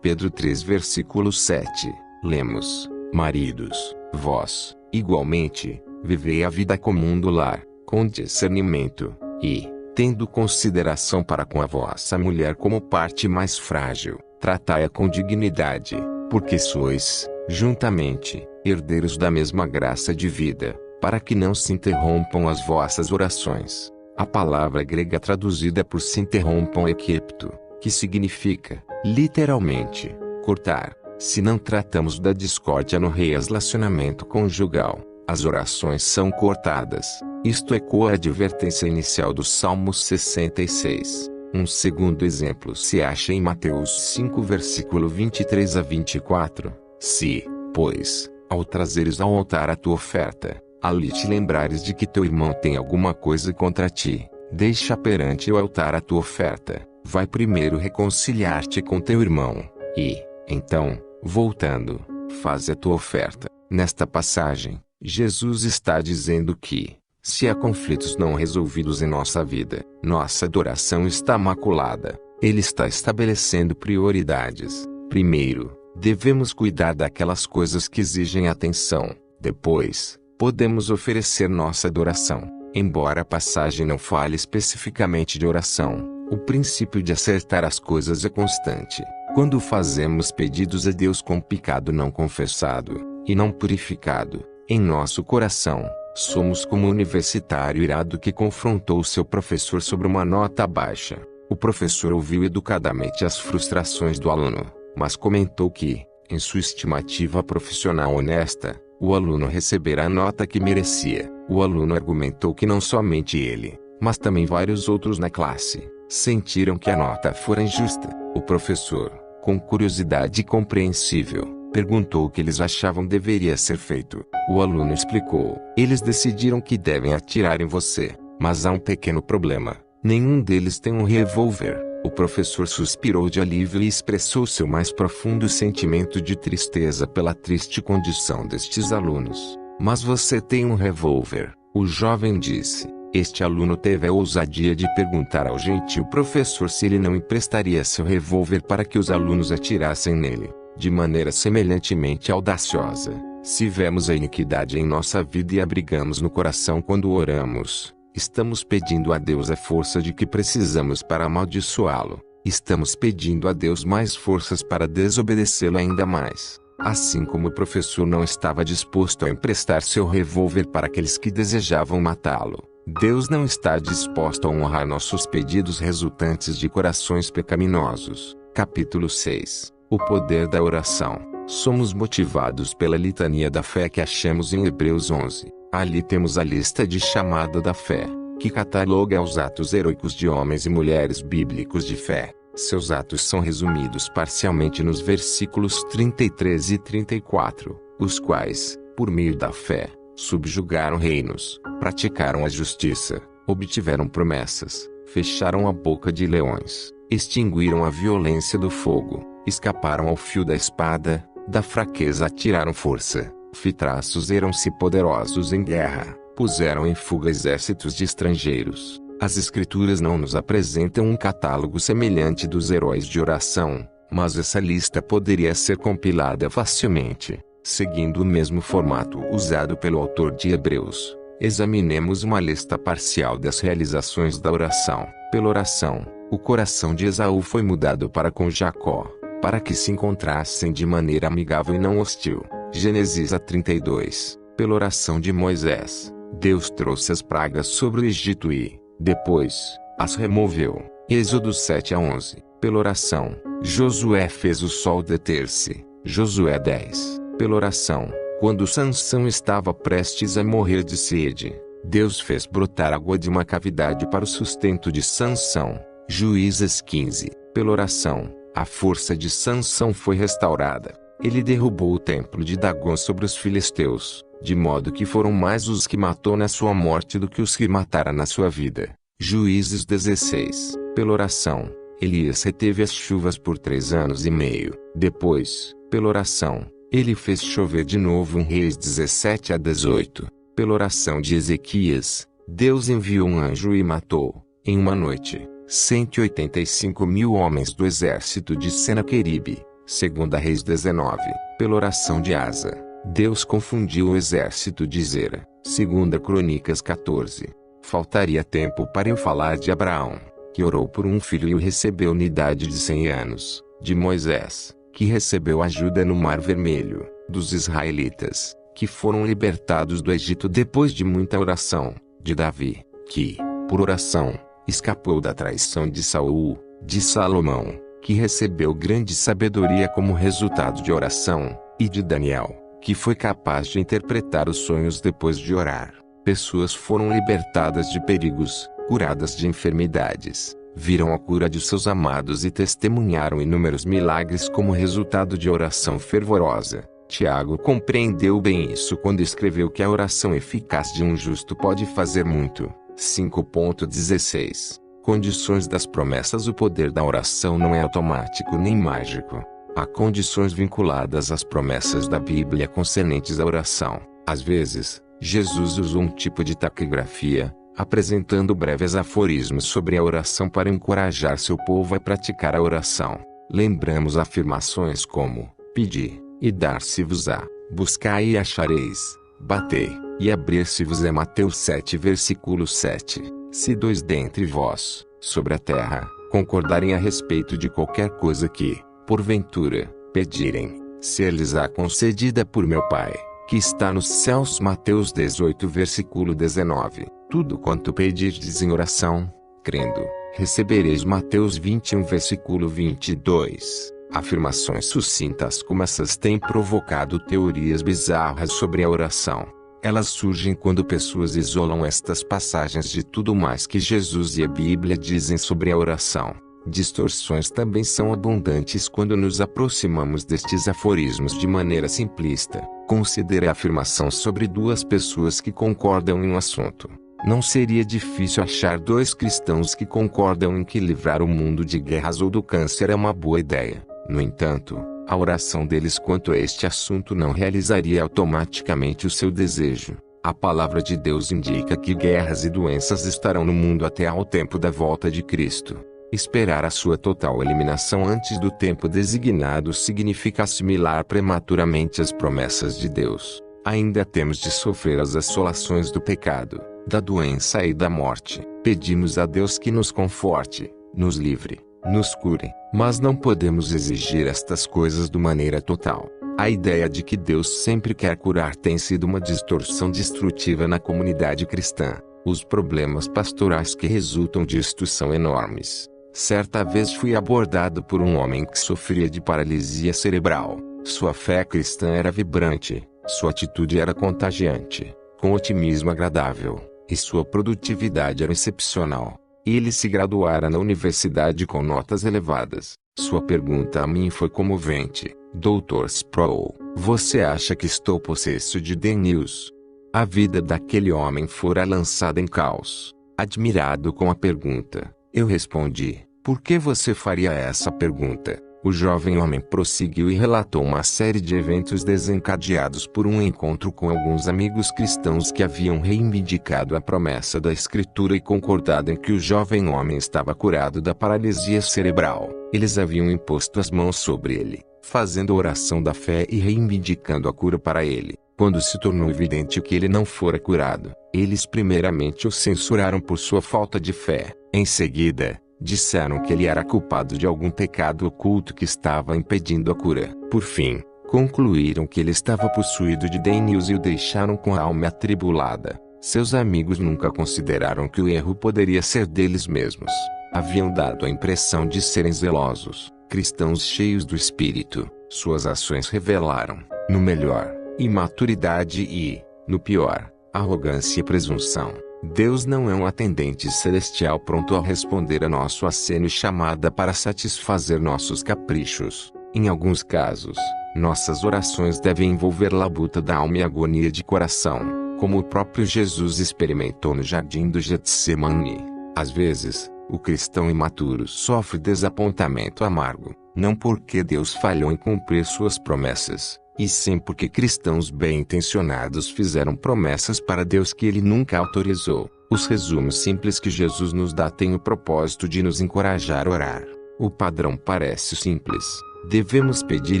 Pedro 3 versículo 7, lemos: Maridos, vós, igualmente, vivei a vida comum do lar, com discernimento, e, tendo consideração para com a vossa mulher como parte mais frágil, tratai-a com dignidade, porque sois, juntamente, herdeiros da mesma graça de vida, para que não se interrompam as vossas orações. A palavra grega traduzida por se interrompam é kepto, que significa, literalmente, cortar. Se não tratamos da discórdia no relacionamento conjugal, as orações são cortadas. Isto ecoa a advertência inicial do Salmo 66. Um segundo exemplo se acha em Mateus 5 versículo 23 a 24. Se, pois, ao trazeres ao altar a tua oferta, ali te lembrares de que teu irmão tem alguma coisa contra ti, deixa perante o altar a tua oferta, vai primeiro reconciliar-te com teu irmão, e, então, voltando, faz a tua oferta. Nesta passagem, Jesus está dizendo que, se há conflitos não resolvidos em nossa vida, nossa adoração está maculada. Ele está estabelecendo prioridades. Primeiro, devemos cuidar daquelas coisas que exigem atenção. Depois, podemos oferecer nossa adoração. Embora a passagem não fale especificamente de oração, o princípio de acertar as coisas é constante. Quando fazemos pedidos a Deus com pecado não confessado, e não purificado, em nosso coração, Somos como um universitário irado que confrontou seu professor sobre uma nota baixa. O professor ouviu educadamente as frustrações do aluno, mas comentou que, em sua estimativa profissional honesta, o aluno receberá a nota que merecia. O aluno argumentou que não somente ele, mas também vários outros na classe, sentiram que a nota fora injusta. O professor, com curiosidade compreensível, perguntou o que eles achavam deveria ser feito. O aluno explicou: eles decidiram que devem atirar em você, mas há um pequeno problema. Nenhum deles tem um revólver. O professor suspirou de alívio e expressou seu mais profundo sentimento de tristeza pela triste condição destes alunos. Mas você tem um revólver, o jovem disse. Este aluno teve a ousadia de perguntar ao gentil professor se ele não emprestaria seu revólver para que os alunos atirassem nele. De maneira semelhantemente audaciosa, se vemos a iniquidade em nossa vida e abrigamos no coração quando oramos, estamos pedindo a Deus a força de que precisamos para amaldiçoá-lo. Estamos pedindo a Deus mais forças para desobedecê-lo ainda mais. Assim como o professor não estava disposto a emprestar seu revólver para aqueles que desejavam matá-lo, Deus não está disposto a honrar nossos pedidos resultantes de corações pecaminosos. Capítulo 6. O poder da oração. Somos motivados pela litania da fé que achamos em Hebreus 11. Ali temos a lista de chamada da fé, que cataloga os atos heróicos de homens e mulheres bíblicos de fé. Seus atos são resumidos parcialmente nos versículos 33 e 34, os quais, por meio da fé, subjugaram reinos, praticaram a justiça, obtiveram promessas, fecharam a boca de leões, extinguiram a violência do fogo, escaparam ao fio da espada, da fraqueza tiraram força, fitraços eram-se poderosos em guerra, puseram em fuga exércitos de estrangeiros. As Escrituras não nos apresentam um catálogo semelhante dos heróis de oração, mas essa lista poderia ser compilada facilmente, seguindo o mesmo formato usado pelo autor de Hebreus. Examinemos uma lista parcial das realizações da oração. Pela oração, o coração de Esaú foi mudado para com Jacó, para que se encontrassem de maneira amigável e não hostil. Gênesis 32. Pela oração de Moisés, Deus trouxe as pragas sobre o Egito e, depois, as removeu. Êxodo 7-11. Pela oração, Josué fez o sol deter-se. Josué 10. Pela oração, quando Sansão estava prestes a morrer de sede, Deus fez brotar água de uma cavidade para o sustento de Sansão. Juízes 15. Pela oração, a força de Sansão foi restaurada. Ele derrubou o templo de Dagom sobre os filisteus, de modo que foram mais os que matou na sua morte do que os que matara na sua vida. Juízes 16. Pela oração, Elias reteve as chuvas por 3 anos e meio. Depois, pela oração, ele fez chover de novo em Reis 17-18. Pela oração de Ezequias, Deus enviou um anjo e matou, em uma noite, 185.000 homens do exército de Senaqueribe. 2 Reis 19. Pela oração de Asa, Deus confundiu o exército de Zera. 2 Crônicas 14. Faltaria tempo para eu falar de Abraão, que orou por um filho e o recebeu na idade de 100 anos, de Moisés, que recebeu ajuda no Mar Vermelho, dos israelitas, que foram libertados do Egito depois de muita oração, de Davi, que, por oração, escapou da traição de Saul, de Salomão, que recebeu grande sabedoria como resultado de oração, e de Daniel, que foi capaz de interpretar os sonhos depois de orar. Pessoas foram libertadas de perigos, curadas de enfermidades, viram a cura de seus amados e testemunharam inúmeros milagres como resultado de oração fervorosa. Tiago compreendeu bem isso quando escreveu que a oração eficaz de um justo pode fazer muito. 5.16. Condições das promessas. O poder da oração não é automático nem mágico. Há condições vinculadas às promessas da Bíblia concernentes à oração. Às vezes, Jesus usou um tipo de taquigrafia, apresentando breves aforismos sobre a oração para encorajar seu povo a praticar a oração. Lembramos afirmações como: pedi, e dar-se-vos-á, buscai e achareis, batei, e abrir-se-vos-á. Mateus 7 versículo 7. Se 2 dentre vós, sobre a terra, concordarem a respeito de qualquer coisa que, porventura, pedirem, ser-lhes-á concedida por meu Pai, que está nos céus. Mateus 18 versículo 19. Tudo quanto pedirdes em oração, crendo, recebereis. Mateus 21 versículo 22. Afirmações sucintas como essas têm provocado teorias bizarras sobre a oração. Elas surgem quando pessoas isolam estas passagens de tudo mais que Jesus e a Bíblia dizem sobre a oração. Distorções também são abundantes quando nos aproximamos destes aforismos de maneira simplista. Considere a afirmação sobre duas pessoas que concordam em um assunto. Não seria difícil achar dois cristãos que concordam em que livrar o mundo de guerras ou do câncer é uma boa ideia. No entanto, a oração deles quanto a este assunto não realizaria automaticamente o seu desejo. A palavra de Deus indica que guerras e doenças estarão no mundo até ao tempo da volta de Cristo. Esperar a sua total eliminação antes do tempo designado significa assimilar prematuramente as promessas de Deus. Ainda temos de sofrer as assolações do pecado, da doença e da morte. Pedimos a Deus que nos conforte, nos livre, nos cure, mas não podemos exigir estas coisas de maneira total. A ideia de que Deus sempre quer curar tem sido uma distorção destrutiva na comunidade cristã. Os problemas pastorais que resultam disto são enormes. Certa vez fui abordado por um homem que sofria de paralisia cerebral. Sua fé cristã era vibrante, sua atitude era contagiante, com otimismo agradável, e sua produtividade era excepcional. Ele se graduara na universidade com notas elevadas. Sua pergunta a mim foi comovente. Dr. Sproul, você acha que estou possesso de demônios? A vida daquele homem fora lançada em caos. Admirado com a pergunta, eu respondi: por que você faria essa pergunta? O jovem homem prosseguiu e relatou uma série de eventos desencadeados por um encontro com alguns amigos cristãos que haviam reivindicado a promessa da Escritura e concordado em que o jovem homem estava curado da paralisia cerebral. Eles haviam imposto as mãos sobre ele, fazendo a oração da fé e reivindicando a cura para ele. Quando se tornou evidente que ele não fora curado, eles primeiramente o censuraram por sua falta de fé. Em seguida, disseram que ele era culpado de algum pecado oculto que estava impedindo a cura. Por fim, concluíram que ele estava possuído de demônios e o deixaram com a alma atribulada. Seus amigos nunca consideraram que o erro poderia ser deles mesmos. Haviam dado a impressão de serem zelosos, cristãos cheios do Espírito. Suas ações revelaram, no melhor, imaturidade e, no pior, arrogância e presunção. Deus não é um atendente celestial pronto a responder a nosso aceno e chamada para satisfazer nossos caprichos. Em alguns casos, nossas orações devem envolver labuta da alma e agonia de coração, como o próprio Jesus experimentou no jardim do Getsemane. Às vezes, o cristão imaturo sofre desapontamento amargo, não porque Deus falhou em cumprir suas promessas, e sim porque cristãos bem-intencionados fizeram promessas para Deus que Ele nunca autorizou. Os resumos simples que Jesus nos dá têm o propósito de nos encorajar a orar. O padrão parece simples: devemos pedir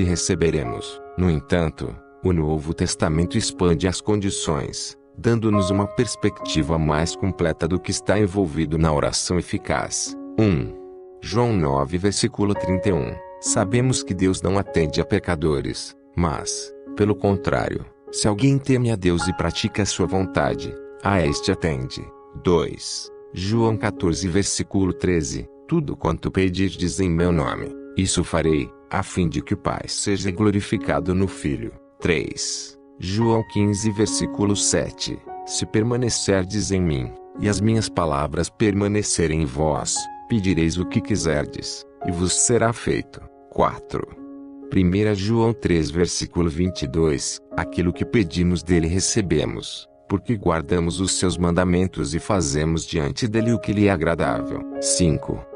e receberemos. No entanto, o Novo Testamento expande as condições, dando-nos uma perspectiva mais completa do que está envolvido na oração eficaz. 1. João 9 versículo 31. Sabemos que Deus não atende a pecadores, mas, pelo contrário, se alguém teme a Deus e pratica a sua vontade, a este atende. 2. João 14 versículo 13. Tudo quanto pedirdes em meu nome, isso farei, a fim de que o Pai seja glorificado no Filho. 3. João 15 versículo 7. Se permanecerdes em mim, e as minhas palavras permanecerem em vós, pedireis o que quiserdes, e vos será feito. 4. 1 João 3 versículo 22, aquilo que pedimos dele recebemos, porque guardamos os seus mandamentos e fazemos diante dele o que lhe é agradável. 5.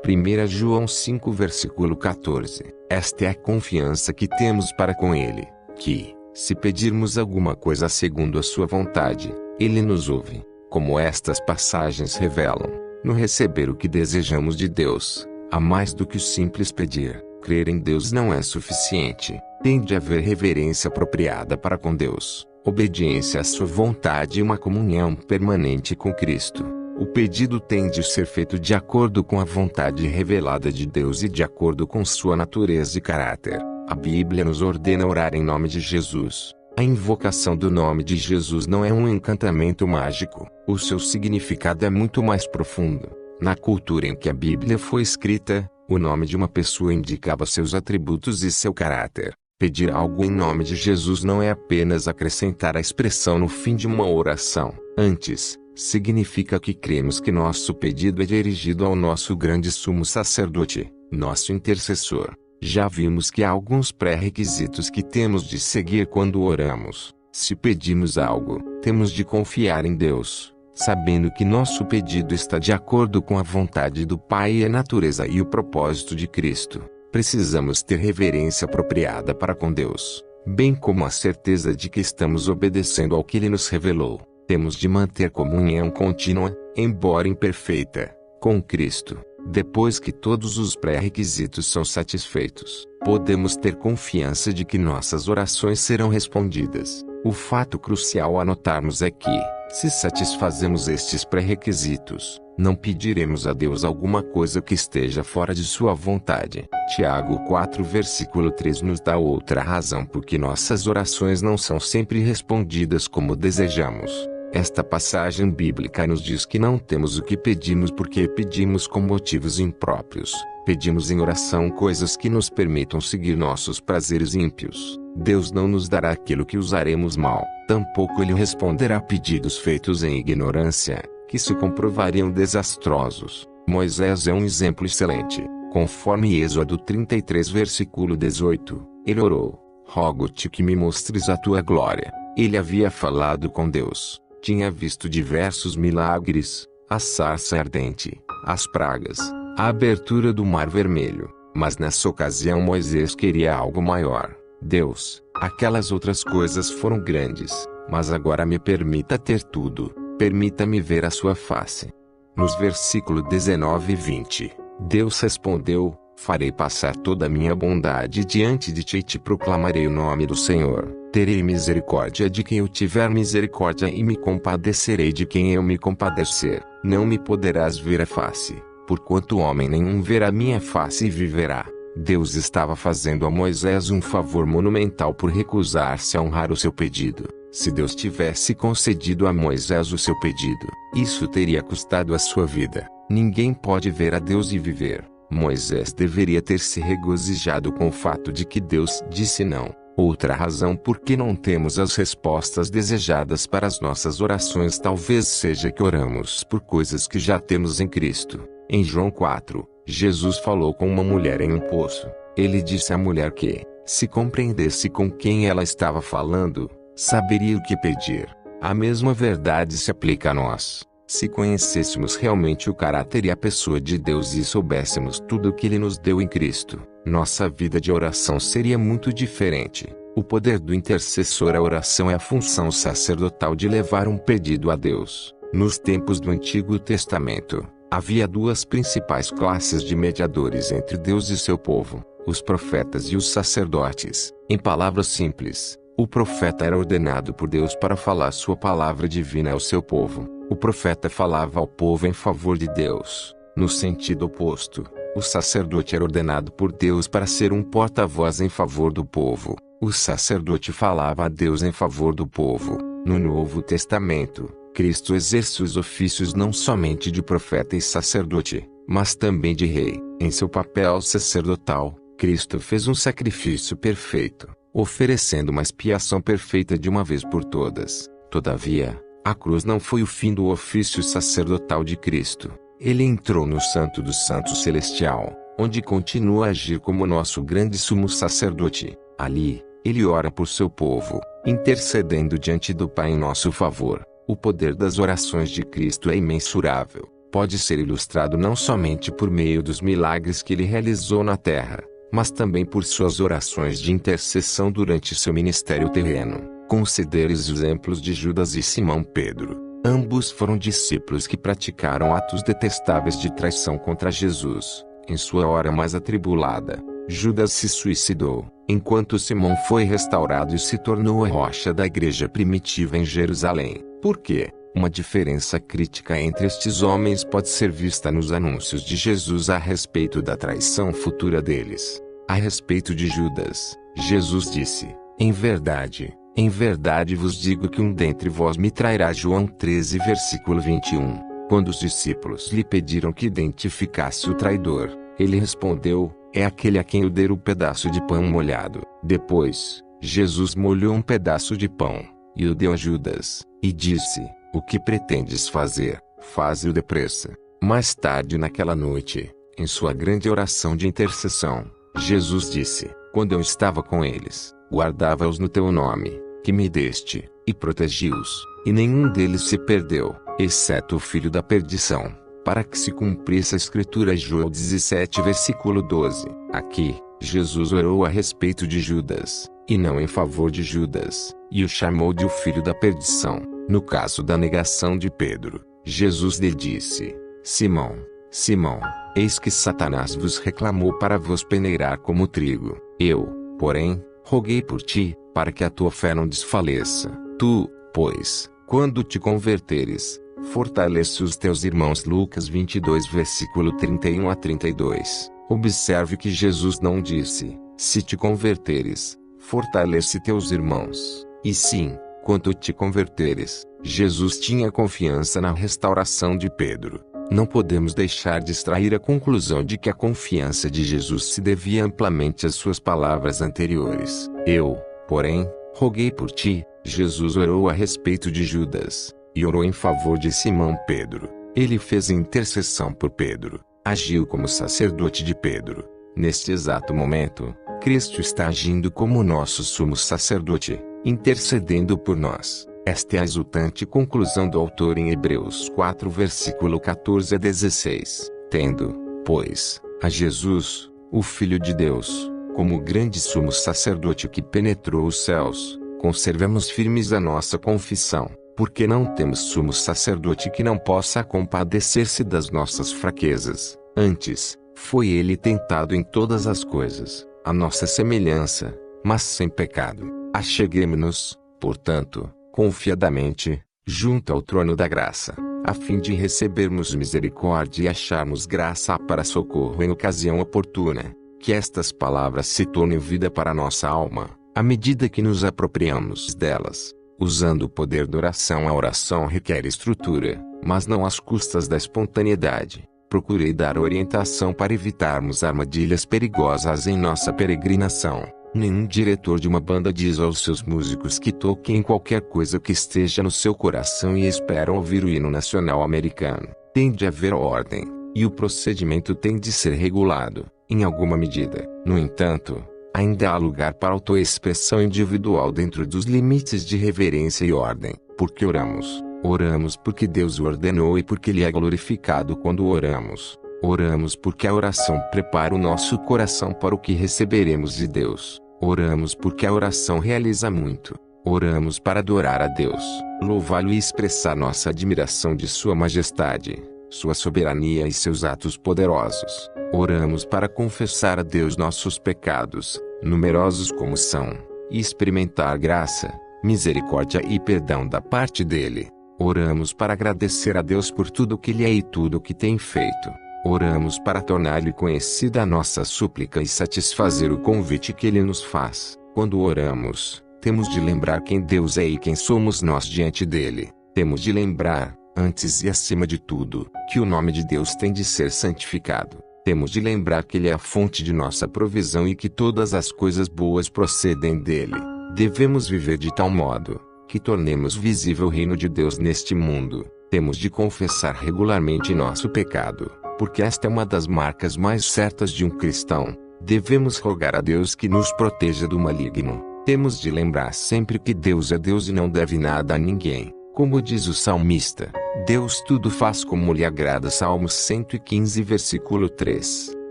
1 João 5 versículo 14, esta é a confiança que temos para com ele, que, se pedirmos alguma coisa segundo a sua vontade, ele nos ouve. Como estas passagens revelam, no receber o que desejamos de Deus, há mais do que o simples pedir. Crer em Deus não é suficiente. Tem de haver reverência apropriada para com Deus, obediência à sua vontade e uma comunhão permanente com Cristo. O pedido tem de ser feito de acordo com a vontade revelada de Deus e de acordo com sua natureza e caráter. A Bíblia nos ordena orar em nome de Jesus. A invocação do nome de Jesus não é um encantamento mágico. O seu significado é muito mais profundo. Na cultura em que a Bíblia foi escrita, o nome de uma pessoa indicava seus atributos e seu caráter. Pedir algo em nome de Jesus não é apenas acrescentar a expressão no fim de uma oração. Antes, significa que cremos que nosso pedido é dirigido ao nosso grande sumo sacerdote, nosso intercessor. Já vimos que há alguns pré-requisitos que temos de seguir quando oramos. Se pedimos algo, temos de confiar em Deus, sabendo que nosso pedido está de acordo com a vontade do Pai e a natureza e o propósito de Cristo. Precisamos ter reverência apropriada para com Deus, bem como a certeza de que estamos obedecendo ao que Ele nos revelou. Temos de manter comunhão contínua, embora imperfeita, com Cristo. Depois que todos os pré-requisitos são satisfeitos, podemos ter confiança de que nossas orações serão respondidas. O fato crucial a notarmos é que, se satisfazemos estes pré-requisitos, não pediremos a Deus alguma coisa que esteja fora de sua vontade. Tiago 4 versículo 3 nos dá outra razão por que nossas orações não são sempre respondidas como desejamos. Esta passagem bíblica nos diz que não temos o que pedimos porque pedimos com motivos impróprios. Pedimos em oração coisas que nos permitam seguir nossos prazeres ímpios. Deus não nos dará aquilo que usaremos mal. Tampouco Ele responderá a pedidos feitos em ignorância, que se comprovariam desastrosos. Moisés é um exemplo excelente. Conforme Êxodo 33 versículo 18, ele orou: rogo-te que me mostres a tua glória. Ele havia falado com Deus. Tinha visto diversos milagres, a sarça ardente, as pragas, a abertura do Mar Vermelho. Mas nessa ocasião Moisés queria algo maior. Deus, aquelas outras coisas foram grandes, mas agora me permita ter tudo. Permita-me ver a sua face. Nos versículos 19 e 20, Deus respondeu: farei passar toda a minha bondade diante de ti e te proclamarei o nome do Senhor. Terei misericórdia de quem eu tiver misericórdia e me compadecerei de quem eu me compadecer. Não me poderás ver a face, porquanto homem nenhum verá minha face e viverá. Deus estava fazendo a Moisés um favor monumental por recusar-se a honrar o seu pedido. Se Deus tivesse concedido a Moisés o seu pedido, isso teria custado a sua vida. Ninguém pode ver a Deus e viver. Moisés deveria ter se regozijado com o fato de que Deus disse não. Outra razão por que não temos as respostas desejadas para as nossas orações talvez seja que oramos por coisas que já temos em Cristo. Em João 4, Jesus falou com uma mulher em um poço. Ele disse à mulher que, se compreendesse com quem ela estava falando, saberia o que pedir. A mesma verdade se aplica a nós. Se conhecêssemos realmente o caráter e a pessoa de Deus e soubéssemos tudo o que Ele nos deu em Cristo, nossa vida de oração seria muito diferente. O poder do intercessor. A oração é a função sacerdotal de levar um pedido a Deus. Nos tempos do Antigo Testamento, havia duas principais classes de mediadores entre Deus e seu povo: os profetas e os sacerdotes. Em palavras simples, o profeta era ordenado por Deus para falar sua palavra divina ao seu povo. O profeta falava ao povo em favor de Deus. No sentido oposto, o sacerdote era ordenado por Deus para ser um porta-voz em favor do povo. O sacerdote falava a Deus em favor do povo. No Novo Testamento, Cristo exerce os ofícios não somente de profeta e sacerdote, mas também de rei. Em seu papel sacerdotal, Cristo fez um sacrifício perfeito, oferecendo uma expiação perfeita de uma vez por todas. Todavia, a cruz não foi o fim do ofício sacerdotal de Cristo. Ele entrou no Santo dos Santos Celestial, onde continua a agir como nosso grande sumo sacerdote. Ali, ele ora por seu povo, intercedendo diante do Pai em nosso favor. O poder das orações de Cristo é imensurável. Pode ser ilustrado não somente por meio dos milagres que ele realizou na terra, mas também por suas orações de intercessão durante seu ministério terreno. Considere os exemplos de Judas e Simão Pedro. Ambos foram discípulos que praticaram atos detestáveis de traição contra Jesus. Em sua hora mais atribulada, Judas se suicidou, enquanto Simão foi restaurado e se tornou a rocha da igreja primitiva em Jerusalém. Por quê? Uma diferença crítica entre estes homens pode ser vista nos anúncios de Jesus a respeito da traição futura deles. A respeito de Judas, Jesus disse: em verdade, Em verdade vos digo que um dentre vós me trairá. João 13 versículo 21. Quando os discípulos lhe pediram que identificasse o traidor, ele respondeu: é aquele a quem eu der o pedaço de pão molhado. Depois, Jesus molhou um pedaço de pão, e o deu a Judas, e disse: o que pretendes fazer, faze-o depressa. Mais tarde naquela noite, em sua grande oração de intercessão, Jesus disse: quando eu estava com eles, guardava-os no teu nome, que me deste, e protegi-os, e nenhum deles se perdeu, exceto o filho da perdição, para que se cumprisse a escritura. João 17 versículo 12. Aqui, Jesus orou a respeito de Judas, e não em favor de Judas, e o chamou de o filho da perdição. No caso da negação de Pedro, Jesus lhe disse: Simão, Simão, eis que Satanás vos reclamou para vos peneirar como trigo. Eu, porém, roguei por ti, para que a tua fé não desfaleça. Tu, pois, quando te converteres, fortalece os teus irmãos. Lucas 22 versículo 31 a 32. Observe que Jesus não disse: se te converteres, fortalece teus irmãos. E sim, quando te converteres. Jesus tinha confiança na restauração de Pedro. Não podemos deixar de extrair a conclusão de que a confiança de Jesus se devia amplamente às suas palavras anteriores. Eu, porém, roguei por ti. Jesus orou a respeito de Judas, e orou em favor de Simão Pedro. Ele fez intercessão por Pedro, agiu como sacerdote de Pedro. Neste exato momento, Cristo está agindo como nosso sumo sacerdote, intercedendo por nós. Esta é a exultante conclusão do autor em Hebreus 4 versículo 14 a 16. Tendo, pois, a Jesus, o Filho de Deus, como grande sumo sacerdote que penetrou os céus, conservemos firmes a nossa confissão, porque não temos sumo sacerdote que não possa compadecer-se das nossas fraquezas. Antes, foi ele tentado em todas as coisas, à nossa semelhança, mas sem pecado. Acheguemo-nos, portanto, confiadamente, junto ao trono da graça, a fim de recebermos misericórdia e acharmos graça para socorro em ocasião oportuna. Que estas palavras se tornem vida para a nossa alma, à medida que nos apropriamos delas. Usando o poder da oração. A oração requer estrutura, mas não às custas da espontaneidade. Procurei dar orientação para evitarmos armadilhas perigosas em nossa peregrinação. Nenhum diretor de uma banda diz aos seus músicos que toquem qualquer coisa que esteja no seu coração e esperam ouvir o hino nacional americano. Tem de haver ordem, e o procedimento tem de ser regulado, em alguma medida. No entanto, ainda há lugar para autoexpressão individual dentro dos limites de reverência e ordem. Porque oramos? Oramos porque Deus o ordenou e porque Ele é glorificado quando oramos. Oramos porque a oração prepara o nosso coração para o que receberemos de Deus. Oramos porque a oração realiza muito. Oramos para adorar a Deus, louvá-lo e expressar nossa admiração de Sua majestade, Sua soberania e seus atos poderosos. Oramos para confessar a Deus nossos pecados, numerosos como são, e experimentar graça, misericórdia e perdão da parte dele. Oramos para agradecer a Deus por tudo que Ele é e tudo o que tem feito. Oramos para tornar-lhe conhecida a nossa súplica e satisfazer o convite que Ele nos faz. Quando oramos, temos de lembrar quem Deus é e quem somos nós diante dele. Temos de lembrar, antes e acima de tudo, que o nome de Deus tem de ser santificado. Temos de lembrar que Ele é a fonte de nossa provisão e que todas as coisas boas procedem dele. Devemos viver de tal modo que tornemos visível o reino de Deus neste mundo. Temos de confessar regularmente nosso pecado, porque esta é uma das marcas mais certas de um cristão. Devemos rogar a Deus que nos proteja do maligno. Temos de lembrar sempre que Deus é Deus e não deve nada a ninguém. Como diz o salmista, Deus tudo faz como lhe agrada. Salmos 115 versículo 3.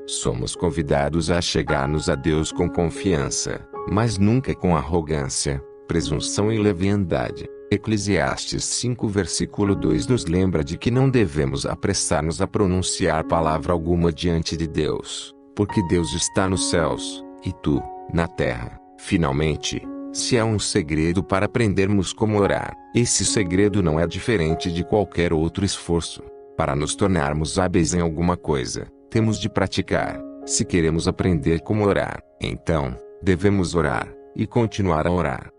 Somos convidados a chegar-nos a Deus com confiança, mas nunca com arrogância, presunção e leviandade. Eclesiastes 5 versículo 2 nos lembra de que não devemos apressar-nos a pronunciar palavra alguma diante de Deus, porque Deus está nos céus, e tu, na terra. Finalmente, se há um segredo para aprendermos como orar, esse segredo não é diferente de qualquer outro esforço. Para nos tornarmos hábeis em alguma coisa, temos de praticar. Se queremos aprender como orar, então, devemos orar, e continuar a orar.